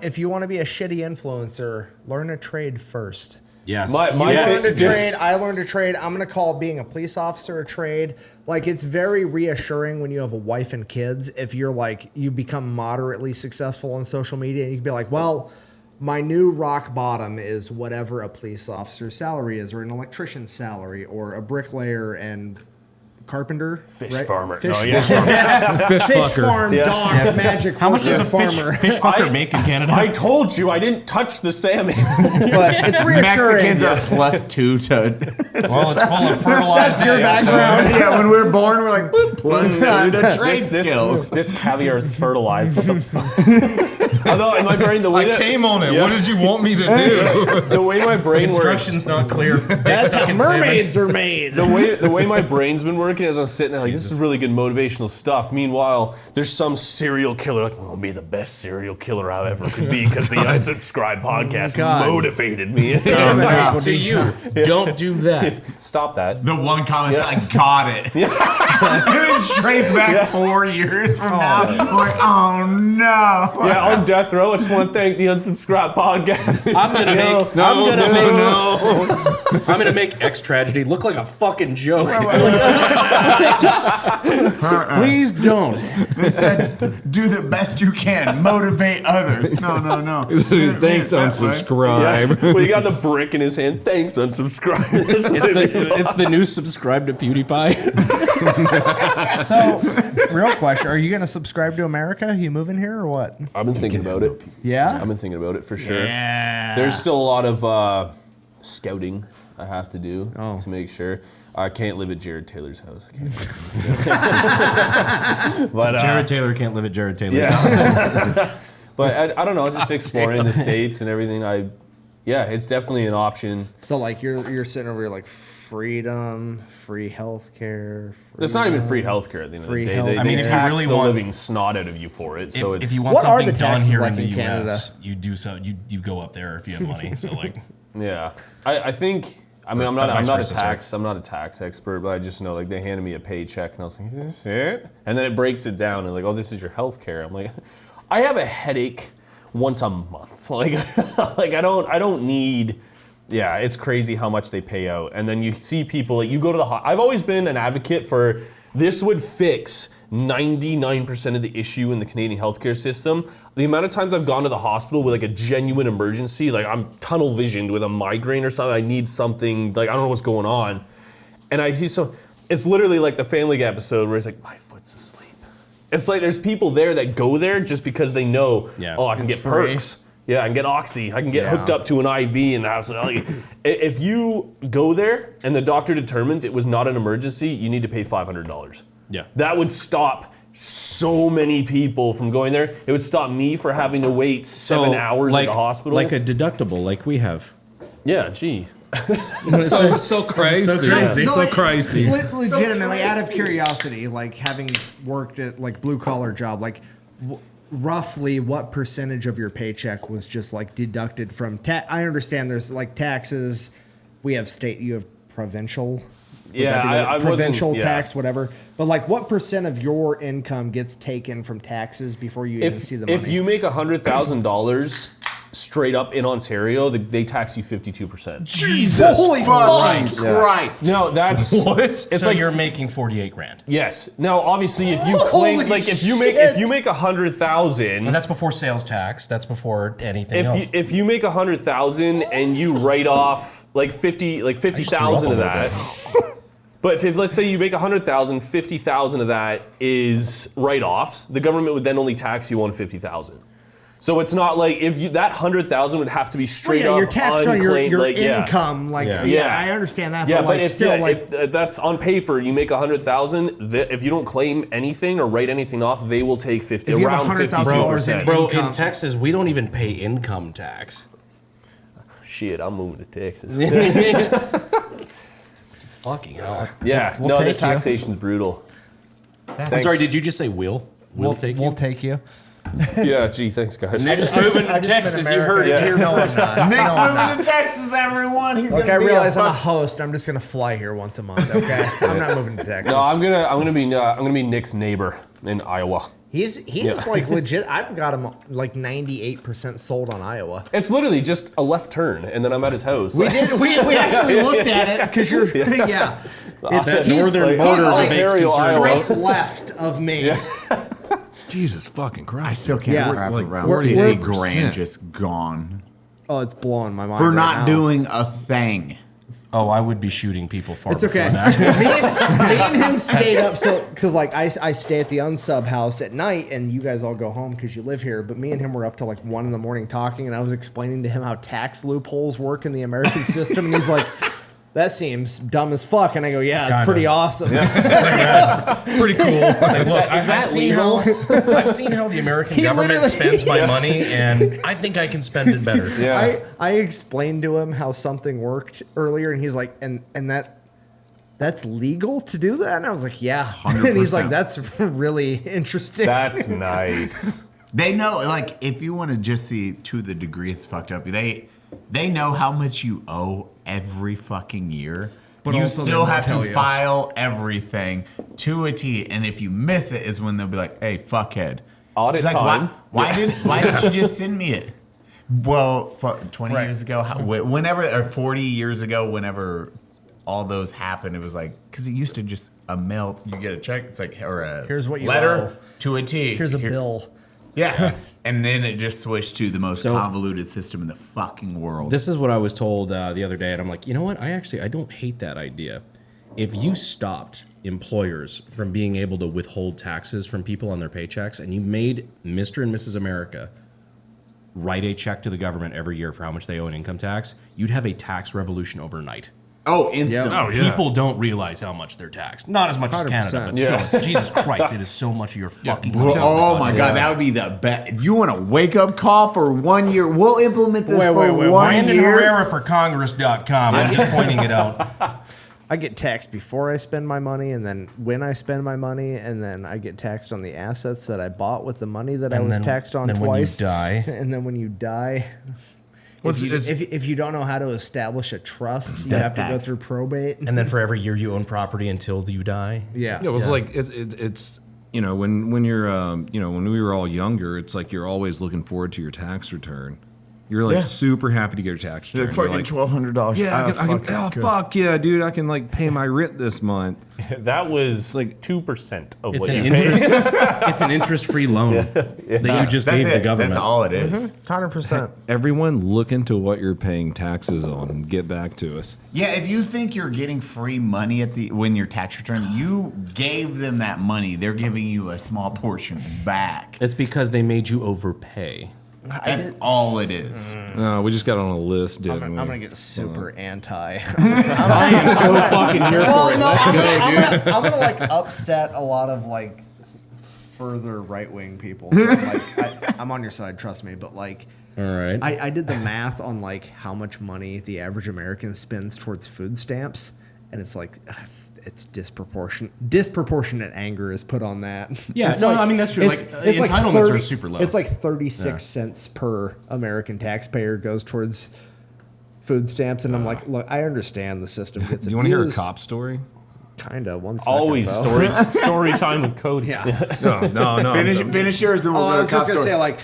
if you want to be a shitty influencer, learn a trade first. Yes. I learned a trade. I'm going to call being a police officer a trade. like it's very reassuring when you have a wife and kids. If you're like you become moderately successful on social media, and you can be like, well, my new rock bottom is whatever a police officer's salary is, or an electrician's salary, or a bricklayer and carpenter, Fish right? farmer. Fish, No, yeah. fish fucker. farm, dog, magic. How much does a farmer? fish fucker make in Canada? I told you I didn't touch the salmon. But it's reassuring. Mexicans are +2 to. Well, it's full of fertilized That's your eggs, so- background. Yeah, when we were born, we're like +2 to trade this skills. this caviar is fertilized. What the fuck? Although in my brain, the way I came on it. Yeah. What did you want me to do? the way my brain works, Instructions not clear. That's how mermaids are made. the way my brain's been working is I'm sitting there like, this is really good motivational stuff. Meanwhile, there's some serial killer like, I'll be the best serial killer I ever could be because the Unsubscribed podcast God. motivated me. To you, don't do that. Stop that. The one comment, I got it. And then trace back 4 years from now. I'm like, oh no. Yeah, on death row, I just want to thank the Unsubscribed podcast. I'm gonna make X tragedy look like a fucking joke. Please don't. They said, do the best you can, motivate others. No. Thanks, unsubscribe. Well, he got the brick in his hand. Thanks, Unsubscribe. It's the new subscribe to PewDiePie. So, real question: are you going to subscribe to America? You moving here or what? I've been thinking about it. Yeah. I've been thinking about it for sure. Yeah. There's still a lot of scouting I have to do to make sure. I can't live at Jared Taylor's house. But Jared Taylor can't live at Jared Taylor's yeah. house. But I don't know, just exploring the states and everything. Yeah, it's definitely an option. So like you're sitting over here like freedom, free healthcare. It's not even free healthcare at the end of the Free day. health- They I mean, if you tax really the want- living snot out of you for it. So it's If you want What are something the done taxes here like in the in Canada? U.S., you do so. You go up there if you have money. So like, yeah. I think. I mean, I'm vice not versa, I'm not a tax expert, but I just know like they handed me a paycheck and I was like, is this it? And then it breaks it down and like, oh, this is your health care. I'm like, I have a headache once a month. Like, like I don't need. Yeah, it's crazy how much they pay out. And then you see people like you go to the. I've always been an advocate for this would fix 99% of the issue in the Canadian healthcare system. The amount of times I've gone to the hospital with like a genuine emergency, like I'm tunnel visioned with a migraine or something, I need something, like I don't know what's going on. And I see it's literally like the Family Guy episode where it's like, my foot's asleep. It's like there's people there that go there just because they know, oh, I can get perks. Yeah, I can get Oxy. I can get hooked up to an IV in the house. Like, if you go there and the doctor determines it was not an emergency, you need to pay $500. yeah. That would stop so many people from going there. It would stop me for having to wait 7 hours at the hospital. Like a deductible, like we have. Yeah, gee. so crazy. So crazy. Legitimately, out of curiosity, like having worked at like blue collar job, like roughly what percentage of your paycheck was just like deducted from I understand there's like taxes. We have state. You have provincial. Yeah, I provincial wasn't, tax, whatever. But like, what percent of your income gets taken from taxes before you even see the money? If you make $100,000 straight up in Ontario, they tax you 52%. Jesus Holy Christ. No, that's What? It's So like you're making 48 grand. yes. Now, obviously, if you claim Holy like if you shit. make $100,000, And that's before sales tax. That's before anything else. if you make $100,000 and you write off like 50,000 of that. But if let's say you make $100,000, 50,000 of that is write-offs. The government would then only tax you on 50,000. So it's not like if you that 100,000 would have to be straight up you're taxed on unclaimed, your like, income. Like, Yeah. I understand that. Yeah, but, like, if, still, like, if that's on paper, you make 100,000. If you don't claim anything or write anything off, they will take 50 If you have around $100,000 in 52%. Bro, income. in Texas, we don't even pay income tax. Shit, I'm moving to Texas. Fucking hell. Yeah, We'll no, the take you. taxation's brutal. Thanks. Sorry, did you just say we'll? We'll take you? We'll take you. Yeah, gee, thanks, guys. Next moving to Texas, you heard it here. No, I'm not. Nick's No, I'm moving not. to Texas, everyone. He's Look, gonna I be realize a I'm a fuck- host. I'm just gonna fly here once a month. Okay, I'm not moving to Texas. No, I'm gonna be Nick's neighbor in Iowa. He's like legit. I've got him like 98% sold on Iowa. It's literally just a left turn, and then I'm at his house. We actually looked at it because you're yeah. It's That he's- northern he's border like of Ontario, Iowa. straight left of me. Jesus fucking Christ. I still can't Yeah. wrap Like around 48%. 50 grand just gone Oh, it's blowing my mind for right not now. doing a thing. Oh, I would be shooting people far It's okay. before that. me and him stayed up so because like I stay at the Unsub house at night and you guys all go home because you live here. But me and him were up till like 1 a.m. talking, and I was explaining to him how tax loopholes work in the American system, and he's like, "That seems dumb as fuck." And I go, "Yeah, it's Kinda. pretty awesome." Pretty cool. Like, look, is that I've seen how the American government literally- spends my money, and I think I can spend it better. Yeah. I explained to him how something worked earlier, and he's like, "And that's legal to do that?" And I was like, "Yeah." And he's like, 100%. "That's really interesting." That's nice. They know, like, if you want to just see to the degree it's fucked up, they know how much you owe every fucking year. But you also they still won't have tell to you. file everything to a T, and if you miss it, is when they'll be like, "Hey, fuckhead, Audit It's like, time. Why didn't you just send me it?" Well, 20 Right. years ago, whenever, or 40 years ago, whenever all those happened, it was like, because it used to just a mail, you get a check, it's like, or a Here's what you letter owe. to a T. Here's a Here- bill. Yeah. And then it just switched to the most So- convoluted system in the fucking world. This is what I was told the other day, and I'm like, you know what? I don't hate that idea. If you stopped employers from being able to withhold taxes from people on their paychecks, and you made Mr. and Mrs. America write a check to the government every year for how much they owe in income tax, you'd have a tax revolution overnight. oh, instantly. People don't realize how much they're taxed. Not as much as Canada, but 100%. still, it's Jesus Christ, it is so much of your fucking Bro, oh my God, that would be the best. If you want a wake up call for 1 year, we'll implement this for 1 Brandon year. Herrera for Congress.com. I'm just pointing it out. I get taxed before I spend my money, and then when I spend my money, and then I get taxed on the assets that I bought with the money that I And was then- taxed on then when you twice. die. And then when you die, if you don't know how to establish a trust, you have to go tax. through probate. And then for every year you own property until you die. yeah, Yeah, it was like it's when you're when we were all younger, it's like you're always looking forward to your tax return. You're like super happy to get your tax return. You're like, $1,200. yeah, fuck yeah, dude, I can like pay my rent this month. That was like 2% of It's what an you paid. it's an interest-free loan that you just That's gave the it. government. That's all it is. 100%. Everyone, look into what you're paying taxes on and get back to us. Yeah, if you think you're getting free money when your tax return, you gave them that money. They're giving you a small portion back. It's because they made you overpay. That's all it is. We just got on a list, I'm didn't we? gonna get super anti. I am so fucking here Well, for it. no, Let's I'm go, dude. gonna like upset a lot of like further right wing people. Like, I'm on your side, trust me. But like, All right. I did the math on like how much money the average American spends towards food stamps, and it's like it's disproportionate. Disproportionate anger is put on that. Yeah, It's no, I mean, that's true. Like, entitlements are super low. It's like 36 cents per American taxpayer goes towards food stamps, and I'm like, look, I understand the system gets. Do you want to hear a cop story? Kinda. One second. Always though. story time with Cody. Yeah. No. Finish yours, then we'll Oh, go I to was cop just gonna story. say, like,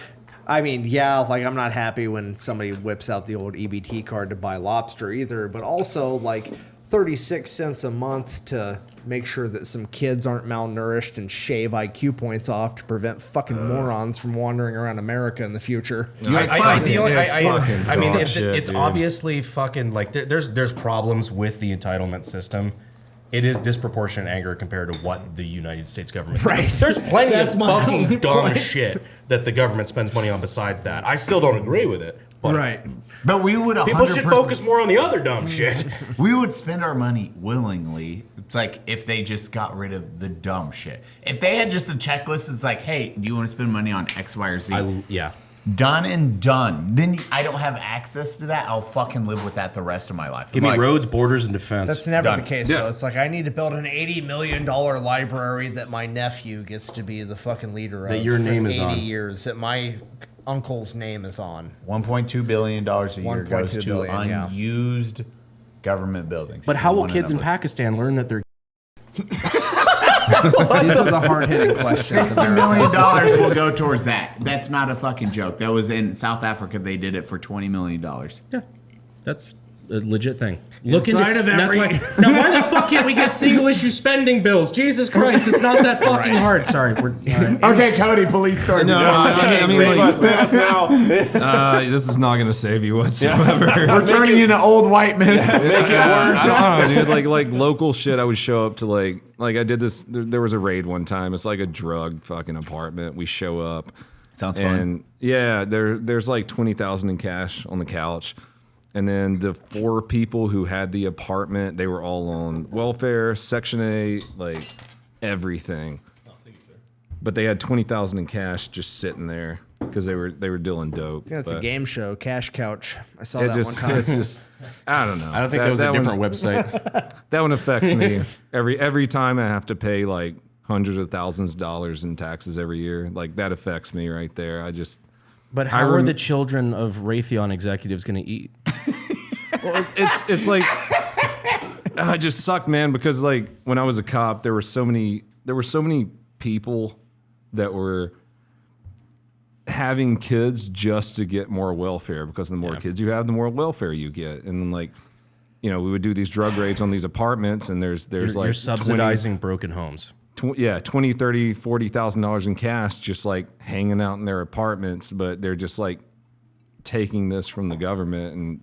I mean, yeah, like I'm not happy when somebody whips out the old EBT card to buy lobster either, but also like 36 cents a month to make sure that some kids aren't malnourished and shave IQ points off to prevent fucking morons from wandering around America in the future. It's fine. I mean, dog it's shit, dude. obviously fucking like there's problems with the entitlement system. It is disproportionate anger compared to what the United States government. Right. There's plenty That's of my fucking only dumb point. shit that the government spends money on besides that. I still don't agree with it. But But we would 100%. people should focus more on the other dumb shit. We would spend our money willingly. It's like if they just got rid of the dumb shit. If they had just a checklist, it's like, hey, do you want to spend money on X, Y, or Z? Yeah. Done and done. Then I don't have access to that. I'll fucking live with that the rest of my life. Give me roads, borders, and defense. That's never Done. the case, though. It's like, I need to build an $80 million library that my nephew gets to be the fucking leader of. That your name for is 80 on. years, that my uncle's name is on. $1.2 billion a year goes 1.2 to billion, yeah. unused government buildings. But how will One kids in and Pakistan learn that they're... These are the hard-hitting questions. $60 million will go towards that. That's not a fucking joke. That was in South Africa. They did it for $20 million. Yeah, that's a legit thing. Inside of that's every- why, now, why the fuck can't we get single-issue spending bills? Jesus Christ, it's not that fucking hard. Sorry, we're... Okay, Cody, police story. No, I mean, Save like, us, save us now. this is not going to save you whatsoever. We're turning into old white men. Make it worse. I don't know, dude. Like local shit. I would show up to like I did this. There was a raid one time. It's like a drug fucking apartment. We show up. Sounds fun. And yeah, there's like 20,000 in cash on the couch. And then the 4 people who had the apartment, they were all on welfare, Section 8, like everything. But they had 20,000 in cash just sitting there because they were dealing dope. I think that's a But game show, Cash Couch. I saw it that just, one time. it's just, I don't know. I don't think that was a different one, website. That one affects me every time I have to pay like hundreds of thousands of dollars in taxes every year. Like that affects me right there. I just. But how are the children of Raytheon executives going to eat? Well, it's like I just suck, man. Because like when I was a cop, there were so many people that were having kids just to get more welfare. Because the more kids you have, the more welfare you get. And then like, we would do these drug raids on these apartments, and there's like you're subsidizing broken homes. $20, $30, $40,000 in cash, just like hanging out in their apartments, but they're just like taking this from the government, and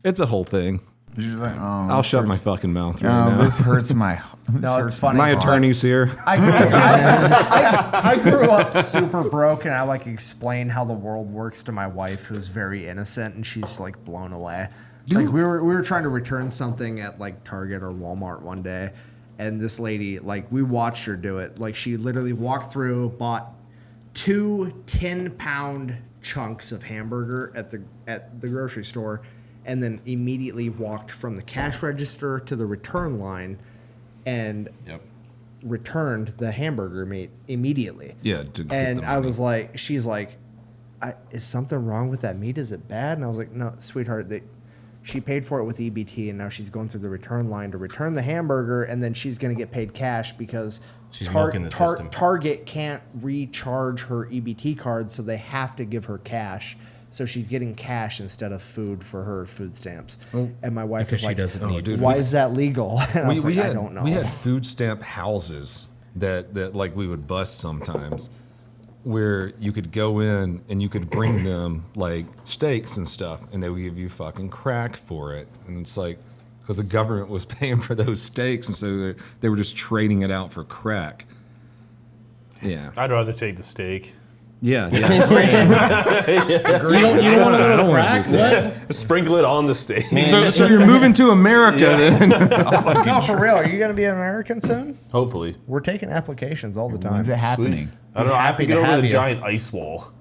it's a whole thing. You're just like, oh, I'll shut my fucking mouth right now. this hurts my. No, it's funny. My attorney's here. I grew up super broke, and I like explain how the world works to my wife, who's very innocent, and she's like blown away. Like we were trying to return something at like Target or Walmart one day, and this lady, like, we watched her do it. Like, she literally walked through, bought 2 10-pound chunks of hamburger at the grocery store, and then immediately walked from the cash register to the return line and returned the hamburger meat immediately. Yeah. To get And the I money. was like, she's like, is something wrong with that meat? Is it bad? And I was like, no, sweetheart, she paid for it with EBT, and now she's going through the return line to return the hamburger, and then she's going to get paid cash because She's milking the system. Target can't recharge her EBT card, so they have to give her cash. So she's getting cash instead of food for her food stamps. And my wife Because is she like, doesn't need dude, why is that legal? And I was like, I don't know. We had food stamp houses that like we would bust sometimes, where you could go in and you could bring them like steaks and stuff, and they would give you fucking crack for it. And it's like, because the government was paying for those steaks, and so they were just trading it out for crack. Yeah. I'd rather take the steak. Yeah. You don't want to go to crack? What? Sprinkle it on the steak. So you're moving to America then? No, for real. Are you going to be an American soon? Hopefully. We're taking applications all the time. When's it happening? I don't know. I have to Happy get to over have the you. giant ice wall.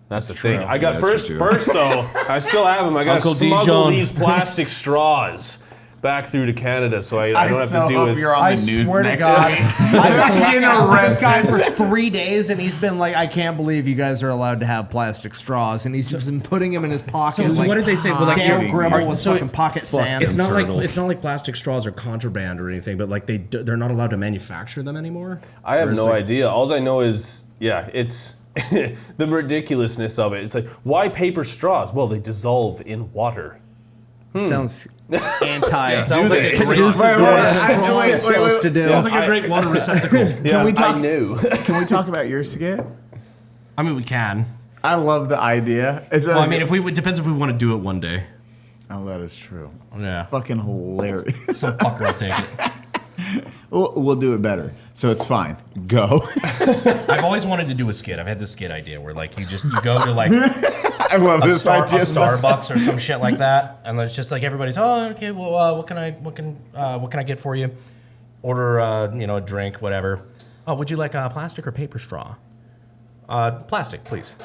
That's the thing. I got Yeah, first that's true. though. I still have them. I got to Uncle smuggle Dijon. these plastic straws back through to Canada, so I don't have to deal with. You're on I the news swear to next God, week. I've been Getting hanging out with this guy arrested. for 3 days, and he's been like, I can't believe you guys are allowed to have plastic straws. And he's just been putting them in his pocket. So what did they say? Well, like, Dale you're- Gribble with so fucking pocket sand. It's not turtles. like plastic straws are contraband or anything, but like they're not allowed to manufacture them anymore. I have Or is no like- idea. All I know is, it's the ridiculousness of it. It's like, why paper straws? Well, they dissolve in water. Sounds anti. Sounds like a great, Supposed to do. sounds like a great water receptacle. Yeah, we talk- I knew. Can we talk about your skit? I mean, we can. I love the idea. It's Well, I mean, it depends if we want to do it one day. oh, that is true. Yeah. Fucking hilarious. Some fucker will take it. We'll do it better. So it's fine. Go. I've always wanted to do a skit. I've had this skit idea where like you go to like I love a this idea. Starbucks or some shit like that, and it's just like everybody's, oh, okay, well, what can I get for you? Order, a drink, whatever. Oh, would you like plastic or paper straw? Plastic, please.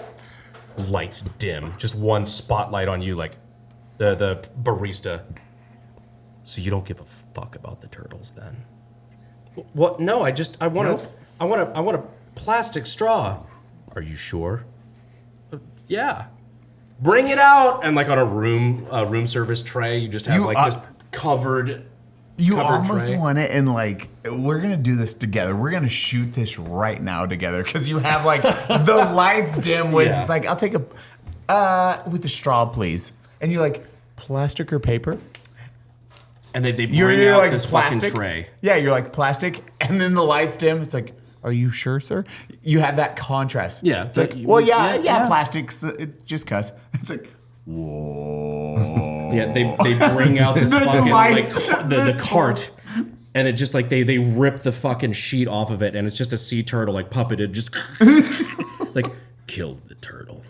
Lights dim. Just one spotlight on you, like the barista. So you don't give a fuck about the turtles then? What? No, I want a plastic straw. Are you sure? Yeah. Bring it out. And like on a room service tray, you just have just covered. You covered almost tray. want it in like, we're going to do this together. We're going to shoot this right now together. Because you have like the lights dim with, it's like, I'll take with the straw, please. And you're like, plastic or paper? And they bring You're out like this plastic. fucking tray. Yeah, you're like plastic. And then the lights dim. It's like, are you sure, sir? You have that contrast. Yeah. It's like, well, yeah, plastics, just cuss. It's like, whoa. Yeah, they bring out this The fucking lights. like the cart, and it just like they rip the fucking sheet off of it, and it's just a sea turtle like puppeted, just like killed the turtle.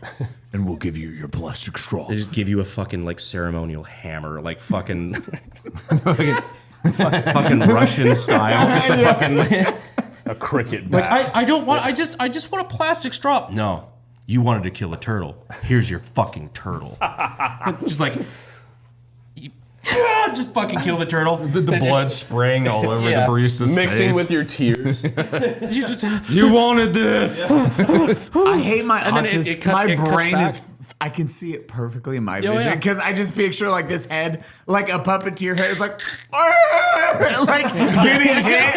And we'll give you your plastic straw. They just give you a fucking like ceremonial hammer, like fucking fucking Russian style, just a fucking A cricket like bat. I don't want I just want a plastic straw. No, you wanted to kill a turtle. Here's your fucking turtle. Just like. Just fucking kill the turtle. The blood spraying all over the barista's Mixing face. with your tears. You wanted this. I hate my And then autism. it cuts- My it cuts brain back. is. I can see it perfectly in my yeah. vision because I just picture like this head, like a puppeteer head. It's like, like getting hit.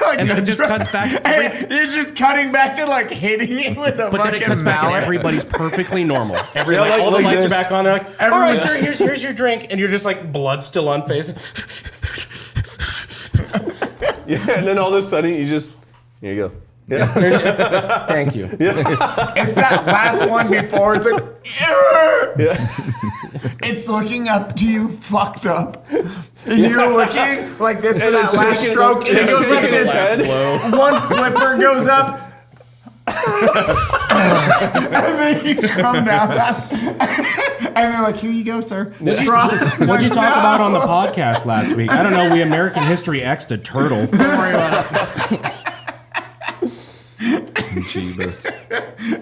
Like And then it just a cuts back. It's just cutting back to like hitting it with a But then it fucking cuts back and mallet. everybody's perfectly normal. Yeah, All the like lights this. are back on. They're like, all Everyone- right, sir, here's your drink. And you're just like, blood still on face. Yeah, and then all of a sudden you just, here you go. Yeah. Thank you. It's that last one before it's like, it's looking up to you, fucked up. And you're looking like this for And that it's last shaking- stroke, and it it's goes like shaking its this. head. One flipper goes up. And then you come down. And they're like, here you go, sir. Straw. What'd you talk about on the podcast last week? I don't know. We American History X'd a turtle. Don't worry about it. Jeebus.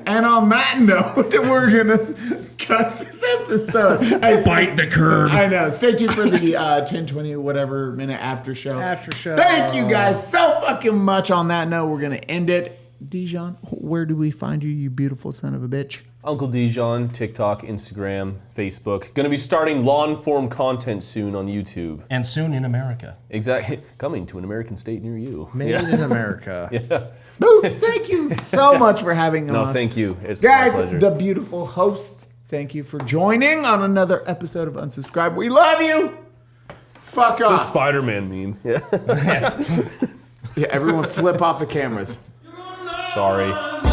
And on that note, we're going to cut this episode. Bite the curb. I know. Stay tuned for the 10, 20, whatever minute after show. After show. Thank you guys so fucking much. On that note, we're going to end it. Dijon, where do we find you, you beautiful son of a bitch? Uncle Dijon, TikTok, Instagram, Facebook. Going to be starting long-form content soon on YouTube. And soon in America. Exactly. Coming to an American state near you. Made in America. Boo, thank you so much for having us. No, thank you. It's Guys, my pleasure. the beautiful hosts, thank you for joining on another episode of Unsubscribe. We love you. Fuck It's the off. Spider-Man meme. Yeah. Yeah, everyone flip off the cameras. Sorry.